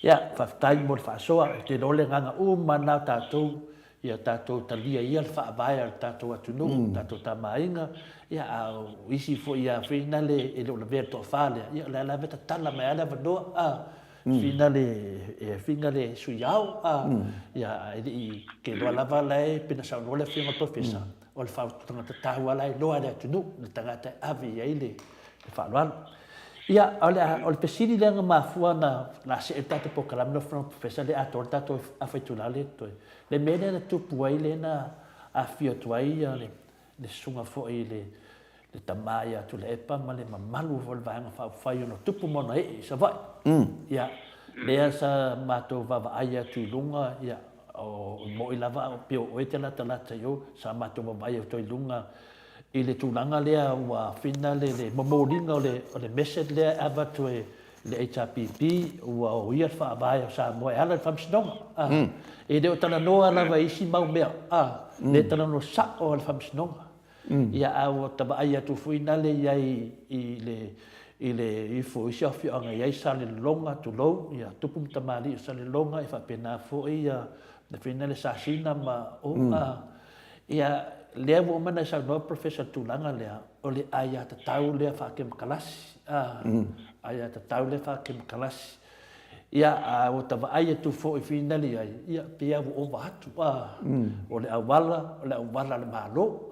ya fa tai mo fa so te do le nganga mana tatu ia tatou talia ia le whaavaya tatou atunu, tatou tamainga, ia au isi fo ia whina le e leo la vea toa whale, ia le ala veta tala mai ala vanoa, whina le suiau, ia i ke loa lava lai pina saunoa le whina profesa, o le whao tangata tahu ala i loa le atunu, le tangata avi ia le whaaloalo. Ia, o le pesiri lenga mafua na se e tatu po kalamina whana profesa le ato le tatu a whaitula le toi. Le mene na tupu ai le na a fia tuai le sunga fo i le tamai atu le epa ma le mamalu o le vaenga whai ono tupu mona e sa vai. Ia, lea sa mato vava ai atu i lunga, ia, o mo i lava o pio o e te lata yo, sa mato vava ai atu i lunga, i le tūlanga lea ua whina le mamoringa o le message lea ava tu le HRPP ua o ia whaavai o Samoa e ala le whamsinonga. E leo tana noa lava isi mau mea. Le tana no sa o le whamsinonga. Ia au taba ai atu whina le iai i le ifo isi awhi anga iai sale longa tu lou. Ia tupum tamari o sale longa i whapena fo ia le whina le sasina ma o ia lea wo mana sa no professor tulanga lea o le aya ta tau lea fa ke kalasi aya ta tau lea fa ke kalasi ia o ta aya tu fo finali ia pia wo watu o le awala le malo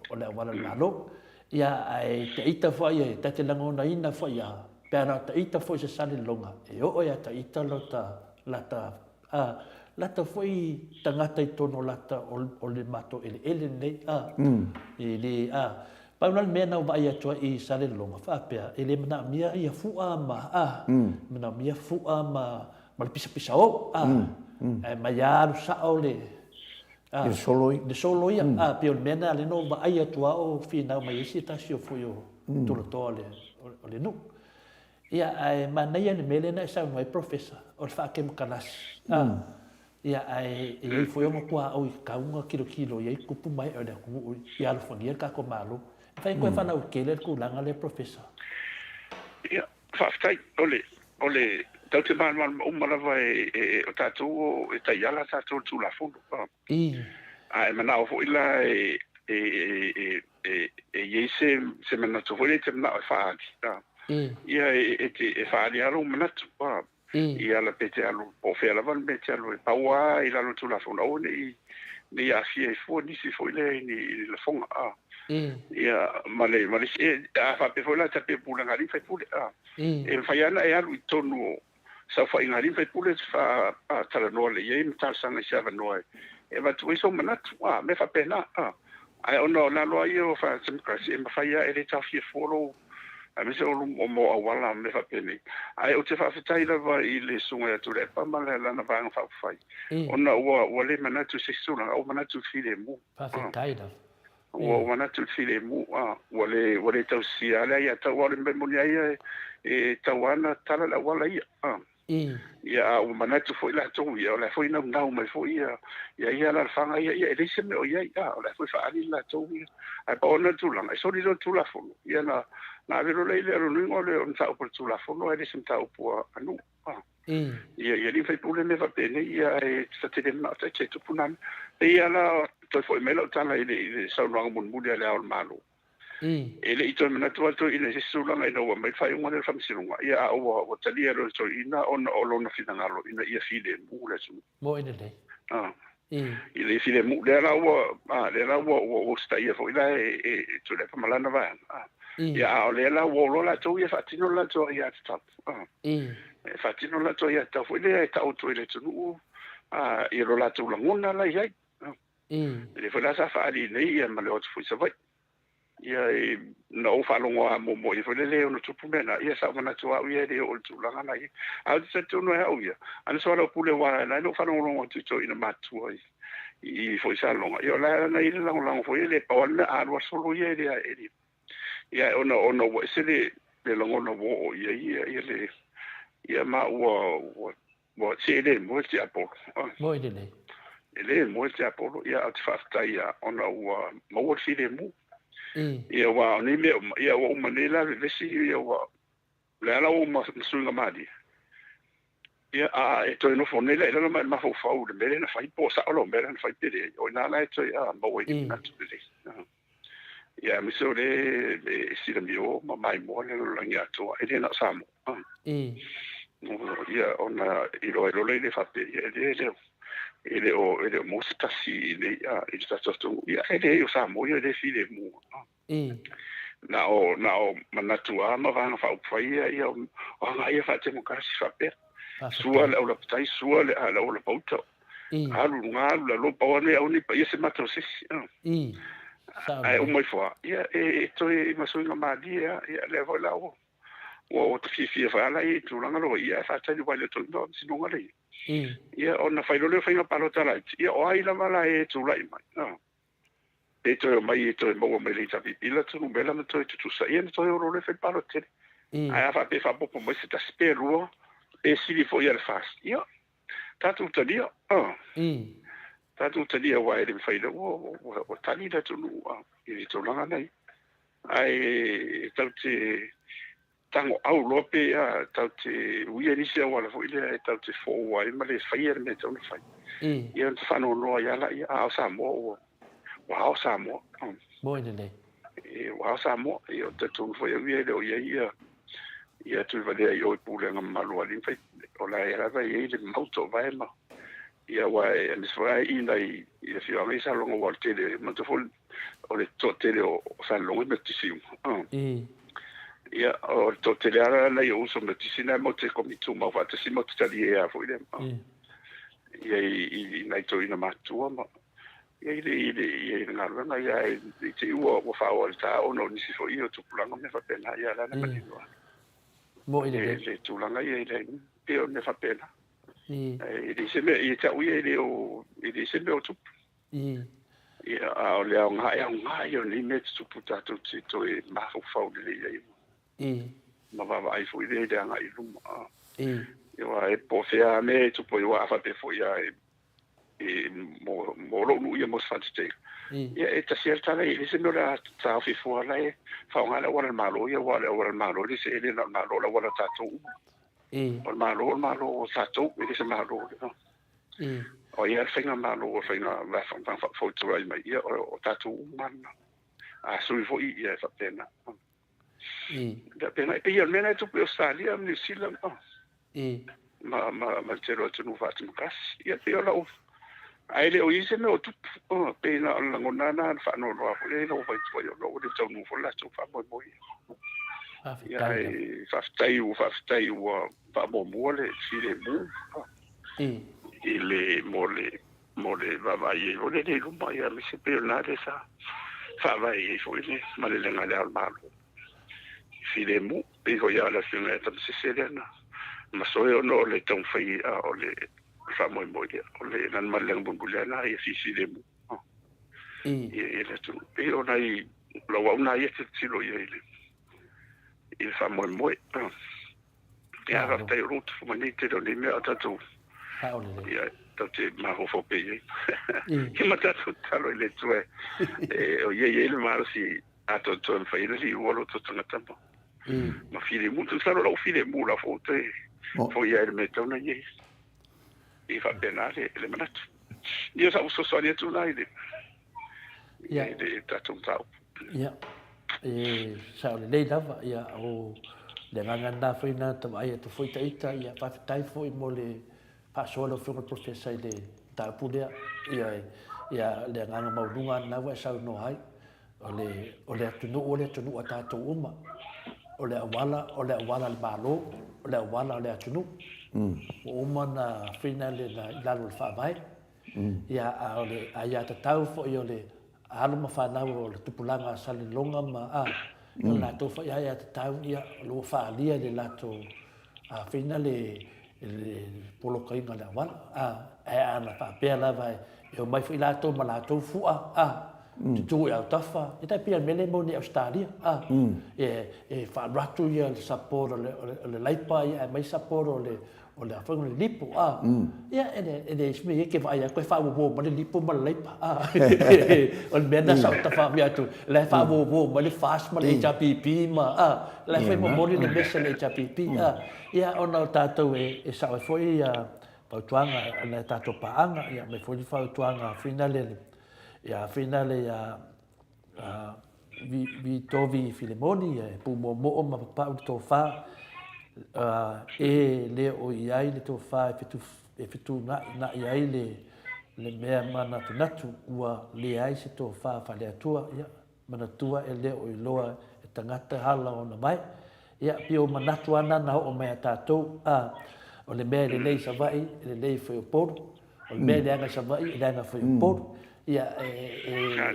o le awala le malo ia ai te ita fo ia ta te langona ina fo ia pera ta ita fo se sale longa e o ia ta ita lata foi tangata i tono lata o le mato ele nei ele paula mena va ia tua i sale longa fa pea ele mana mia ia fua ma mana mia fua ma le pisa o e maiaru sa o le de solo ia pe mena le no va ia tua o fina mai isi ta si o foi o tolo tole o le no ia ai mana ia le mele na sa mai professor o fa ke mkalas ia ai foi uma qua o kaunga kilo ia kupu mai o le ku ia lo fongia ka ko malo fai ko fa na o kele ku langa le professor ia fa stai ole tau te man umara vai o tatu e tai ala tatu tu la fondo ai mana o foi la e se mena to foi te na fa ia e fa dia ro mena tu ia la pete alu po fe la van pete alu e paua i la tu la fona o ni a fie fo ni si fo le ni la fonga ia male e a fa pe fo la te pe pula ngari fe pule e fa ia na e alu tonu sa fa ngari fe pule fa tala no le ye mta sanga sia va no e va tu so manat me fa pena ai ono na lo ia fa sem krasi e fa ia e le ta fie fo a me se o mo awala me fa pene ai o te fa fitai lava i le sunga tu le pa mala la na vanga fa fai ona o le mana tu se sula o mana tu file mu fa fitai da o mana tu file mu o le tau si ala ia tau o le memoria ia e tawana tala la wala ia ia o mana tu foi la tu ia la foi na mai foi ia la fanga ia le se me o ia la foi fa ali la tu ai pa ona tu la so di tu la fo ia na vero le ngole on sa por tu la fono e sim ta po anu ia li fai pule me va bene ia e sa te na te tu punan ia la to foi melo tana ile sa no mun mun le al malo ele ito mena tu alto ile se sula ngai no mai fai un le fam sinunga ia o tali ro so ina on olona finangalo ina ia file mu le su mo ine le ile file mu le la o sta ia foi la e tu le pa malana va ia o le la wo la tu ia fatino la tu ia stop fatino la tu ia ta foi le ta o tu ile tu I ro la tu langona la ia le fa sa fa ali nei ma le fu sa vai ia no fa lo mo i fa le no tu pumena ia sa mana tu au ia de o tu langa nei au se tu no au ia ana so lo pule wa na no fa lo tu to ina matu i foi sa longa io la na ile la foi le pa na a ro solo ia ia ona wo se le longo no wo ia le ia ma wo se le mo ti apo mo ile ele mo ti apo ia at fasta ia ona wo mo si le mu ia wa ni me ia wo manela le si ia wa la o ma sunga madi ia e to no fo nela ela ma fo fa o de mele na fai po sa o mele na fai pede o na la to ia mo i na tu de ia mi so le si le mio ma mai mo le lo ngia to e na sa mo ia ona i lo le fa pe ia ele o mo sta si le ia sta to ia ele o sa mo ia le fi le mu na o manatua ma va fa fa ia o nga ia fa te mo kasi fa pe sua le o la tai sua le ala o la pauta alu ngalu la lo pa ne o ni pa ia se mato se ai o mai fa ia to e ma so nga ma dia ia le vo la o te fi fa la i tu langa lo ia fa te ni wale to no si no ngale ia ona fa lo le fa pa lo tala ia o ai la mala e tu lai mai e to mai to mo me le tapi ila tu no bela to tu sa ia to ro le fa pa lo te ai fa pe fa popo mo se ta spero e si li fo ia le fast ia tatu tadia tatu tadia wa ele fa ile o tani da tu no i to langa nei ai tauti tango au lope a tauti uia ni se wala fo ile tauti fo wa ma le fa ia me to no fa ia fa no no ia la ia a sa mo wa sa mo mo ile wa sa mo io te tu fo ia le o ia tu va le io pule ngam malo ali fa o la era va ia le moto va ma ia wa ni fa i fi a sa longo volte le mo to fo o le to tele o sa longo me tisiu ia o to tele ara la io so me tisina mo te komitu ma va te simo tali ia fo ile ia i nai to ina matua ma ia ngala ia te o fa o ta o no ni si fo io tu planga me fa pena ia la na mo ile le tu langa ia ile pe o me fa pena ile se me ia ta uia ile o ile se me o tu ia o le nga ia ni me tu puta tu to e ma fo fa o le ia ma va ai fo ile de nga i luma ia e po fe a me tu po ia fa pe fo ia mo lo nu ia mo fa te ia e ta certa le se no la ta fi fo la fa nga la wala malo ia wala malo le se le na malo la wala ta tu o malo sa tu le se malo o ia finga malo o finga va fa fo tu ai mai ia o ta tu man a su fo ia fa pena da pena e ia mena tu pe Australia New Zealand ma te ro tu no fa tu kas ia pe la ai le o ise me o tu pe na la ngona na fa no lo fa le no fa tu yo lo de tu no fa la tu fa mo ia fa stai u fa mo le si le mu ile mole va ye o le lu ma ia me se pe na de sa fa va ye fo ile ma le nga al malo si le mu e ko ya la fina ta se na ma so yo no le ton fa o le fa mo ia o le nan ma le mbulana ia si le mu e le tu e ona i lo wa una ia te lo ia ile il fa mo ia va te route fo mani te do ni me ata tu ia te ma ho fo pe e ma ta tu talo ile tu o ia le ma si ato tu fa ile si o lo tu na tampo ma file mu tu talo lo file mu la fo te fo ia le meta una ia e fa penale le manat io sa uso sonia tu na ile ia de ta tu tau ia sa le lava ia o le nganga foi na ta ai to foi taita ia pa tai foi mo le pa solo foi professor le ta pulia ia le nganga maunga na wa sa no hai o le tunu ata to uma o le wala le malo o le wala le tunu o uma na fina le na lalo le whaamai. Ia a ole a ia tatau fo i ole alo ma whanau o le tupulanga sali longa ma a. Ia la tau fo ia tatau ia lo whaalia le lato a fina le polo kainga le awala. E ana whaapea lava e o mai fo i lato ma lato fua tutu e au tafa. E tai pia mele mo ni Australia. E whaaratu ia le saporo le laipa ia e mai saporo o le afango le lipo ia ene isme ke vai ko fa wo ma le lipo ma le laipa o le mena sa ta fa mi atu le fa wo ma le fast ma le HPP ma le fa mo le mesa le HPP ia ona tato e sa foi ia pa tuanga na tato paanga ia me foi fa tuanga finale ia vi tovi filemoni e pu mo ma pa to fa e le o iai le to fa e fitu na iai le mea mana natu ua le ai se to fa le atua ia mana tua e le o iloa e tangata hala ona mai ia pio manatu ana na o mea tatou o le mea le lei savai le lei foi o poru o le mea le anga savai le anga foi o poru ia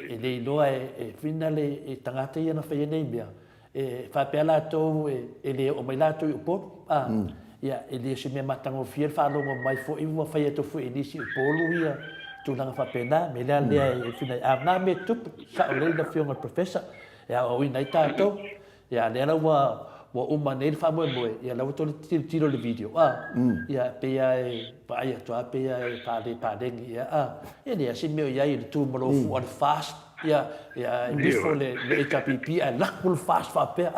e le iloa e finale e tangata ia na fai nei mea e fa pe la to e le o mai la to po ia e le se me matango fiel fa lo mai fo i wa fa to fo e disi po lu ia tu na fa pena me la le e fina na me tu sa le da fiona professor ia o ina tato ia le la wa uma nei fa mo ia la to tiro le video ia pe ia pa ia to pe ia pa de ia ia se me ia i tu mo lo fu fast ia before le HPP a lakul fast fa pe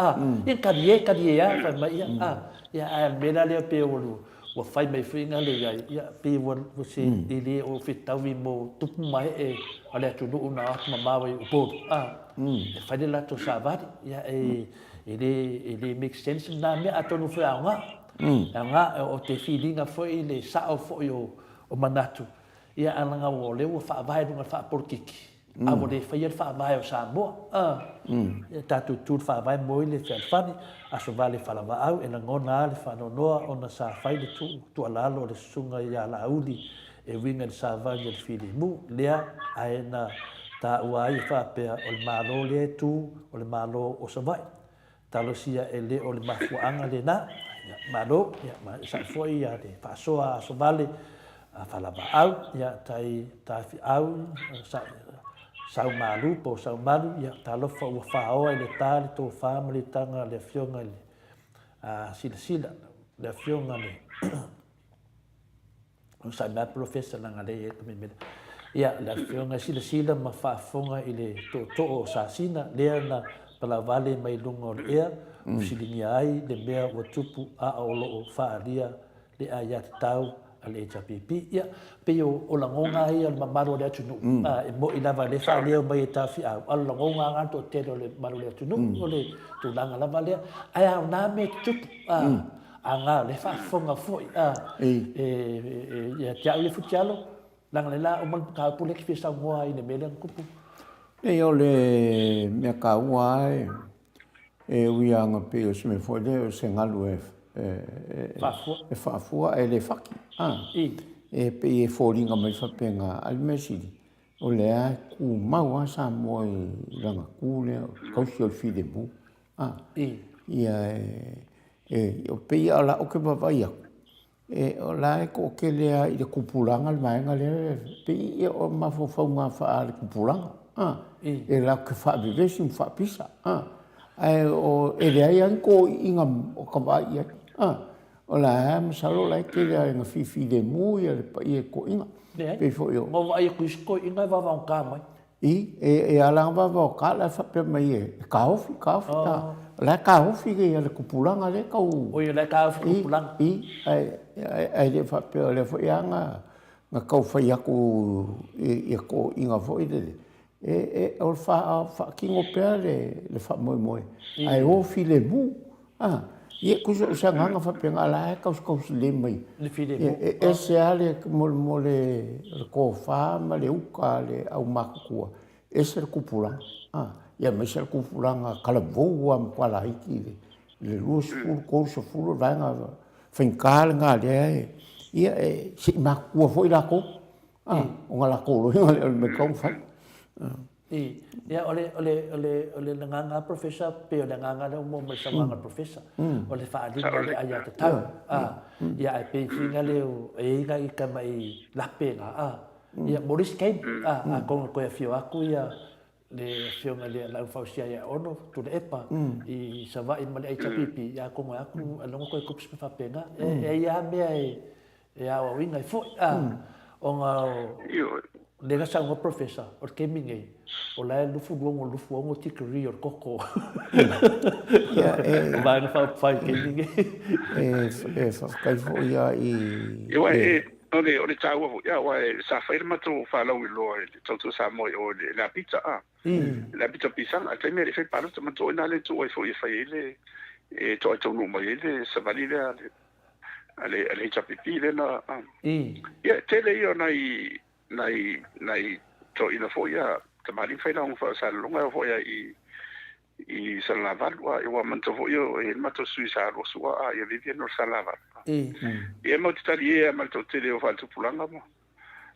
ia kadie fa mai ia mena le pe o fai mai finga le ia pe o se ile o fitau vi mo tupu mai e ale tu no na atma mawe o po fa de la to savari ia ele make sense na me atonu fa anga o te feelinga foi le sao foi o manatu ia alanga o le o fa vai no fa porkiki a mo le fai fa vai o Samoa tatu tu fa vai mo le fani a so vale fa lava au e ngona le fa no ona sa fai le tu alalo le sunga ia la udi e winga sa vai le fili mu lea aena ta uai fa pe o le malo le tu o le malo o sa vai talosia e le o le mafuanga le na malo ia ma sa foi ia de fa soa so vale fa lava au ia ta fi au sau malu po sau malu ia talo fa o fa o le tali to family tanga le fionga le sila le fionga le o sa ma professor na ngale e me ia le fionga sila ma fa fonga ile to sa sina le na pala vale mai lungo le ia o silinga ai le mea o tupu a o lo fa lia le aya tau ale HPP ia pe o langonga ia le mamaro le atunu e mo ina va le fa le mai tafi a langonga nga to te le mamaro le atunu o le tu langa la vale ai na me tup anga le fa fonga foi ia tia le futialo langa le la o man ka pule ki fesa ngoa ina mele kupu e o le me ka ua e uianga pe o se me foi le se ngalu fa'afua e le faki e pe e fōringa mai whapenga alimesiri o lea ku maua sa mo i ranga ku lea kausi o fide mu ia o pe i ala o ke wawai aku o la e ko ke lea i le kupulanga le maenga lea pe i o mawhawhaunga wha le kupulanga e la ke whaabivesi mwhaapisa o e lea i anko inga o kawai ia o la masalo la ke le nga fifi de mu ia le pa ia ko inga pe fo yo mo vai ku sko inga va va ka mai e ala va va ka la fa pe mai e ka ofi ta la ka ofi ke le kupulanga le ka o ia le ka ofi kupulanga ai le fa pe le fo ia nga ka fa ia ku e ko inga fo ide o fa kingo pe le fa moi ai ofi le mu ia kuso usanga fa penga la ka us le mai le fide e se ale mo le ko fa ma le uka le au makua ese le kupula ia me se kupula kala vo am kwala iki le lus ful ko so ful vanga whankāle ngā lea ia si makua fo i lako. O ngā lako lo me kong whai. Ia ole nganga professor pe ole nganga le mo me nganga professor. Ole whaalinga le ai ata tau. Ia ai pe finga le e inga i ka mai lape ngā. Ia Maurice Kane. Konga koe fio aku ia le fionga le lau fausia ia ono tu le epa i sawa i male aita pipi ia konga aku alonga koe kups me whapenga ia mea e awa winga i fo o ngā le gasa ngā professor o ke mingi o lai lufu luongo tikiri o koko o vanga whai ke mingi whakai fo ia i Ole taua ho ia wa sa fair mato falo i lo to Samoa o la pizza la pizza pisang a me fe paro to mato na le to fo i faile e to no mai le sa valile ale chapipi le na ia tele io nai to ina fo ia te mari fe long fo sa longa fo ia i sa lava e wa manto fo io e mato sui sa ro sua ia vivi no sa lava e mo tali e ma to tele o fa tu pulanga mo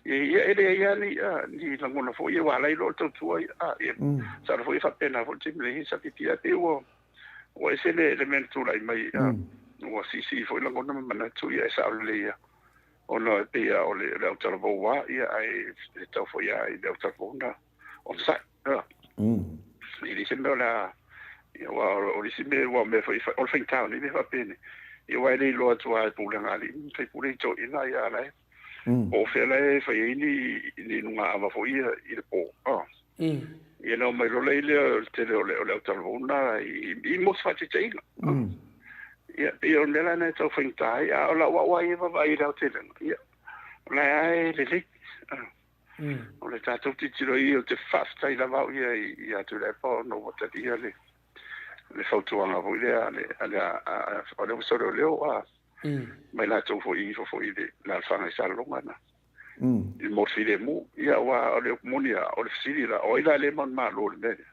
e ia ni langona fo ia wala i lo to tu e sa fo i fa pena fo te me sa pitia te o ese le elemento lai mai o si fo langona mana tu ia sa le ia ono pe ia o le autarvo wa ia ai to fo ia i le autarvo na on sa il dice la o dice me fo o fin town ni va bene io vai lo tua pulanga ali fai pure to ina ia la o fele fai ni nunga ava fo ia il po e no mai lo le te le talvona i mo fatti te ia io nella ne to fin tai a la wa ia va i da te ia la ai le o le tatou titiro i o te whaftai la vau ia tu le po no wata ia le whautuanga vo ilea o le usoro leo mai la tau fo i le la whanga i salonga na i morfi le mu ia wa o le monia o le fisiri la o ila le man malo le mene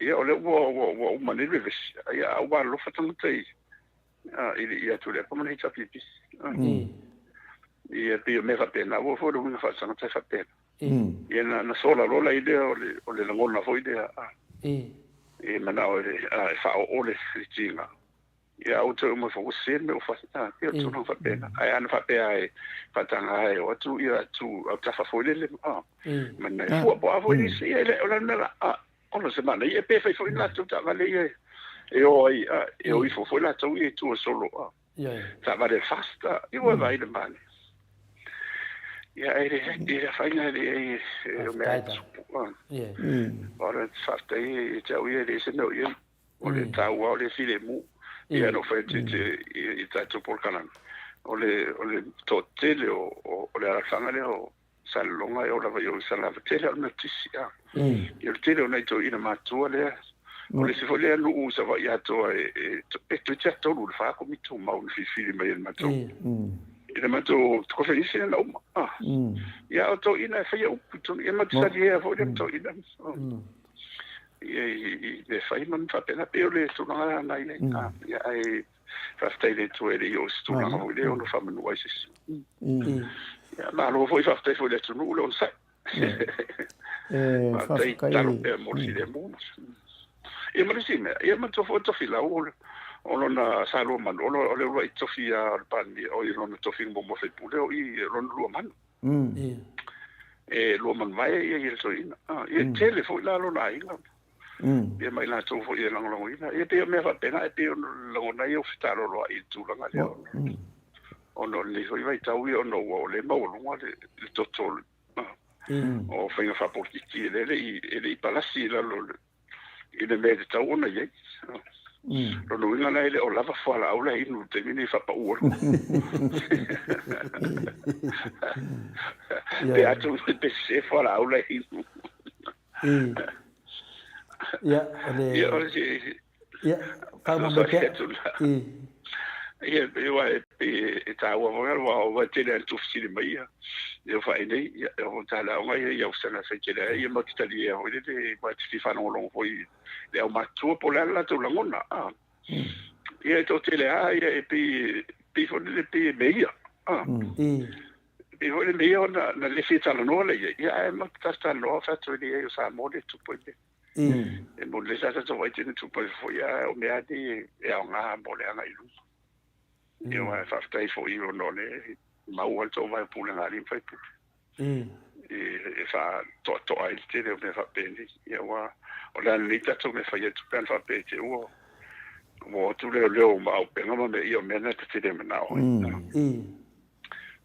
ia o le ua umane le vesi ia ua lo whatangutai ia tu le po mani tapipi ia pio me pena o fo lo fa sana te fa pena ia na sola rola idea o le ngona fo idea e mana o le fa o le tinga ia o te mo fo se me o fa ia tu no fa pena ai ana fa pe ai fa tanga ai o tu ia tu o ta fa fo le mana fo po avo ni se ele o la na o no se mana ia pe fa fo ina tu ta vale e o i fo la tu i tu solo ta vale fasta i o vai le mani ia e faina e o me ora fatta e tau ia le se no ia o le tau o le file mu ia no fa te i tatu por canal o le totele o le arafanga le o salonga e o la vai o salava tele o notisia ia tele o nei to ina matua le o le se folia lu usa va ia to e tu te tolu le fa come tu ma un fili mai il mato ina mato ko felice na uma ia o to ina fa ia uputu ia mato sa dia fo le to ina e le fai man fa pena pe le tu na na ia ai fa stai le tu e io stu na o le no fa manu ai sis ia ma lo foi fa stai fo le tu no lo sa fa kai mo si le mo e ma si me ia mato fo to fila o lona salo man o le roi tofia pani o i lona tofi mo mo fe pule o i lona lua man e lua man vai e so ina e telefo la lona inga e mai la to fo i lang long ina e pe me fa pena e pe lona i ofitaro lo i tu langa le o no le so i vai tau i o no o le mo lo le totol o fa fa portiki le i palasi la lo i le me tau ona ye lo no inga nei le o lava fala au le inu te mini fa pa ur pe atu pe se fala au le inu fa mo be ia e ta wa te le tu fili mai ia fa nei ia o ta la o ia o sana fe ke ia mo ti tali o le ma ti fa no lo foi le o ma tu po la tu la mona Ia to te lea, ia e pi fo le pi meia. Pi fo le meia na le fitala noa le ia e ma tasta loa fatu le ia sa mo le tupo le. E mo le sa to vai tene tupo fo ia o mea di e o ngā mo le anga ilu. Ia wa fa stai fo i no le mau al to vai pule ngā lim fai pu. E fa to ai te le me fa pendi. Ia wa o la ni tato me fa ia tu pen fa pe te o. Mo tu leo ma o penga ma me io mena te te me nao.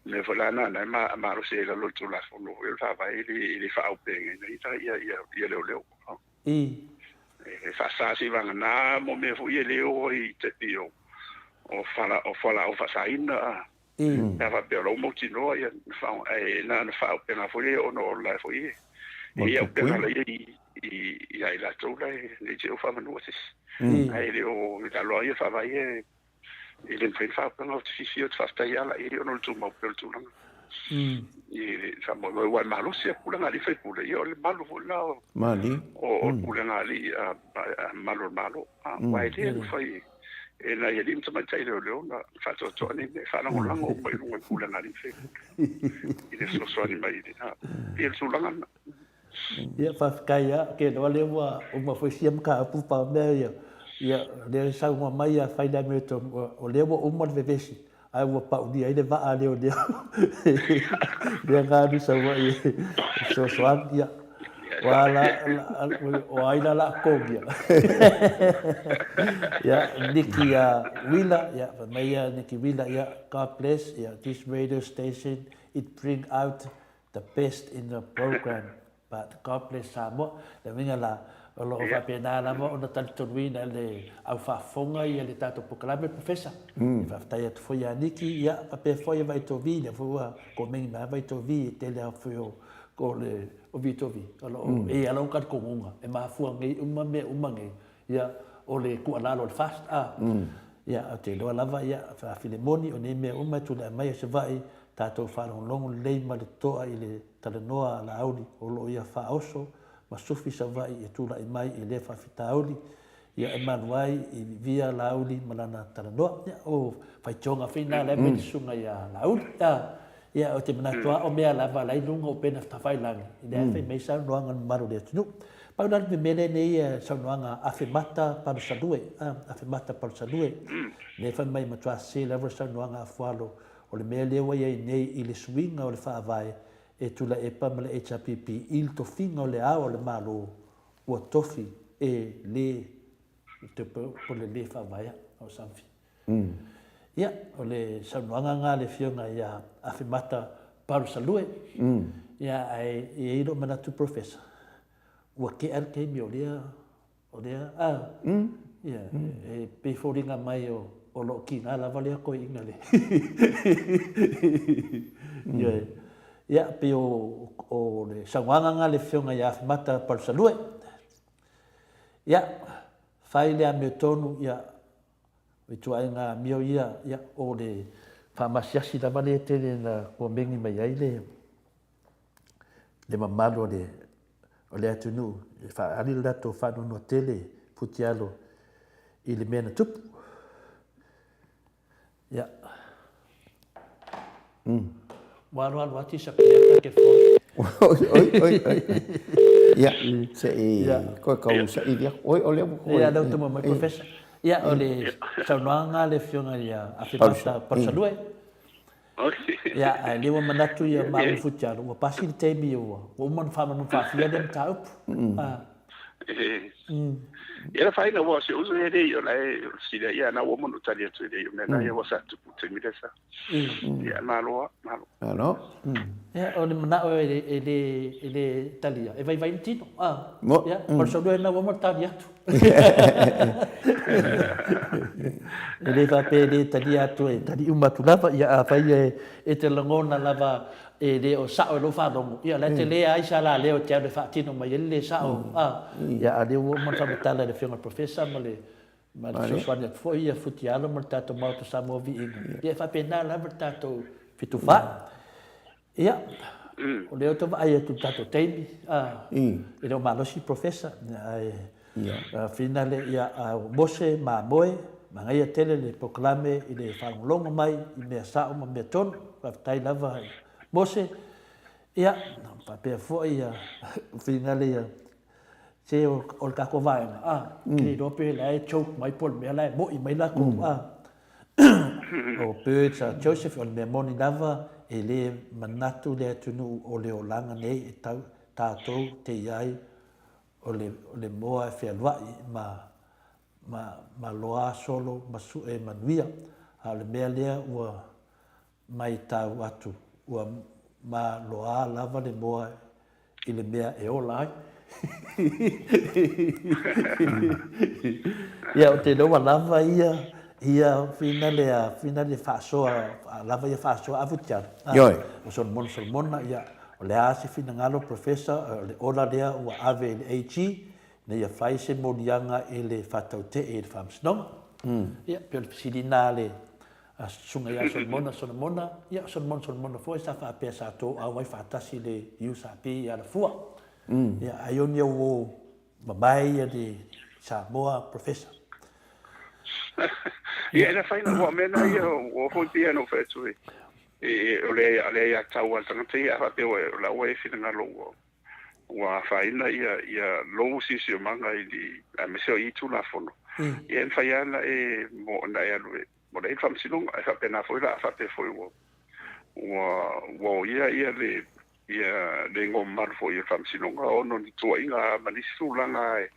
Me vola na ma ro se la lo tu la fo no il fa vai li fa o penga ni ta ia leo. E fa sa si va na mo me fu ia leo i te pio. O fa sa ina. Ya va pero mo ti no ia fa na fa o penga fo o no la fo ia. Ia o penga la ia la tu la ni te o fa ma no ai le o da loia fa vai ele en fa pa no si fa sta ia la ele no tu mo pel tu lang fa mo wa malo se pula ngali fa pula io le malo vola mali o pula ngali malo wa ele fa e na ia lim tama tai le na fa to ni fa na lang o pa no pula ngali fa ele so ni mai ele tu lang ia fa kaya ke no le wa o ma foi siam ka pu pa me ia le sa uma mai a fai da me to o le o mo de vesi ai o pa o dia ele va a le o dia dia ga di sa wa so swan ia wala o ai la ko ia ya niki wila ya mai niki wila ya God bless ya this radio station it bring out the best in the program. But God bless Samoa. Le minga la lo fa pena la mo na tal tuwina le au fa fonga ia le tato proclame professor. Fa tai to foi aniki ia pa foi vai to vi le fo ko men na vai to vi te le fo ko le o vi to vi. Alo e alo ka ko unga e ma fu ngai uma ngai ia o le ku ala lo fast ia te lo lava ia fa filemoni o ne me uma tu le mai se vai tato fa long le ma le to ai le tala noa la auli o lo ia fa oso ma sufi sa vai e tula i mai e le fa fita auli ia e manuai i via la auli malana tala noa ia o fai tonga fina le me sunga ia la auli ia o te manatua o mea lava lai lunga o pena tawhai langi i le fai mei sa noanga maru le tunu pau nani me mele nei sa noanga afemata paru salue afemata paru salue le fai mai matua se level sa noanga AFUALO o le mea lewa ia nei i le swinga o le wha avai e tula e pamale e chapipi il tofinga o le ao le malo ua tofi e le te po le wha avai o samfi. Ia, o le saunuanga ngā le fionga ia awhimata paru salue ia ai e iro manatu professor ua ke alke mi o lea ia e pe foringa mai o lo ki ngā lava lea koe inga le ia pe o le saunuanga ngā le fionga ia awhimata paru salue ia whai lea me tonu ia i tua e ngā mio ia o le whamasiasi na mane tene na kua mengi mai ai le mamalo o le atunu e whaari lato whanonua tele puti alo i le mea na tupu. Ia. Waro alo ati sa piata ke fo. Oi. Ia, se i koe kau sa i dia. Oi, o leo koe. Ia, lau tamo mai professor. Ia, o le saunoanga le fionga ia awhimata parsalue. Ia, ai lewa manatu ia maui futiaro. Ua pasi le teimi ua. Ua umanu whamanu whawhia le mta upu. Ia la whainga wa se uzu e rei o lai sida ia na umanu tali atu e rei o mena ia wasa tupu te miresa. Ia maloa. Ano? Ia, o le manao e le talia. E vai vai tino. Ia, parsalue na umanu tali atu. E le va pe le tali atu e tali umatu lava ia vai e te langona lava e le o sao e lo whanongo. Ia le te lea aisa la leo te ane whaatino mai e le sao. Ia a leo o mata matala le whionga professor ma le soswani at fo ia futi alo ma tato Maota Samoa Viiga. Ia whapena lava tato fitu wha. Ia, o leo to vai atu tato teimi. E leo malosi professor. Fina le ia mose ma moe Mangai tele le proklame i le whalonga mai i mea sao ma mea tonu, whaftai lava hai Mose. Ia, whapea fo ia whingale ia se o le kako vaenga. Kei rope la e choke mai pol mea la e mo i mai lako. O pēr sa Joseph o le mea moni lava e le manatu le atunu o le olanga nei e tau tātou te iai o le moa e whialuai ma loa solo ma su e manuia. A le mea lea ua mai tau atu. Ua ma loa lava le moa i le mea e ola ai. Ia o te loa lava ia fina le whaasoa lava ia whaasoa avutiara. O solomona ia o le ase fina ngalo professor le ola lea ua ave le AG na ia whai se monianga e le whataute e le whamsinong. Ia pio le pisilina le sunga ia solomona ia solomona fo e sa whaapea sa tō au ai whaatasi le USAP ia la fua. Ia aioni au mamai ia le Samoa professor. Ia na faina wa mena ia o hoi pia no whetui. O le ia tau al tangata ia hape o la ua e whina ngā longo. Wa faina ia longo sisi o manga i di meseo i tūna fono. Ia en whai ana e mo na e alue. Mo na e whamsinonga e hape nā fwoi la a hape fwoi wo. Wa ia le ngō maru fwoi e whamsinonga ono ni tua inga manisi tūlanga e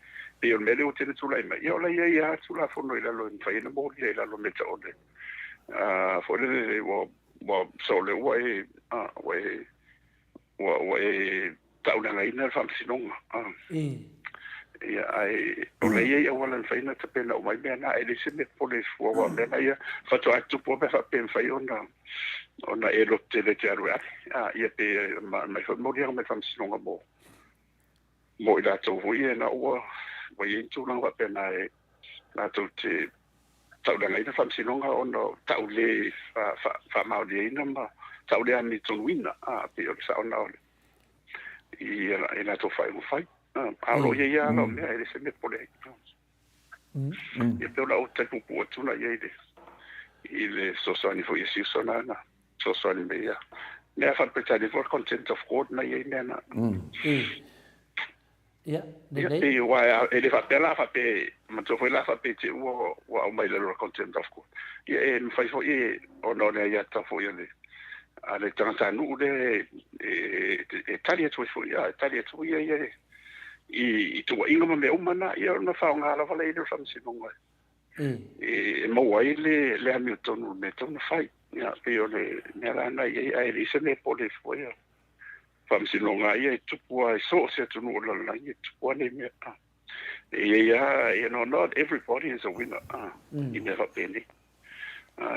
e o mele o tene tula ima. Ia o la ia tula fono i lalo in whaina mōri i lalo meta o le. Fwone wa saole ua e taunanga ina le whamsinonga. Ia ai o la ia wala in whaina ta pena o mai mea na e le seme pole fua wa mea na ia whato atu po me whapen whai ona e lote le te aru ati. Ia pe mai whamori anga me whamsinonga mo i lato hui e na ua wa i tūnanga wa pena e lato te taunanga ina whamsinonga ono tau le whamau le ina ma tau le ani tonuina pe o le sa ona ole i lato whai mo whai alo ia alo mea e le se me pole ia pe o la o te pupu atuna i le sosoani fo i siusona na sosoani me ia nea whapetani for content of court na ia mea na Ia, e wa e le fatela fa pe ma to foi la fa pe te o o mai le content of course ia e fai fo e o no ne ia ta fo ile ale tanta nu de e talia tu fo ia talia tu ia i tu inga me umana ia na fa nga la fa le no fam sinonga e mo wa ile le Hamilton me to na fai ia pe o le ne la na ia e se ne po le fo ia whamsinonga ia i tupua i so se tunu o lala i tupua ne mea. Ia, not everybody is a winner. I mea whapene.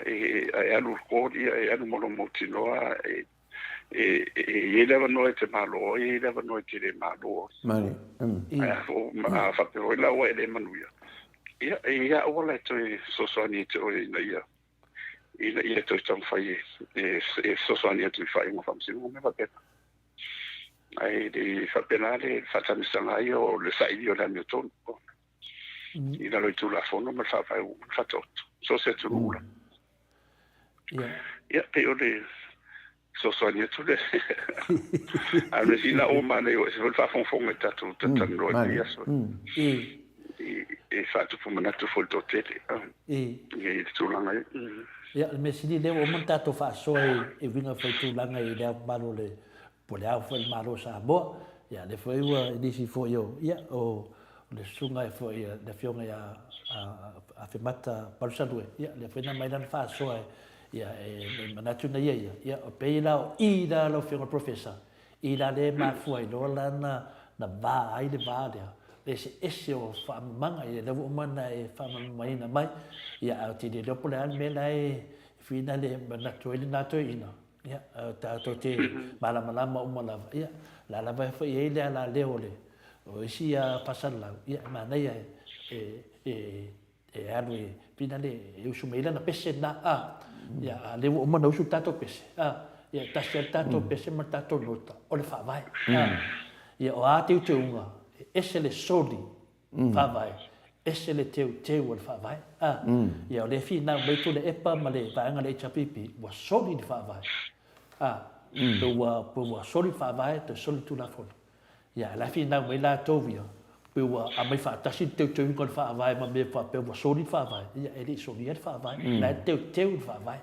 E anu kōri, e anu mono moti noa, e lewa noe te malo, e lewa noe te le malo. Mani. Whapero ila ua e le manuia. Ia, ola e toi sosoani e te oe ina ia. Ia toi tamwhai e sosoani e toi whai ngā whamsinonga me whapena. Ai de fapenale fatamisanga ai o le sai o la Newton. Ina lo tu la fono ma fa fa fatot. So se tu rula. Ia pe o le so sonia tu le. Ale sina o mane o se fa fon fon eta tu tan lo ia so. E fa tu fo tu fo to tete. E tu langa. Ia me sini le o monta to fa so e vinga fa tu langa e le malo le pole au foi malo Samoa ia le foi ua disi foi yo ia o le sunga foi le fionga ia a femata palsadue ia le foi na mai dan fa so ia e manatu na ia o peila o ida lo fionga professor ida le ma foi lo lana na va ai le va le se ese o fa manga ia le mana e fa mai na mai ia o ti le pole al me lai fina le manatu ile nato ina ia ta to te malama umala ia la vai foi ele la leole o isia pasala ia mana ia anu pinale eu sumeila na pese na ia le o mana usu tato pese ia tato pese ma tato nota o le fa vai ia o ate te unga ese le soli fa vai ese le teu o le whaavai. Ia o le whina mai tu le epa ma le vaenga le HPP, wa soli le whaavai. Pe wa soli whaavai te soli tu la fona. Ia la whina mai la tovia, pe wa a mai whaatasi teu ingo le whaavai ma me pe wa soli le whaavai. Ia e le soli le whaavai, la teu le whaavai.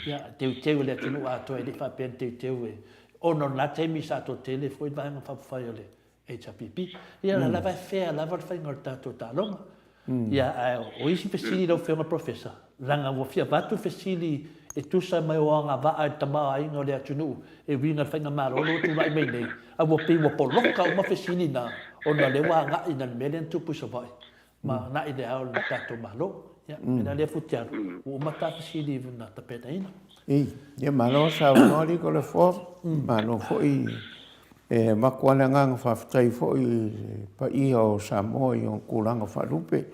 Ia teu le tunu ato e le whaapen teu e ono la te mi sa to tele foi vaenga whapawhai o le HPP. Ia la lava fea, lava le whainga o tato talonga. Ia o isi fesili lau whionga professor. Ranga wa fia batu fesili e tusa mai o anga waa e tamaa inga o le atunu e winga le whainga maro lo tu lai mei nei. A wa pe wa poloka o ma fesili na o na le waa ngai na melen tupu sa vai. Ma na i le au le tato malo. Ia, ina le futiaru. O mata fesili vuna tapeta ina. Ia malo sa unori ko le fo, malo fo e makuana nganga whawhitai fo i pa iha o Samoa i o kuranga whalupe.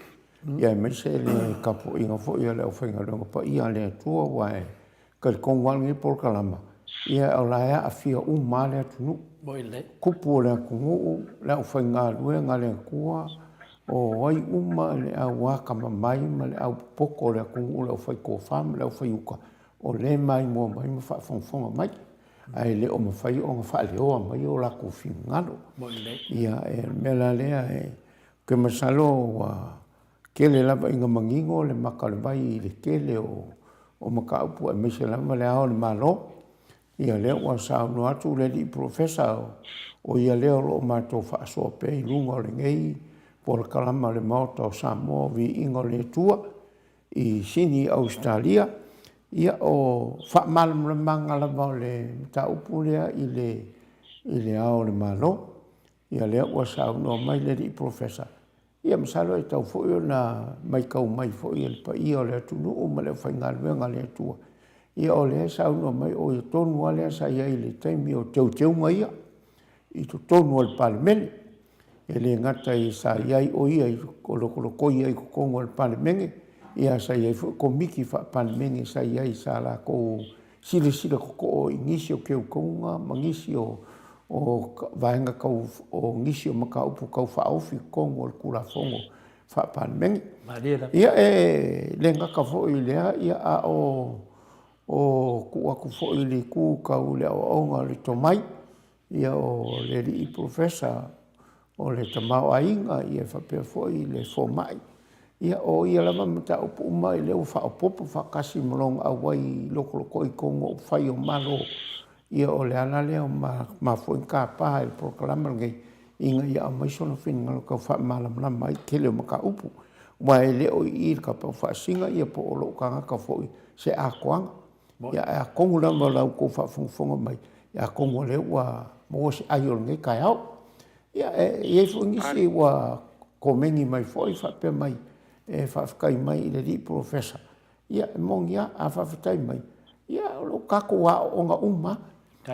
Ia me se le kapo inga fo i le whainga runga pa iha le atua wae ka kongwangi por kalama. Ia o laia a fia ma le atunu. Kupu le kungu le whainga lue nga le kua o wai le au waka mamai ma le au poko le kungu le whaiko wham le whaiuka. O le mai mo mai ma whafonga mai. Ai le o mawhai o ngā whaale oa mai o lako whingaro. Ia e mela lea e ke masalo wa kele lava inga mangingo le maka le mai i le kele o maka upu e mese lava le ao le malo. Ia lea wa saunu atu le li professor o ia lea lo mato whaasoa pe i lunga le ngei po le kalama le Maota o Samoa Viiga le ATUA i Sydney, Australia. Ia o whaamalam le manga lava o le taupu lea i le ao le malo. Ia lea ua saunua mai le li professor. Ia masalo e tau fo na mai kau mai fo i le pa ia o le atunu ma le whaingaluenga le atua. Ia o le saunua mai o i tonu alea sa ia i le taimi o teu mai i to tonu al palemene. E le ngata i sa iai o ia i koloko ia i kukongo al palemene. Ia sa iai fu ko miki fa palemene sa iai sa la ko sila ko o ingisi o keu konga mangisi o vaenga kau o ngisi o maka upu kau whaofi kongo al kura fongo fa palemene. Ia e le ngaka fo i lea ia a o kuaku fo i le ku kau le o onga le tomai. Ia o le li professor o le tamau ainga ia whapea fo i le fo mai. Ia o ia lama mata upu mai leo whaopopo whakasi molong awai loko i kongo o whai o malo. Ia o le ana leo ma fwoi ka paha il proklama ngei inga ia mai sono whininga lo ka wha malam lama i kele o maka upu. Wai leo i ka pa wha singa ia po o lo kanga ka fwoi se a koanga. Ia a kongo lama lau ko wha funfonga mai. Ia kongo leo wa mo se aiol ngei kai au. Ia e fwingisi wa komengi mai fwoi whapea mai. E whawhikai mai i le li professor. Ia e mongia a whawhitai mai. Ia o kako wa o nga uma.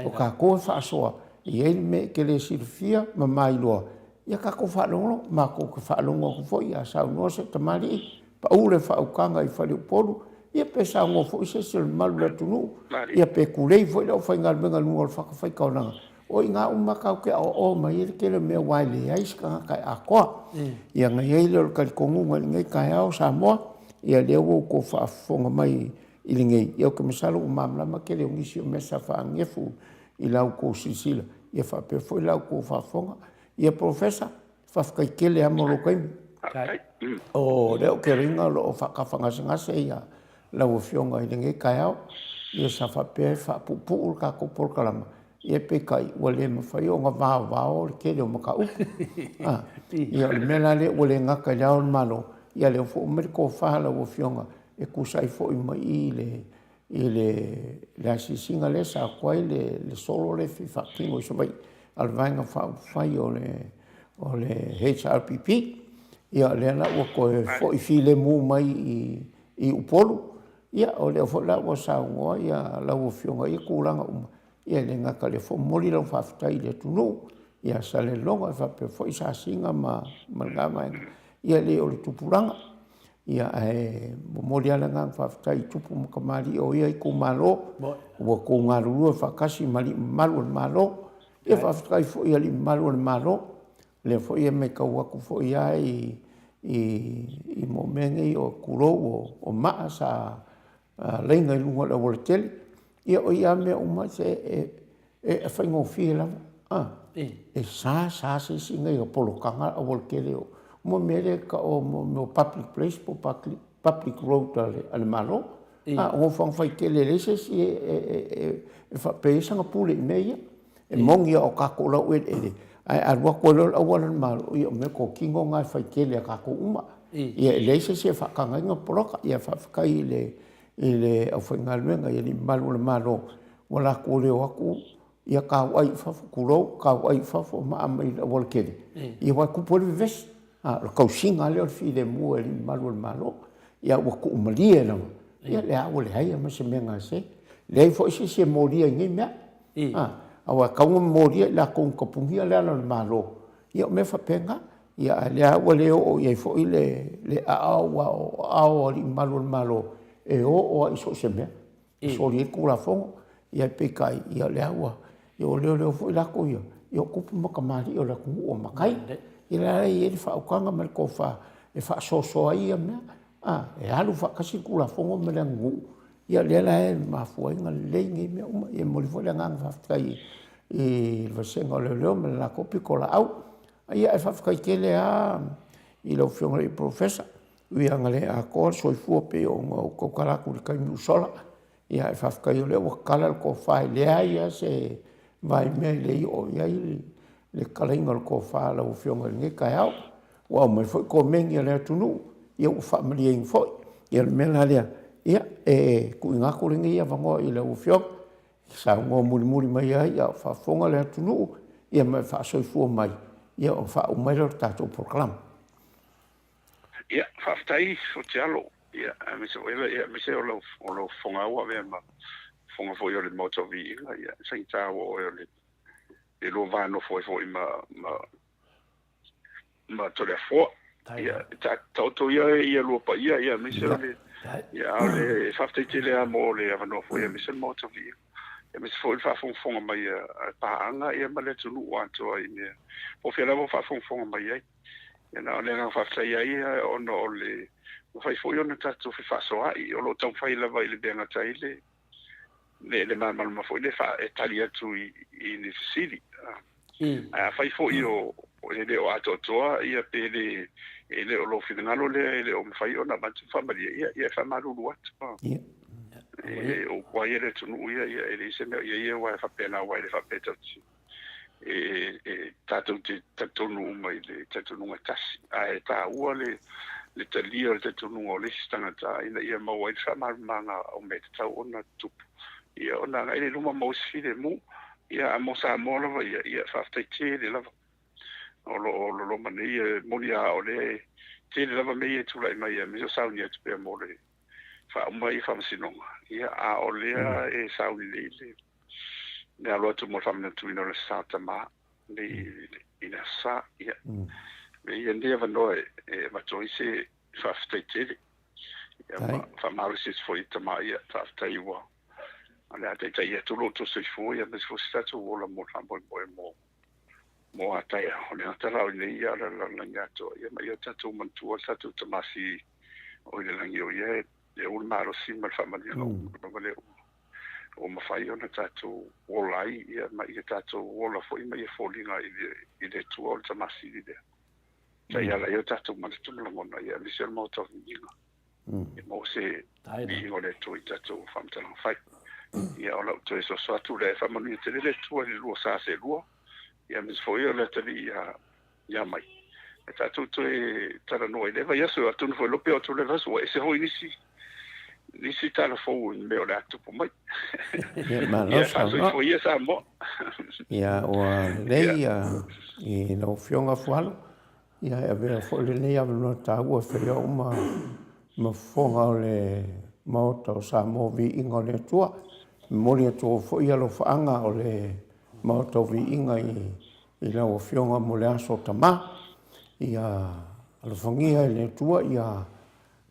O kako e whaasoa. Ia ili me ke le silfia ma mai loa. Ia kako whaalongo ma ko ke whaalongo ko fo ia sau noa se tamari. Pa ure whaukanga i whali upolu. Ia pe sa ngo fo i se sil malu la tunu. Ia pe kulei fo i lau whaingal menga lunga o whakawhai kaunanga. O i ngā uma kau ke o mai e kele mea waile ais ka kai a koa. Ia ngai eile o kari kongu ngai kai au Samoa. Ia leo o ko whaafonga mai i lingei. Ia o ke masalo o mamlama kele o ngisi o mesa whaangefu i lau ko silsila. Ia whapea fo i lau ko whaafonga. Ia professor whafkai kele amolo kaimi. O leo ke ringa lo o whakawhangase ia lau o fionga i lingei kai au. Ia sa whapea whapupu ka ko porkalama. Ia pe kai ua le mawhai o ngā vāo le kele o maka upu. Ia le mela le ua le ngaka le ao le malo. Ia le fo umere ko whahala o fionga e kusai fo i mai i le asisinga le sa kwai le solo le whiwhakingo i so mai al vaenga whai o le HRPP. Ia le la ua koe fo i fi le mu mai i upolu. Ia o le fo la ua sa ungoa ia la ua fionga i kuranga uma. Ia le ngaka le fo mori lau whawhitai le tunu. Ia sa le longa e whapea fo i sa singa ma ngama enga. Ia le o le tupuranga. Ia e mori ala ngā whawhitai tupu makamari o ia i ko malo. Ua ko ngā rurua whakasi mali malu le malo. Ia whawhitai fo ia li malu le malo. Le fo ia me kau aku fo ia i i mo mengi o kuro o maa sa lenga i lunga la wala tele ia o ia me uma se e whaingo fie lava sa se singa i o polokanga a wala kele o mo mere ka o mo public place po public road ale malo o whang whai kele lese si e whapeisanga pule i meia e mongi o kako lau ai arua koelo awalan malo ia me ko kingo ngai whai kele a kako uma ia lese si e whakangainga poloka ia whawhakai le au whaingaluenga ia ni malu le malo wala ko leo aku ia ka wai whafukurou ka wai whafu maamai la wala kele ia wai kupole vivesi lo kausinga leo fi le mua ni malu le malo ia waku umalia na ia le awa le haia ma se menga se le ai fo se moria ngi mea awa kaunga moria la kong kapungia le ala le malo ia me whapenga ia le awa leo o ia fo le awa li malu le malo e o iso se mea so li kula fongo ia pekai ia le awa ia leo fo la ko ia kupu makamari o la ku o makai ia e whaukanga me ko wha e wha ia mea e alu whakasi kula fongo me le ngu ia lela e mafuainga leingi mea uma ia molifo le ngang whafkai i vasenga o leo me la kopi ko la au ia e whafkai kele i lau whionga i professor ui angale a kor soifua pe o ngau kaukaraku le kaimi usola ia e whafkai o leo wakala ko whae lea ia se vai mea lei o ia le kalainga le ko wha lau whionga nge kai au wau mai foi ko mengi a lea tunu ia u whaamaria ing foi ia le mea lea ia ku inga ko ringi ia vangoa i lau whionga sa ngoa muri mai ai ia whafonga lea tunu ia mai whaasoifua mai ia o wha umaira o tātou proklama. Ia, whaftai o te alo. Ia, mise o lau whonga ua vea ma whonga fo i o le Maota Viiga. Ia, sain tāwa o le lo vāno fo ma tole a fo. Ia, tauto ia lua pa ia mise o le ia le whaftai te lea mo le avano fo ia mise o le Maota Viiga. Ia mise fo i whafonga mai a paanga ia ma le tunu wantoa i mea. Po fia lawa whafonga mai ai. Ia na le nga whaftai ai ono o le whai fo i ona tatu fi whasoa i o lo tau whai lawa i le benga tai le malma fo i le wha e tali atu i ni fisiri. A whai fo i o le o atotoa ia pe le o lo finangalo le o mwhai ona mantu whamaria ia whamaruru atu. O kwa le tunu ia le se mea ia wai whapena wai le whapetatu. Tātou te tatonu mai le tatonu ngatasi. E tā ua le talia le tatonu o le sistangata ina ia maua i whamarumanga o me te tau ona tupu. Ia ona ngai le luma mausi le mu, ia a mosa amolawa ia whaftai te le lava. O lo mani ia monia o le te le lava mei e tulai mai ia miso sauni atu pia mo le whaumai whamasinonga. Ia a o lea e sauni le ne alo tu mo famna tu ino le sata ma le ina sa ia me ia ndia vano e matoi se faftai tele ia fa maurisis foi tama ia faftai wa ala te tai tu lo to se foi ia mes foi sta tu vola mo tambo mo atai o le atara o le ia la ngato ia ma ia tatu man tu sa tu tamasi o le langio ia e un maro sim fa malia no vale o mawhai ona tātou wolai, ia mai i tātou wola fo ima i fōlinga i le tua o le tamasi i le. Ta ia lai o tātou manatumalangona, ia misi al Maota Viiga. I mo se viingo le tua i tātou whamtalang whai. Ia o lau toi so atu le whamanu i te le tua i lua sa se lua. Ia misi fo i o le tali ia mai. E tātou toi tara noa i lewa, ia so atunu fo i lope o tu le vasu, e se hoi nisi tala fo me o le atu po mai. Ia faso fo ia sa mo. Ia o lei i lau whionga AFUALO. Ia e vea fo le nei avano tāua whea o ma whonga o le Maota o Samoa Viiga o le atua. Mori atua fo ia lo whaanga o le Maota Viiga i lau whionga mo le aso tama. Ia alawhangia i le atua ia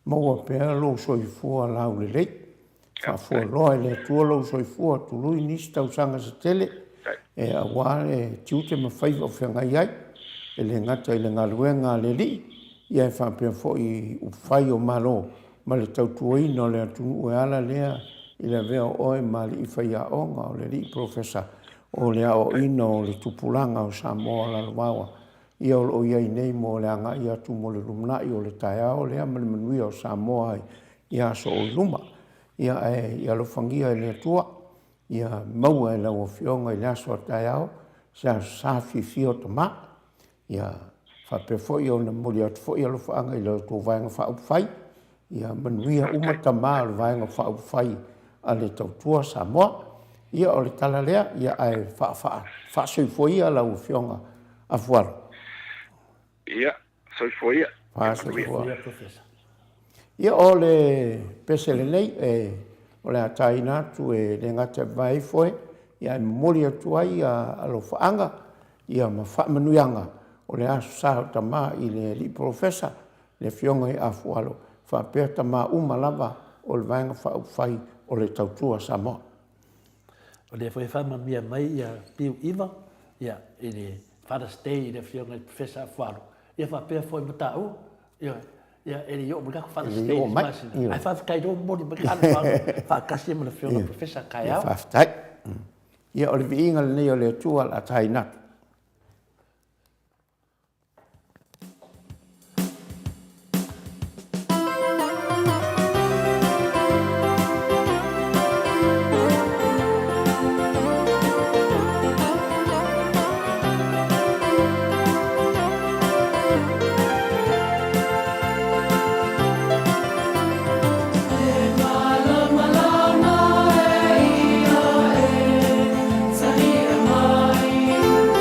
maua pea lo soifua lau le lei. Whafua loa le tua lo soifua tului nisi tausanga sa tele. E awa le tiute mawhai o whengai ai. E le ngata i le ngaluenga le li. ia e whapea fo i whai o malo, ma le tautuaina o le atunu e ala lea, i le vea oe ma li i whai a onga o le li profesa, o le ao ina o le tupulanga o Samoa la Luawa. Ia o iai nei mo le anga ia tu mo le rumnai o le taiao lea ma le manuia o Samoa ia so o luma. Ia lo fangia le atua, ia maua e la o fionga i le aso o taiao, sa fifi o tama, ia whape foi o na mori atu foi alo whaanga i le tō vaenga whaupwhai, ia manuia umatama o le vaenga whaupwhai a le tautua Samoa, ia o le tala lea, ia ai whaasoi foi a la o fionga AFUALO. Ia, soi foi ia. Whaasoi foi. Ia o le pesele nei, o le ataina atu e le ngata vai foi, ia e mori atu ai a lo whaanga, ia ma whaamanuianga o le aso sa tama i le li profesa, le fionga i AFUALO, whapea tama umalava o le vaenga whauwhai o le tautua Samoa. O le foi whamamia mai ia piu iwa, ia i le wharastei i le fionga i profesa AFUALO. Ia whapea foi matau, ia e le yo mga wharastei i masina. Ai whawhikai rō mori makana whakasi ma le fionga profesa kai au. Ia whawhikai. Ia o le viinga le nei o le atua la tainatu. Malau na e ia e, sani e mai.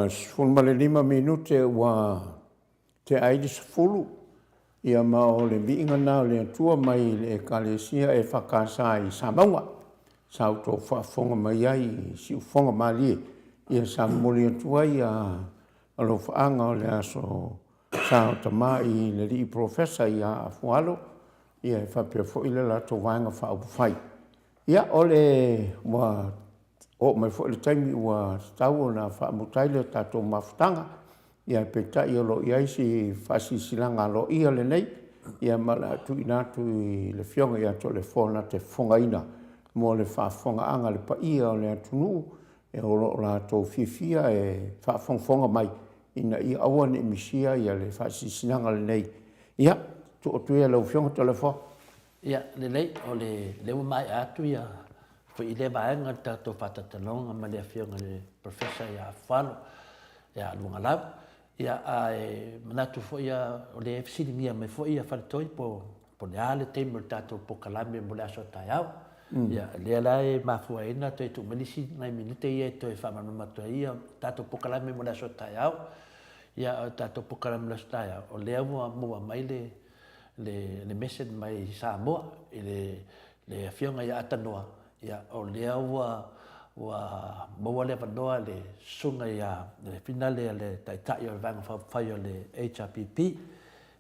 ua 15 minute ua te aidi sefulu. Ia ma o le viinga na le atua mai le ekalesia e whakasa i Samoa. Sau tō whaafonga mai ai, si ufonga malie. Ia sa moli atua i a alo whaanga o le aso sao tama i le rii profesa i a AFUALO. Ia e whapea fo i le lato wanga whaupufai. Ia o le wa o mai fo le taimi ua stau na whaamutai le tato mafutanga. Ia peta i olo i aisi whasisilanga lo ia le nei. Ia mala atu inatu i le fionga ia to le fona te fonga ina. Mo le whaafonga anga le pa ia o le atunu. E olo la tō fifia e whaafonga mai. Ina i awa ne emisia ia le whasisilanga le nei. Ia, tu o tuia lau fionga to le fo. Ia, le lei o le lewa mai atu ia. Fo i le vaenga tato whatatalonga ma le fionga le profesa ia AFUALO. Ia LUAGALAU. Ia ai manatu fo ia o le FCD mia mai fo ia faletoi po le ale teimo tato po kalame mo le aso taiao. Ia le ala e mafuaina toi tu manisi nai minute ia toi whamanu matua ia tato po kalame mo le aso taiao. Ia tato po kalame mo le aso taiao. O lea mua mai le message mai Samoa i le fionga ia atanoa. Ia o lea wa maua le vanoa le sunga ia le finale le taitai o le vanga whawhai o le HRPP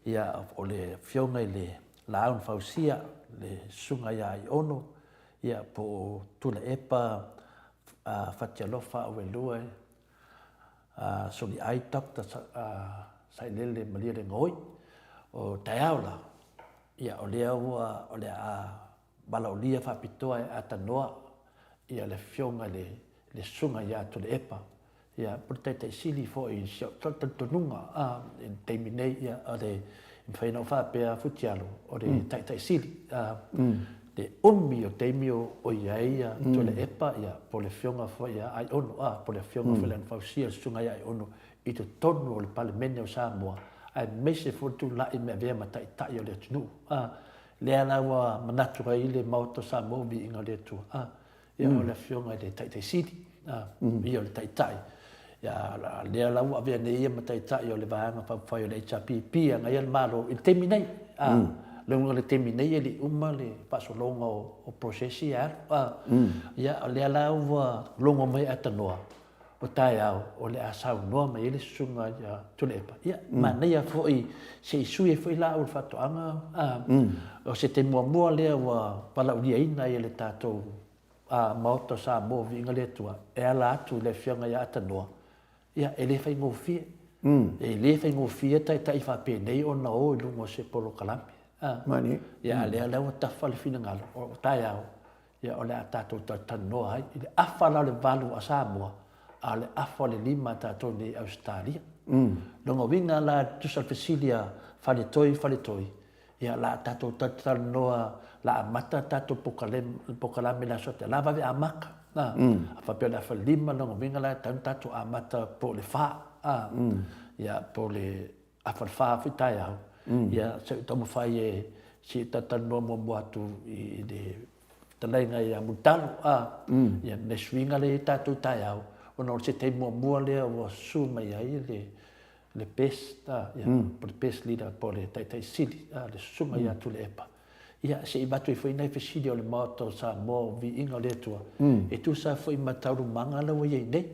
ia o le fionga i le laun whausia le sunga ia i ono ia po tula epa whatialofa o e lua soli ai takta SALELE malia le ngoi o taiaula ia o lea o le balaulia whapitoa e atanoa ia le fionga le sunga ia to le epa ia portete sili fo i tonunga in terminate ia ale faina fa pe futialo o le tai sili de ummi o temio o ia to le epa ia po le fionga fo ia ai ono po le fionga fo le fausia sunga ia ono i to tonu o le parlamento o Samoa ai mese fo tu la i me vea matai tai o le tunu le ana wa manatu i le Maota Samoa Viiga le tu ia o le fionga le tai sili ia o le tai ia le lau avea nei ia tai o le vaanga whawhai o le HRPP anga ia le malo i teminei le unga le teminei le uma le pasolonga o prosesi ia le lau longa mai atanoa o tai au o le asau noa mai le sunga ia tulepa ia manei a foi se isui foi la o fatoanga o se te mua lea wa palaulia ina ia le tatou Maota Samoa Viiga le atua e ala atu le fionga ia atanoa ia e le fai ngofia e le fai ngofia tai whapenei o na o i lungo se polo kalame Mani. ia le ala o tafa le fina ngalo o tai au ia o le a tatou tatanoa hai i le afa la le valu a Samoa a le afa le lima tatou nei Australia longa winga la tusa fesilia faletoi ia la tatou tatanoa la mata tatou pokalame la sote la vave amaka fa pe la lima no vinga la tatou amata po le fa ia po le afa fitai au ia se tomo fai e si tatanoa mo atu i de talainga ia mutalu ia ne swinga le tatou tai au ono se te mo le o suma ia le pesta ia por pest leader po le tai sili le suma ia tu le epa ia se i batu foi nei fesidi o le Maota Samoa Viiga le atua e tu sa foi matauru manga la wa nei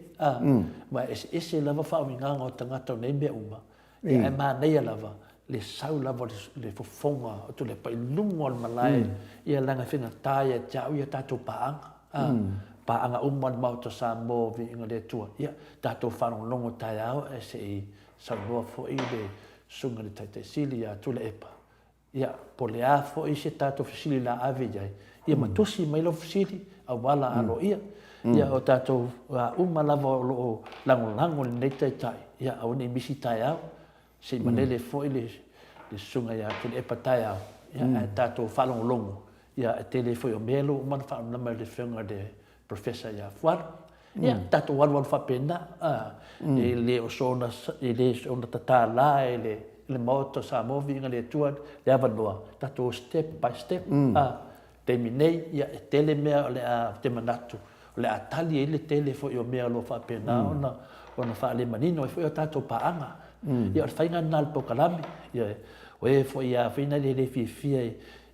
ma ese lava fa winga o tangata nei be uma ia ma nei lava le sau lava le fofonga tu le pai lungo al malai ia langa fina taia jau ia tatu paanga uma le Maota Samoa Viiga le atua ia tatu fa longo taiao e se i salua foi le sunga le tai sili ia tu le epa ia po le a fo i se tatou fesili la ave iai ia matusi mai lo fesili auala alo ia ia o tatou uma lava o loo lagolago lenei taitai ia auna i misi taeao sei malele foʻi le susuga iā tele epa taeao ia e tatou faalogologo ia e tele foi o mea lo uma na faamalama le fega le profesa ia AFUALO ia tatou alualu faapena e lē o sona tatālā e le Maota Samoa Viiga le atua le avanoa tatou step by step teminei ia e tele mea o le a te manatu o le a tali e le tele foʻi o mea lo faapena ona whaale manino e fo o tātou paanga. Ia o le whainga nal po kalame. Ia o e fo ia whina le fia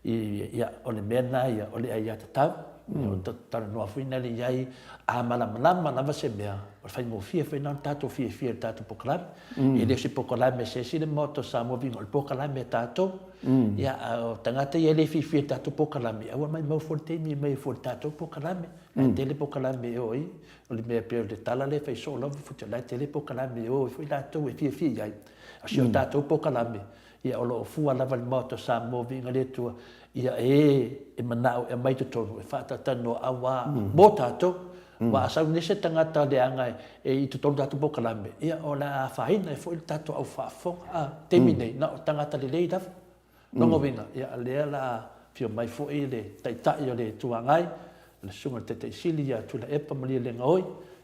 ia o le mea na ia o le ai atatau. O tara noa whina le iai a malama lava se mea. O le whaingo fia whina o tātou fia le tātou po kalame. I le si po kalame se si le moto Samoa vinga o le po kalame tātou. Ia o tangata ia le fia tātou po kalame. Awa mai mau fortemi mai for tātou po kalame. Tele po kalame e oi. O le mea peo le tala le whai so lawa futalai tele po kalame e oi. Fui tātou e fia iai. A si o tātou po kalame. Ia o lo fua lava le moto Samoa vinga le tua. Ia e manao e mai tutonu e whatatano awa mo tātou. Wa asau nese tangata le anga e i tutonu tātou po kalame. Ia o la whahina e fo il tātou au whaafonga. A temi nei na o tangata le lei dafu. Nongo vinga. Ia lea la fio mai fo i le taitai o le tuangai. Le sunga te te sili ia tula epa malia le ngaoi.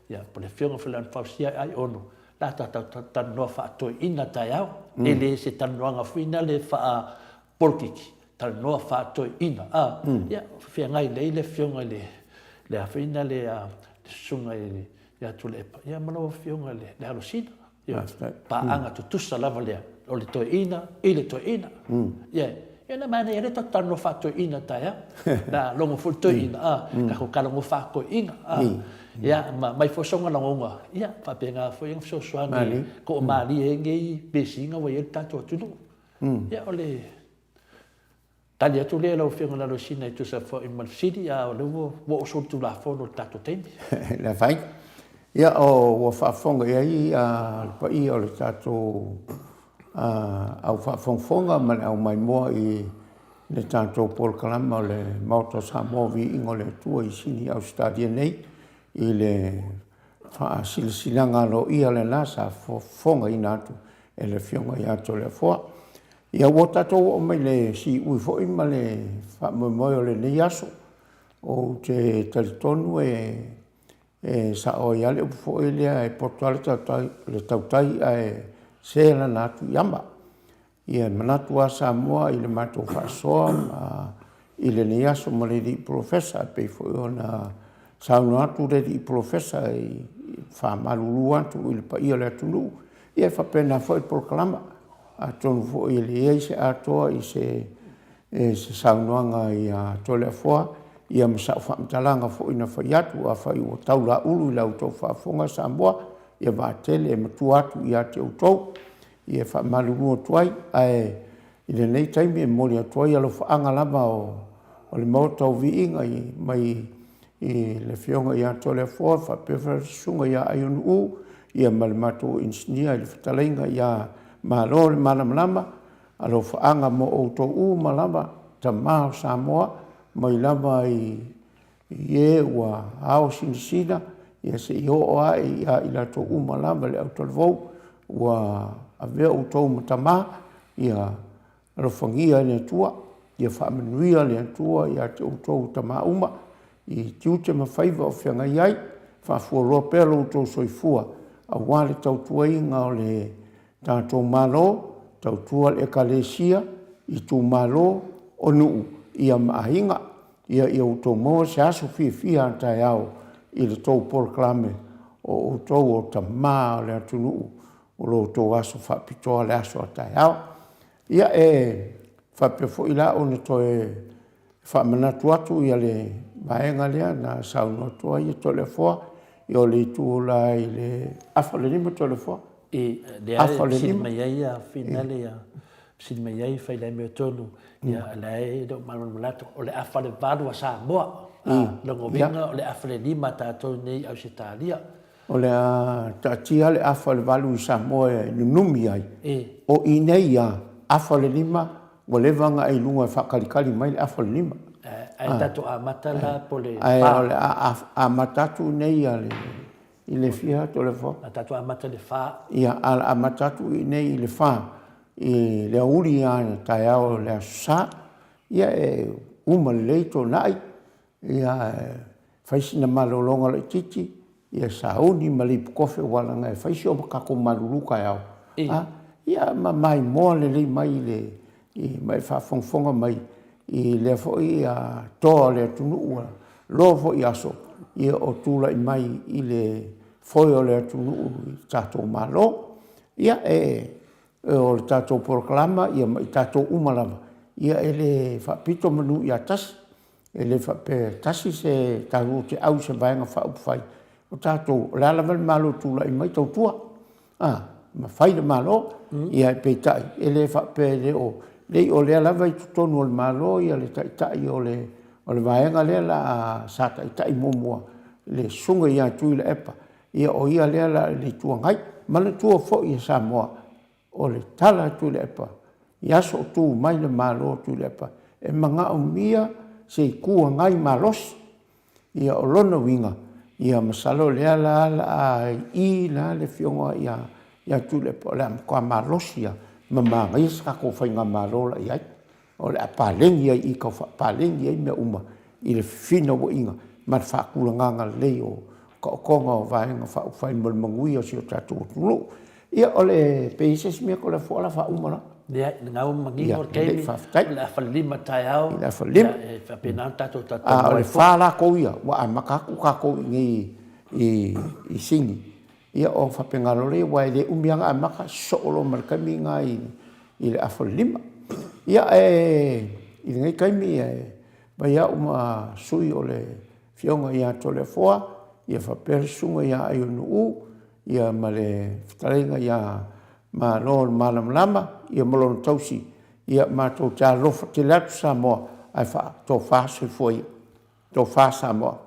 Ia po le fionga whilan whausia ai ono. La tātou noa whaatoi ina tai au. E le se tanoanga whina le wha polkiki. Tal noa whaatoi ina. Ia, whia ngai le ile fionga le a whina le sunga ia tula epa. Ia manawa fionga le halosina. Ia, paanga tutusa lava lea. O le toi ina, i le toi ina. Ia, ia na mana ia le tātou noa whaatoi ina tai au. Na longo ful toi ina. Ka ko kalango whaakoi ina. Ia, mai fosonga langonga. Ia, whapenga fwoi ang fsosuani. Ko o mali e ngei besinga wa ia tātou atunu. Ia, o le tali atu lea lau whianga lalo sina i tusa fo i malfsidi a o lewa wa o sortu la fono tātou teimi. Le whai. Ia o wa whaafonga iai a pa i o le tātou au whaafonga man au mai moa i le tātou Paul Kalama o le Maota Samoa Viiga o le ATUA i sini au stadia nei i le whaasilasilanga lo ia le nasa fonga i nātu e le whionga i ato le fua. Ia o tātou o mai le si ui fwoi ma le whaamoimoe o le nei aso o te talitonu sa o iale upu fwoi lea e portuale le tautai e sēla nātu i amba. Ia manatu a Samoa i le mātou whaasoa i le nei aso ma le di profesa pe fwoi o na saunu atu le di profesa i whaamaruru atu i le pa ia le atunu. Ia whapena fwoi Paul Kalama. A tonu fo i le eise atoa i se saunoanga i a tole afoa i a masau whaamtalanga fo ina whai atu a whai o taula ulu i lau tau whaafonga Samoa i a vātele e matu atu i a te utou i a whaamalunua tuai i le nei taimi e mori a tuai alo whaanga lama o le Maota o Viiga i mai i le whionga i a tole afoa whapewha sunga i a aionu u i a malimatu o insinia i le whatalenga i a malo le malamalama alo whaanga mo o tō u malama ta mao Samoa mai lama i e ua hao sinisina i a se i o a i a ila tō u malama le au tolvou ua a vea o tō matama i a alo whangia le atua i a whaamanuia le atua i a te o tō tama uma i tiute mawhaiva o whianga iai whaafua roa pēlo o tō soifua a wale tau tuainga o le tātou malo, tau tua le ekalesia, i tū malo o nuu, i a maahinga, i a uto moa se aso fia antai au, i le tau porklame, o tau o ta maa le atu nuu, o lo tau aso whapitoa le aso antai au. Ia whapefo ila o ne toe whamanatu atu i a le maenga lea, na sauno atua i a tole foa, i o le tūla i le afale nima tole foa. E le ai silmaiai a finale a silmaiai fai lai me tonu ia lai do malalato o le afale valu a Samoa longo vinga o le afale lima tātou nei au Italia o le tatia le afale valu i Samoa nunumi ai o i nei a afale lima o le vanga ai lunga whakalikali mai le afale lima ai tātou a matala po le a matatu nei a le i le fia to le fo a tatu amata le fa ia a matatu i nei i le fa i le uri ana tai au le sa ia uma leito nai ia faisina malolonga le titi ia sauni mali kofe wala ngai faisi o ka ko maluluka ia ia mai mo le mai le i mai fa fonga mai i le fo ia to le tunu lo fo ia so ia o tula i mai i le foi o le tunu tatou malo ia o le tatou proklama ia mai tatou umalava ia ele whapito manu ia tas ele whape tasi se taru te au se vaenga whaupwhai o tatou lalaval malo tula i mai tau tua ma whai le malo ia e peitai ele whape le o lei o lea lava i tutonu o le malo ia le taitai o le vaenga lea la sa taitai momua le sunga ia tui le epa ia o ia lea la le tuangai ma le tua fo ia Samoa o le tala tui le epa ia so tu mai le malo tui le epa e manga o mia se kua ngai malos ia o lona winga ia masalo lea la i la le fionga ia tui le epa le amkoa malos ia mamanga ia ska ko whainga malo la ia o le apalengi ia i ka apalengi ia mea uma i le fina wo inga ma le whakulanganga lei o ka okonga o vaenga whai malmangui o si o tatou tulu ia o le peises mea ko le fuala whaumana Ia, ngau mangi o keimi, le awhalima tai au, le awhalima, whapenau tatou o le whala kou ia, wa a makaku kako i singi. Ia o whapengalo le, wa le umianga a maka soolo markami ngā i le awhalima. Ia i ngai kaimi, vai au ma sui o le fionga ia to le foa, ia whaperesunga ia ai onu u, ia ma le whtarenga ia ma lo malam lama ia malon tausi ia ma to ta lo te latu Samoa ai fa to fa se foi to fa Samoa